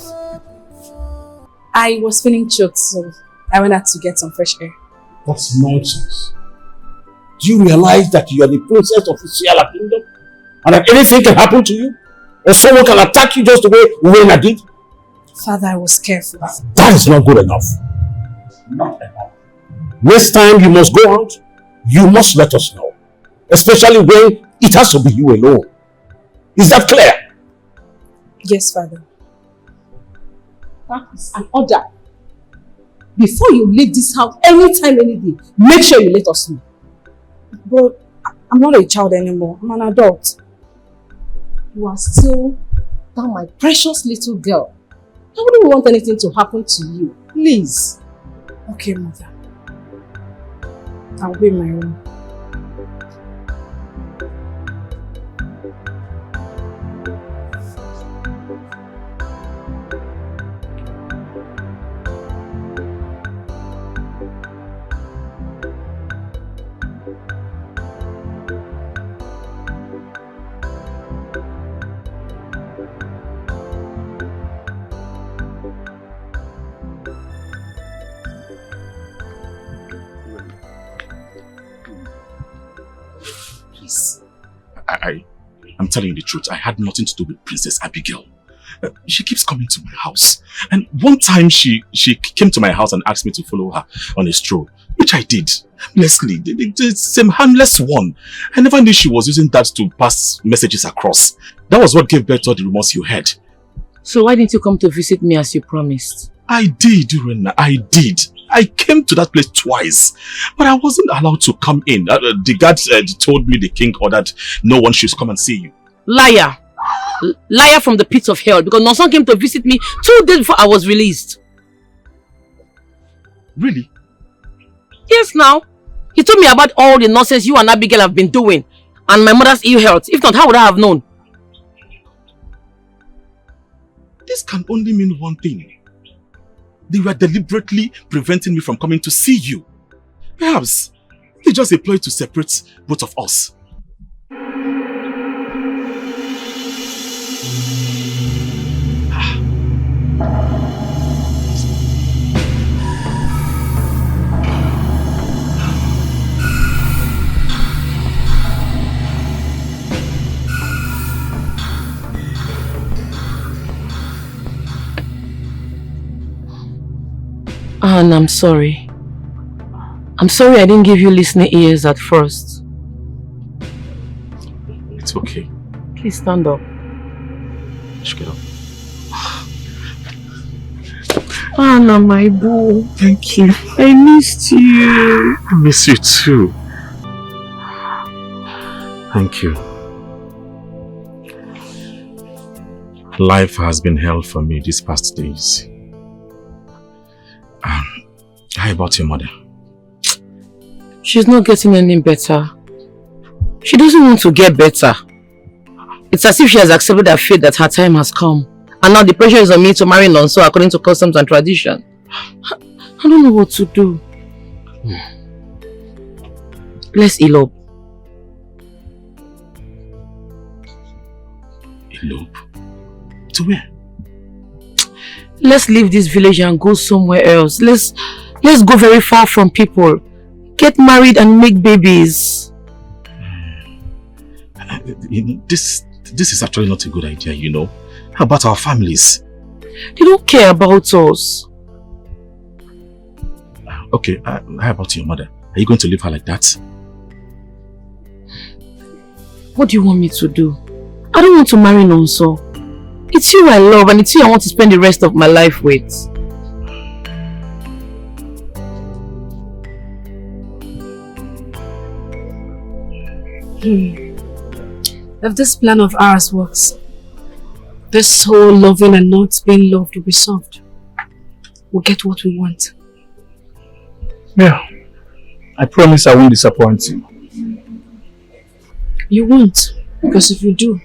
I was feeling choked, so I went out to get some fresh air. That's nonsense. Do you realize that you are the princess of Isiala Kingdom? And that anything can happen to you? Or someone can attack you just the way Urenna did? Father, I was careful. That is not good enough. Not enough. Next time you must go out, you must let us know. Especially when it has to be you alone. Is that clear? Yes, Father. That is an order. Before you leave this house anytime, any day, make sure you let us know. But I'm not a child anymore. I'm an adult. You are still that my precious little girl. I wouldn't want anything to happen to you. Please. Okay, Mother. I'll be in my room. I'm telling you the truth. I had nothing to do with Princess Abigail. She keeps coming to my house. And one time she came to my house and asked me to follow her on a stroll, which I did. Leslie, the same harmless one. I never knew she was using that to pass messages across. That was what gave birth to the rumors you heard. So why didn't you come to visit me as you promised? I did, Urenna. I did. I came to that place twice, but I wasn't allowed to come in. The guards told me the king ordered no one should come and see you. Liar! Liar from the pits of hell, because Nonson came to visit me 2 days before I was released. Really? Yes, now. He told me about all the nonsense you and Abigail have been doing, and my mother's ill health. If not, how would I have known? This can only mean one thing. They were deliberately preventing me from coming to see you. Perhaps they just a ploy to separate both of us. And I'm sorry. I'm sorry I didn't give you listening ears at first. It's okay. Please stand up. Just get up. Anna, my boo. Thank you. I missed you. I miss you too. Thank you. Life has been hell for me these past days. How about your mother? She's not getting any better. She doesn't want to get better. It's as if she has accepted her fate that her time has come. And now the pressure is on me to marry Nonso according to customs and tradition. I don't know what to do. Let's elope. Elope? To where? Let's leave this village and go somewhere else. Let's go very far from people. Get married and make babies. This is actually not a good idea, you know. How about our families? They don't care about us. Okay, how about your mother? Are you going to leave her like that? What do you want me to do? I don't want to marry Nonso. It's you I love and it's you I want to spend the rest of my life with. If this plan of ours works, this whole loving and not being loved will be solved. We'll get what we want. Yeah. I promise I won't disappoint you. You won't, because if you do,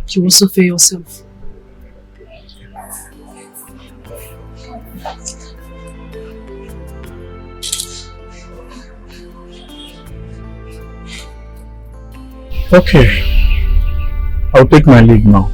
you will suffer yourself. Okay. I'll take my leave now.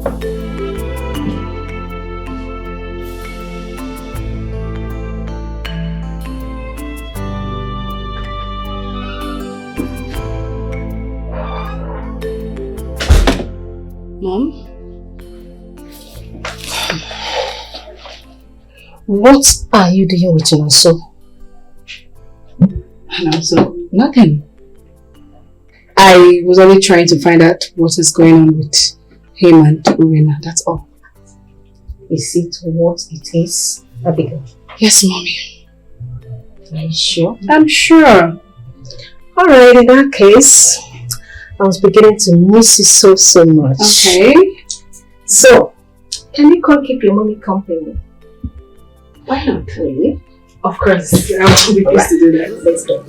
Mom? What are you doing with Nonso? Nonso? Nothing. I was only trying to find out what is going on with him and Urenna, that's all. Is it what it is, Abigail? Yes, Mommy. Are you sure? I'm sure. Alright, in that case, I was beginning to miss you so much. Okay. So, can you come keep your mommy company? Why not? Really? Of course. I'm pleased to do that. Let's go.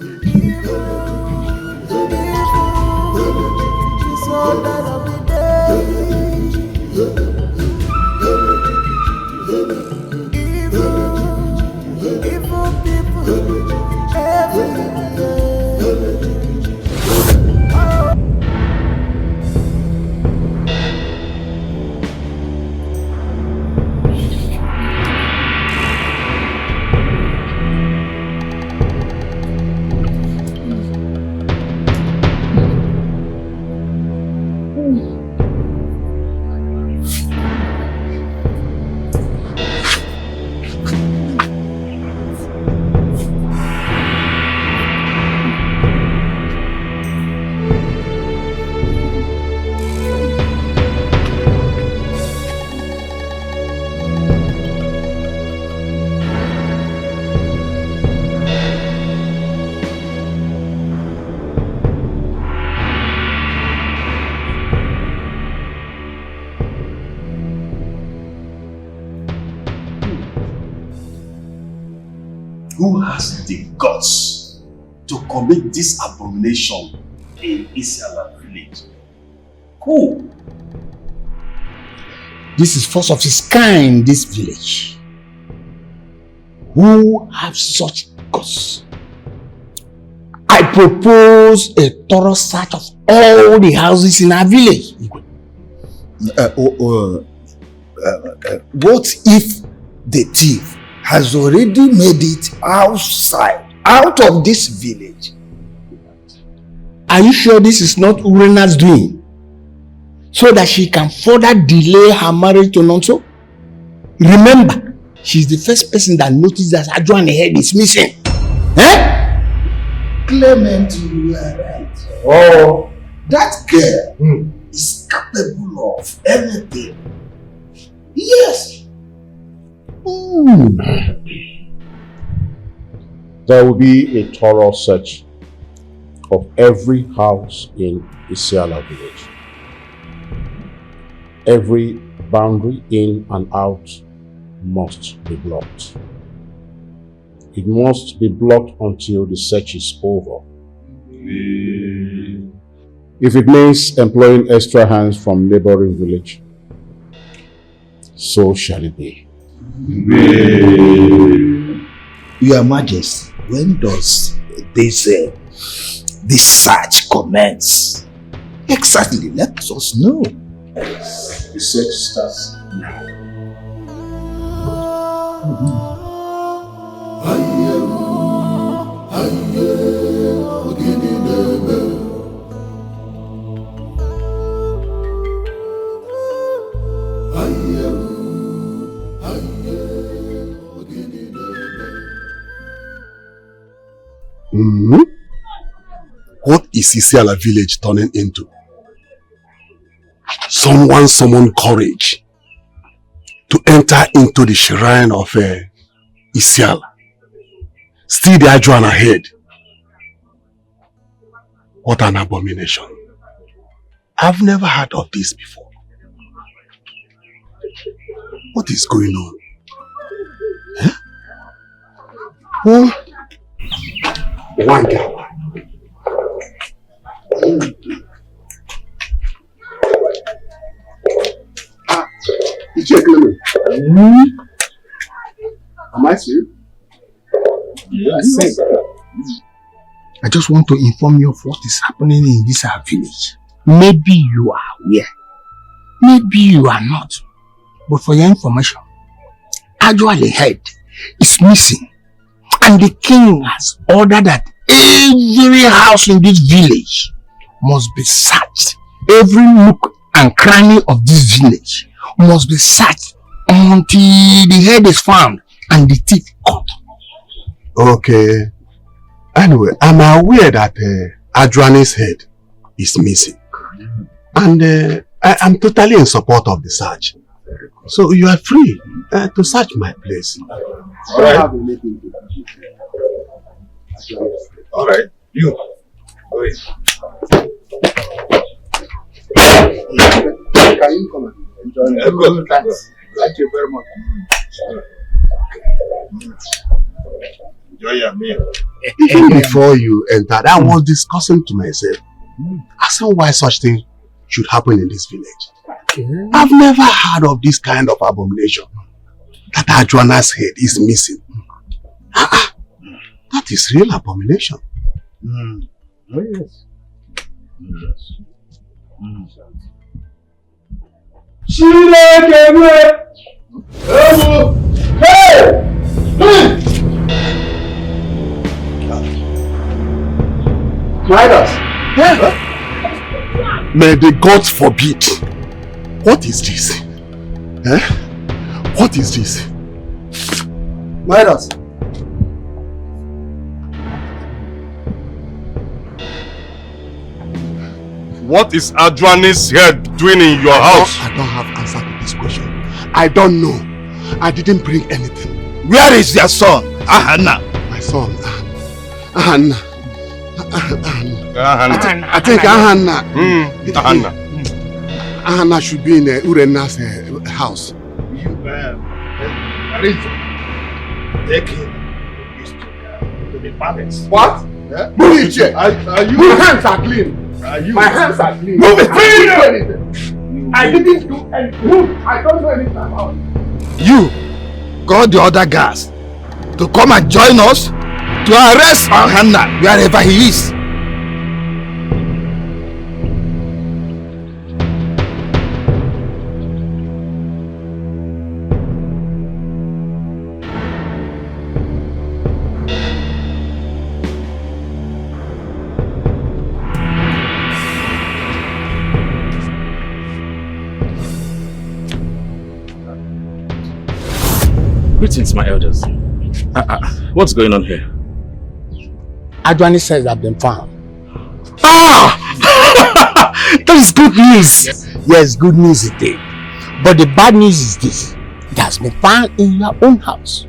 Who has the guts to commit this abomination in Isiala village? Who? This is first of its kind in this village. Who have such guts? I propose a thorough search of all the houses in our village. What if the thief has already made it outside, out of this village? Are you sure this is not Urenna's doing? So that she can further delay her marriage to Nonso? Remember, she's the first person that noticed that Ajuane's head is missing. Clement, you are right. Oh, that girl is capable of anything. Yes. There will be a thorough search of every house in Isiala village. Every boundary in and out must be blocked. It must be blocked until the search is over. If it means employing extra hands from neighboring village, so shall it be. Your Majesty, when does this search commence? Exactly, let us know. The search starts now. What is Isiala village turning into? Someone summoned courage to enter into the shrine of Isiala. Still the Ajuan ahead. What an abomination. I've never heard of this before. What is going on? Huh? One guy. You check me. Am I serious? Yes. I just want to inform you of what is happening in this our village. Maybe you are aware Maybe you are not. But for your information, actually head is missing. And the king has ordered that every house in this village must be searched. Every nook and cranny of this village must be searched until the head is found and the teeth cut. Okay. Anyway, I'm aware that Adjuani's head is missing. And I'm totally in support of the search. So you are free to search my place. Alright. Alright. You. Wait. Can you come and enjoy me? Thanks. Thank you very much. Enjoy your meal. Even before you entered, I was discussing to myself as to why such thing should happen in this village. I've never heard of this kind of abomination. That Adjuana's head is missing. That is real abomination. Oh yes. Yes. May the gods forbid. What is this? What is this? Midas. What is Adjuani's head doing in your house? I don't have answer to this question. I don't know. I didn't bring anything. Where is your son, Ahanna? My son, Ahanna. I think Ahanna. Ahanna should be in Urenna's house. You take him to the palace. What? Yeah? Move it here. Are you? My hands are clean. My hands are clean. Move it. I didn't do anything. I don't know anything about it. You call the other guys to come and join us to arrest Ahanna wherever he is. Greetings, my elders. What's going on here? Adjuani says they've been found. That is good news. Yes, good news indeed. But the bad news is this. It has been found in your own house.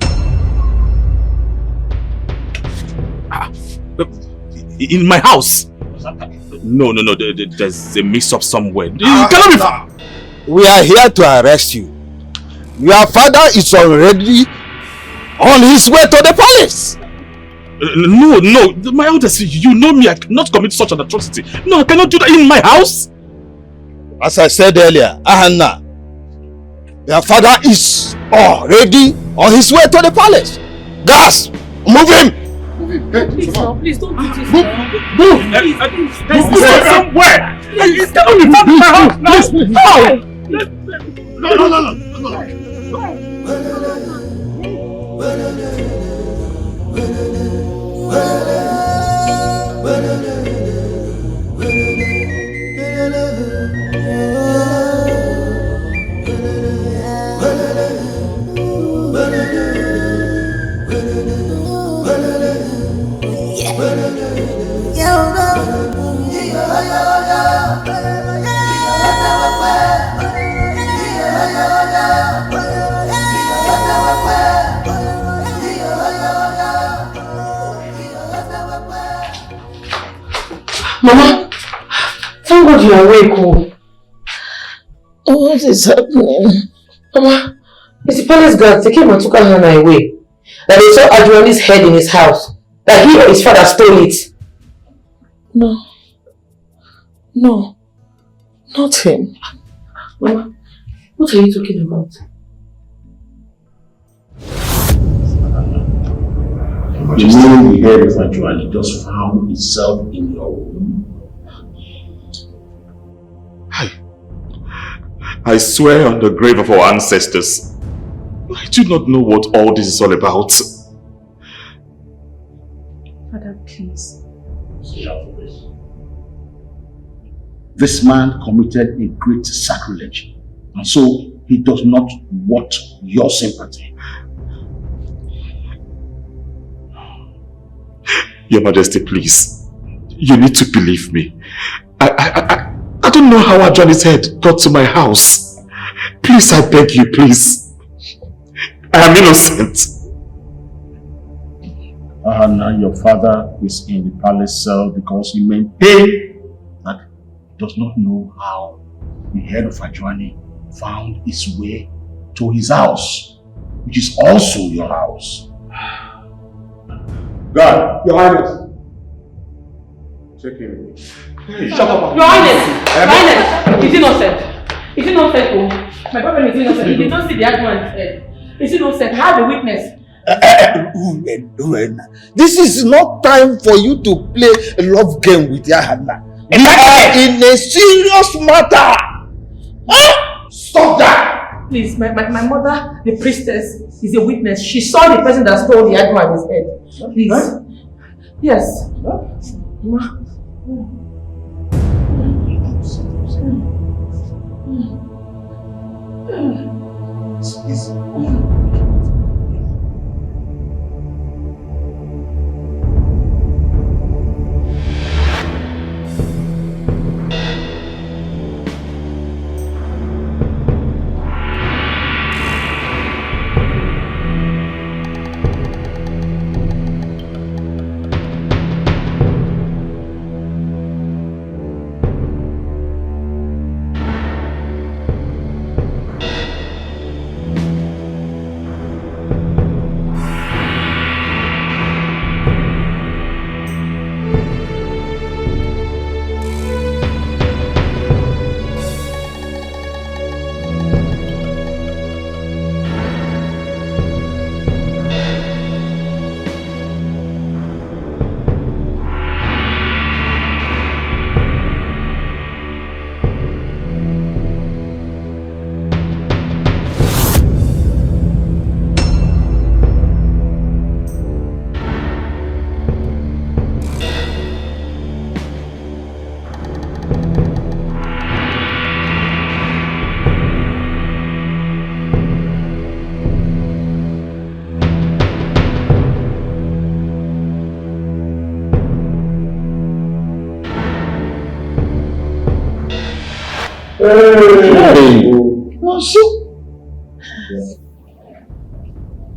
In my house? No. There's a mix-up somewhere. You cannot be found. We are here to arrest you. Your father is already on his way to the palace. No, my elders, you know me, I cannot commit such an atrocity. No, I cannot do that in my house. As I said earlier, Ahanna, your father is already on his way to the palace. Guys, move him! Please, no, please don't do this. Move! Move somewhere! It's cannot be found in my house now! No! Mama, thank God you are awake. What is happening? Mama, it's the palace guards. They came and took Ahanna away. That they saw Adjuani's head in his house. That he or his father stole it. No, not him. Mama, what are you talking about? You know the head of Adjuani just found itself in your room. I swear on the grave of our ancestors, I do not know what all this is all about. Father, please. This man committed a great sacrilege, and so he does not want your sympathy. Your Majesty, please. You need to believe me. I don't know how Ajani's head got to my house. Please, I beg you, please. I am innocent. Now your father is in the palace cell because he maintained that he does not know how the head of Ajani found its way to his house, which is also your house. God, Your Highness. Check him. Hey, shut up. Your Highness, he's innocent. He's innocent, oh. My boyfriend is innocent. He did not see the Adman's head. He's innocent. I have a witness. Urenna, this is not time for you to play a love game with Yahanna. We are in a serious matter. Huh? Stop that! Please, my mother, the priestess, is a witness. She saw the person that stole the Adman's head. Please. Huh? Yes. Huh?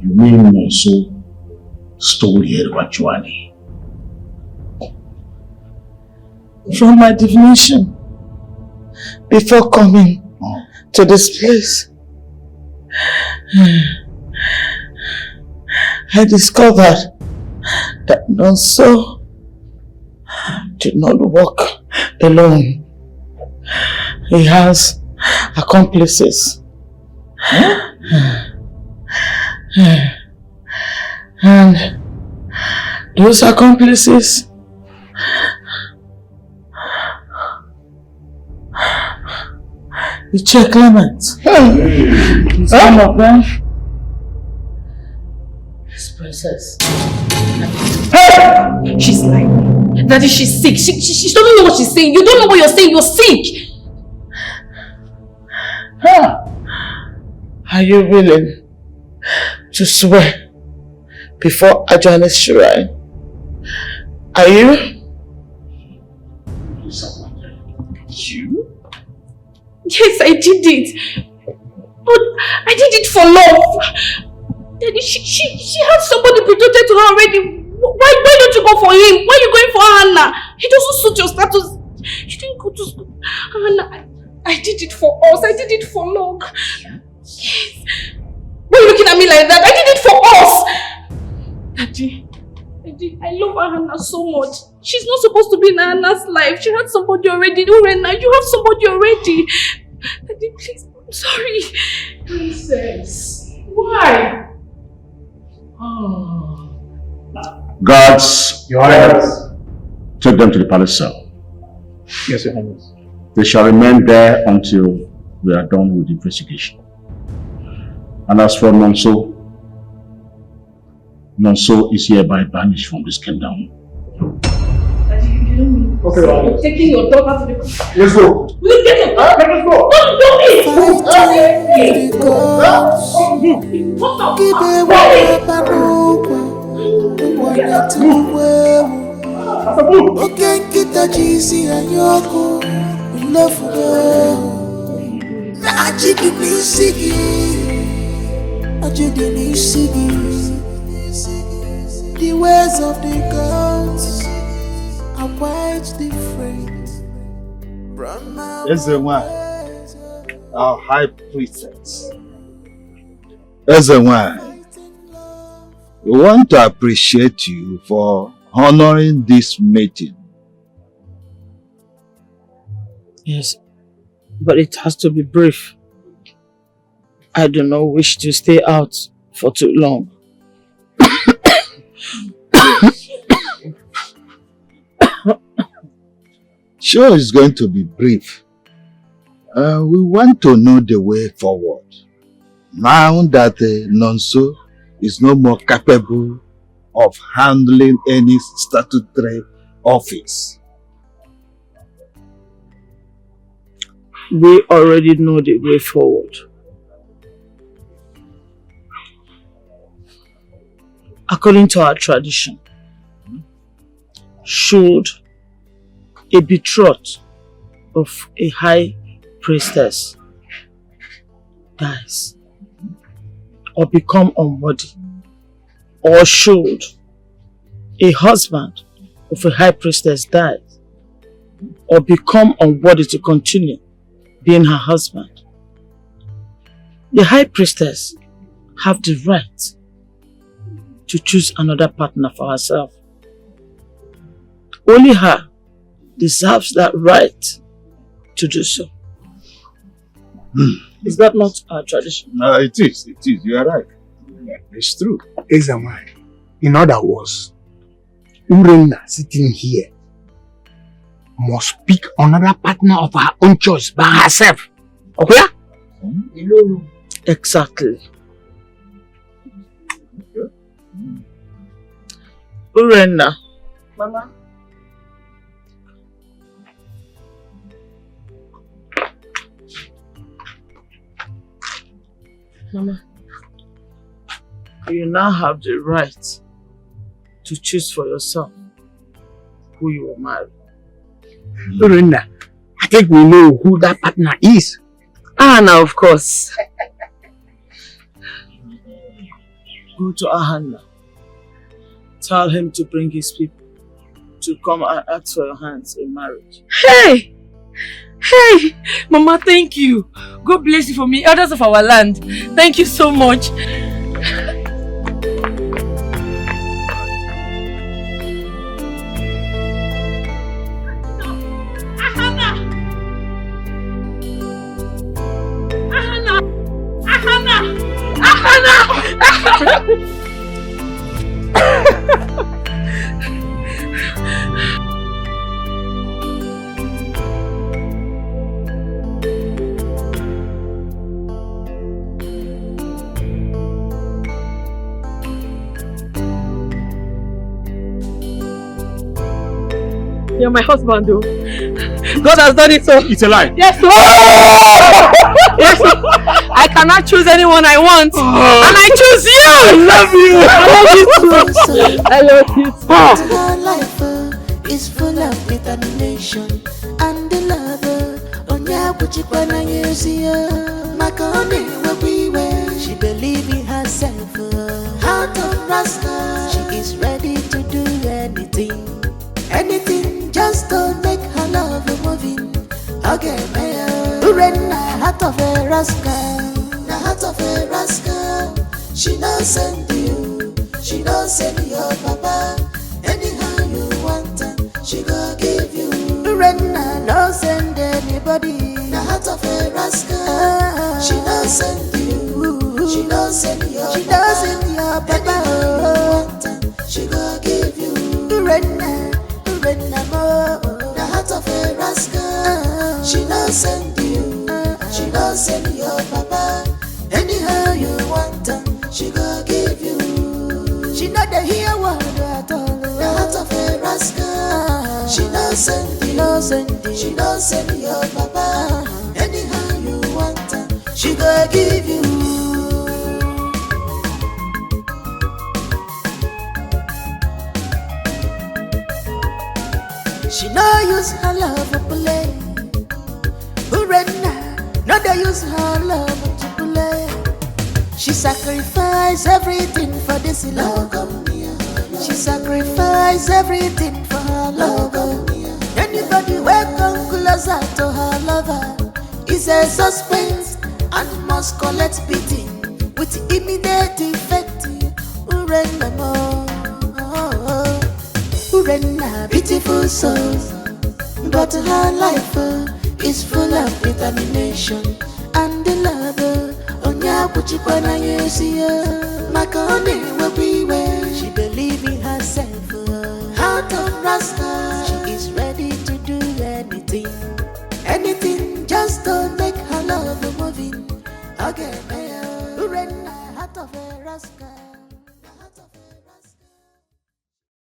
You mean Monso stole the head of Ajani? From my divination, before coming to this place, I discovered that Monso did not walk alone. He has accomplices. And those accomplices you check Clement. Some of them is Princess. Hey! She's lying. Daddy, she's sick. She doesn't know what she's saying. You don't know what you're saying. You're sick. Are you willing to swear before Ajani's shrine? Are you? You? Yes, I did it. But I did it for love. Daddy, she has somebody protected to her already. Why don't you go for him? Why are you going for Hannah? He doesn't suit your status. You didn't go to school. Hannah, I did it for us. I did it for long. Yes. Why are you looking at me like that? I did it for us. Daddy, I love Hannah so much. She's not supposed to be in Hannah's life. She had somebody already. Urenna, you have somebody already. Daddy, please, I'm sorry. Princess, why? Guards, Your Highness. take them to the palace cell. Yes, Your Highness. They shall remain there until we are done with the investigation. And as for Nonso is hereby banished from this kingdom. Okay, you're taking your daughter to the... Let's go. We'll get your daughter. Let's go. Don't do it. Okay, kita jisi anyoko, we love her. Na ajidi nisigi. The ways of the gods are quite different from my Yes, our high priestess. Yes, we want to appreciate you for honoring this meeting. Yes, but it has to be brief. I do not wish to stay out for too long. Sure, it's going to be brief. We want to know the way forward. Now that Nonso is no more capable of handling any statutory office. We already know the way forward. According to our tradition, should a betrothed of a high priestess dies or become unworthy, or should a husband of a high priestess die or become unworthy to continue being her husband, the high priestess have the right to choose another partner for herself. Only her deserves that right to do so. Is that not our tradition? It is. You are right. It's true. In other words, Urenna sitting here must pick another partner of her own choice by herself. Okay? Exactly. Urenna. Mama. Mama, you now have the right to choose for yourself who you will marry. Urenna, I think we know who that partner is. Ahana, of course. Go to Ahana. Tell him to bring his people to come and ask for your hands in marriage. Hey! Hey! Mama, thank you. God bless you for me, elders of our land. Thank you so much. You're my husband, though. God has done it so. It's a lie. Yes, sir. Yes, sir. I cannot choose anyone I want. And I choose you. I love you. I love you too. Her life is full of determination and the lover. ONUWAJE Makoni will be where she believes in herself. Heart of Rascal, she is ready to do anything. Anything just to make her love moving. Okay, man. Urenna, heart of a rascal. The heart of a rascal. She don't send you. She don't send your papa. Anyhow you want, she go give you. Urenna, don't send anybody. The heart of a rascal. She don't send you. She don't send your papa. She don't send your papa. Anyhow you want, she go give you. Urenna. The heart of a rascal. She don't send you. She don't send your papa. Anyhow you want her, she go give you. She not the hear word at all. The heart of a rascal. She don't send you, she don't send your papa. Anyhow you want her, she go give you. She no use her love to play. Urenna, no they use her love to play. She sacrificed everything for this love. She sacrificed everything for her love. Anybody welcome closer to her lover is a suspense and must collect beating with immediate effect. Urenna, Urenna, beautiful soul, but her life is full of determination and love. Onya puchipana yesiya, makoni will be where she believe in herself. Heart of Rascal, she is ready to do anything, anything just to make her love moving again. Urenna, heart of a Rascal.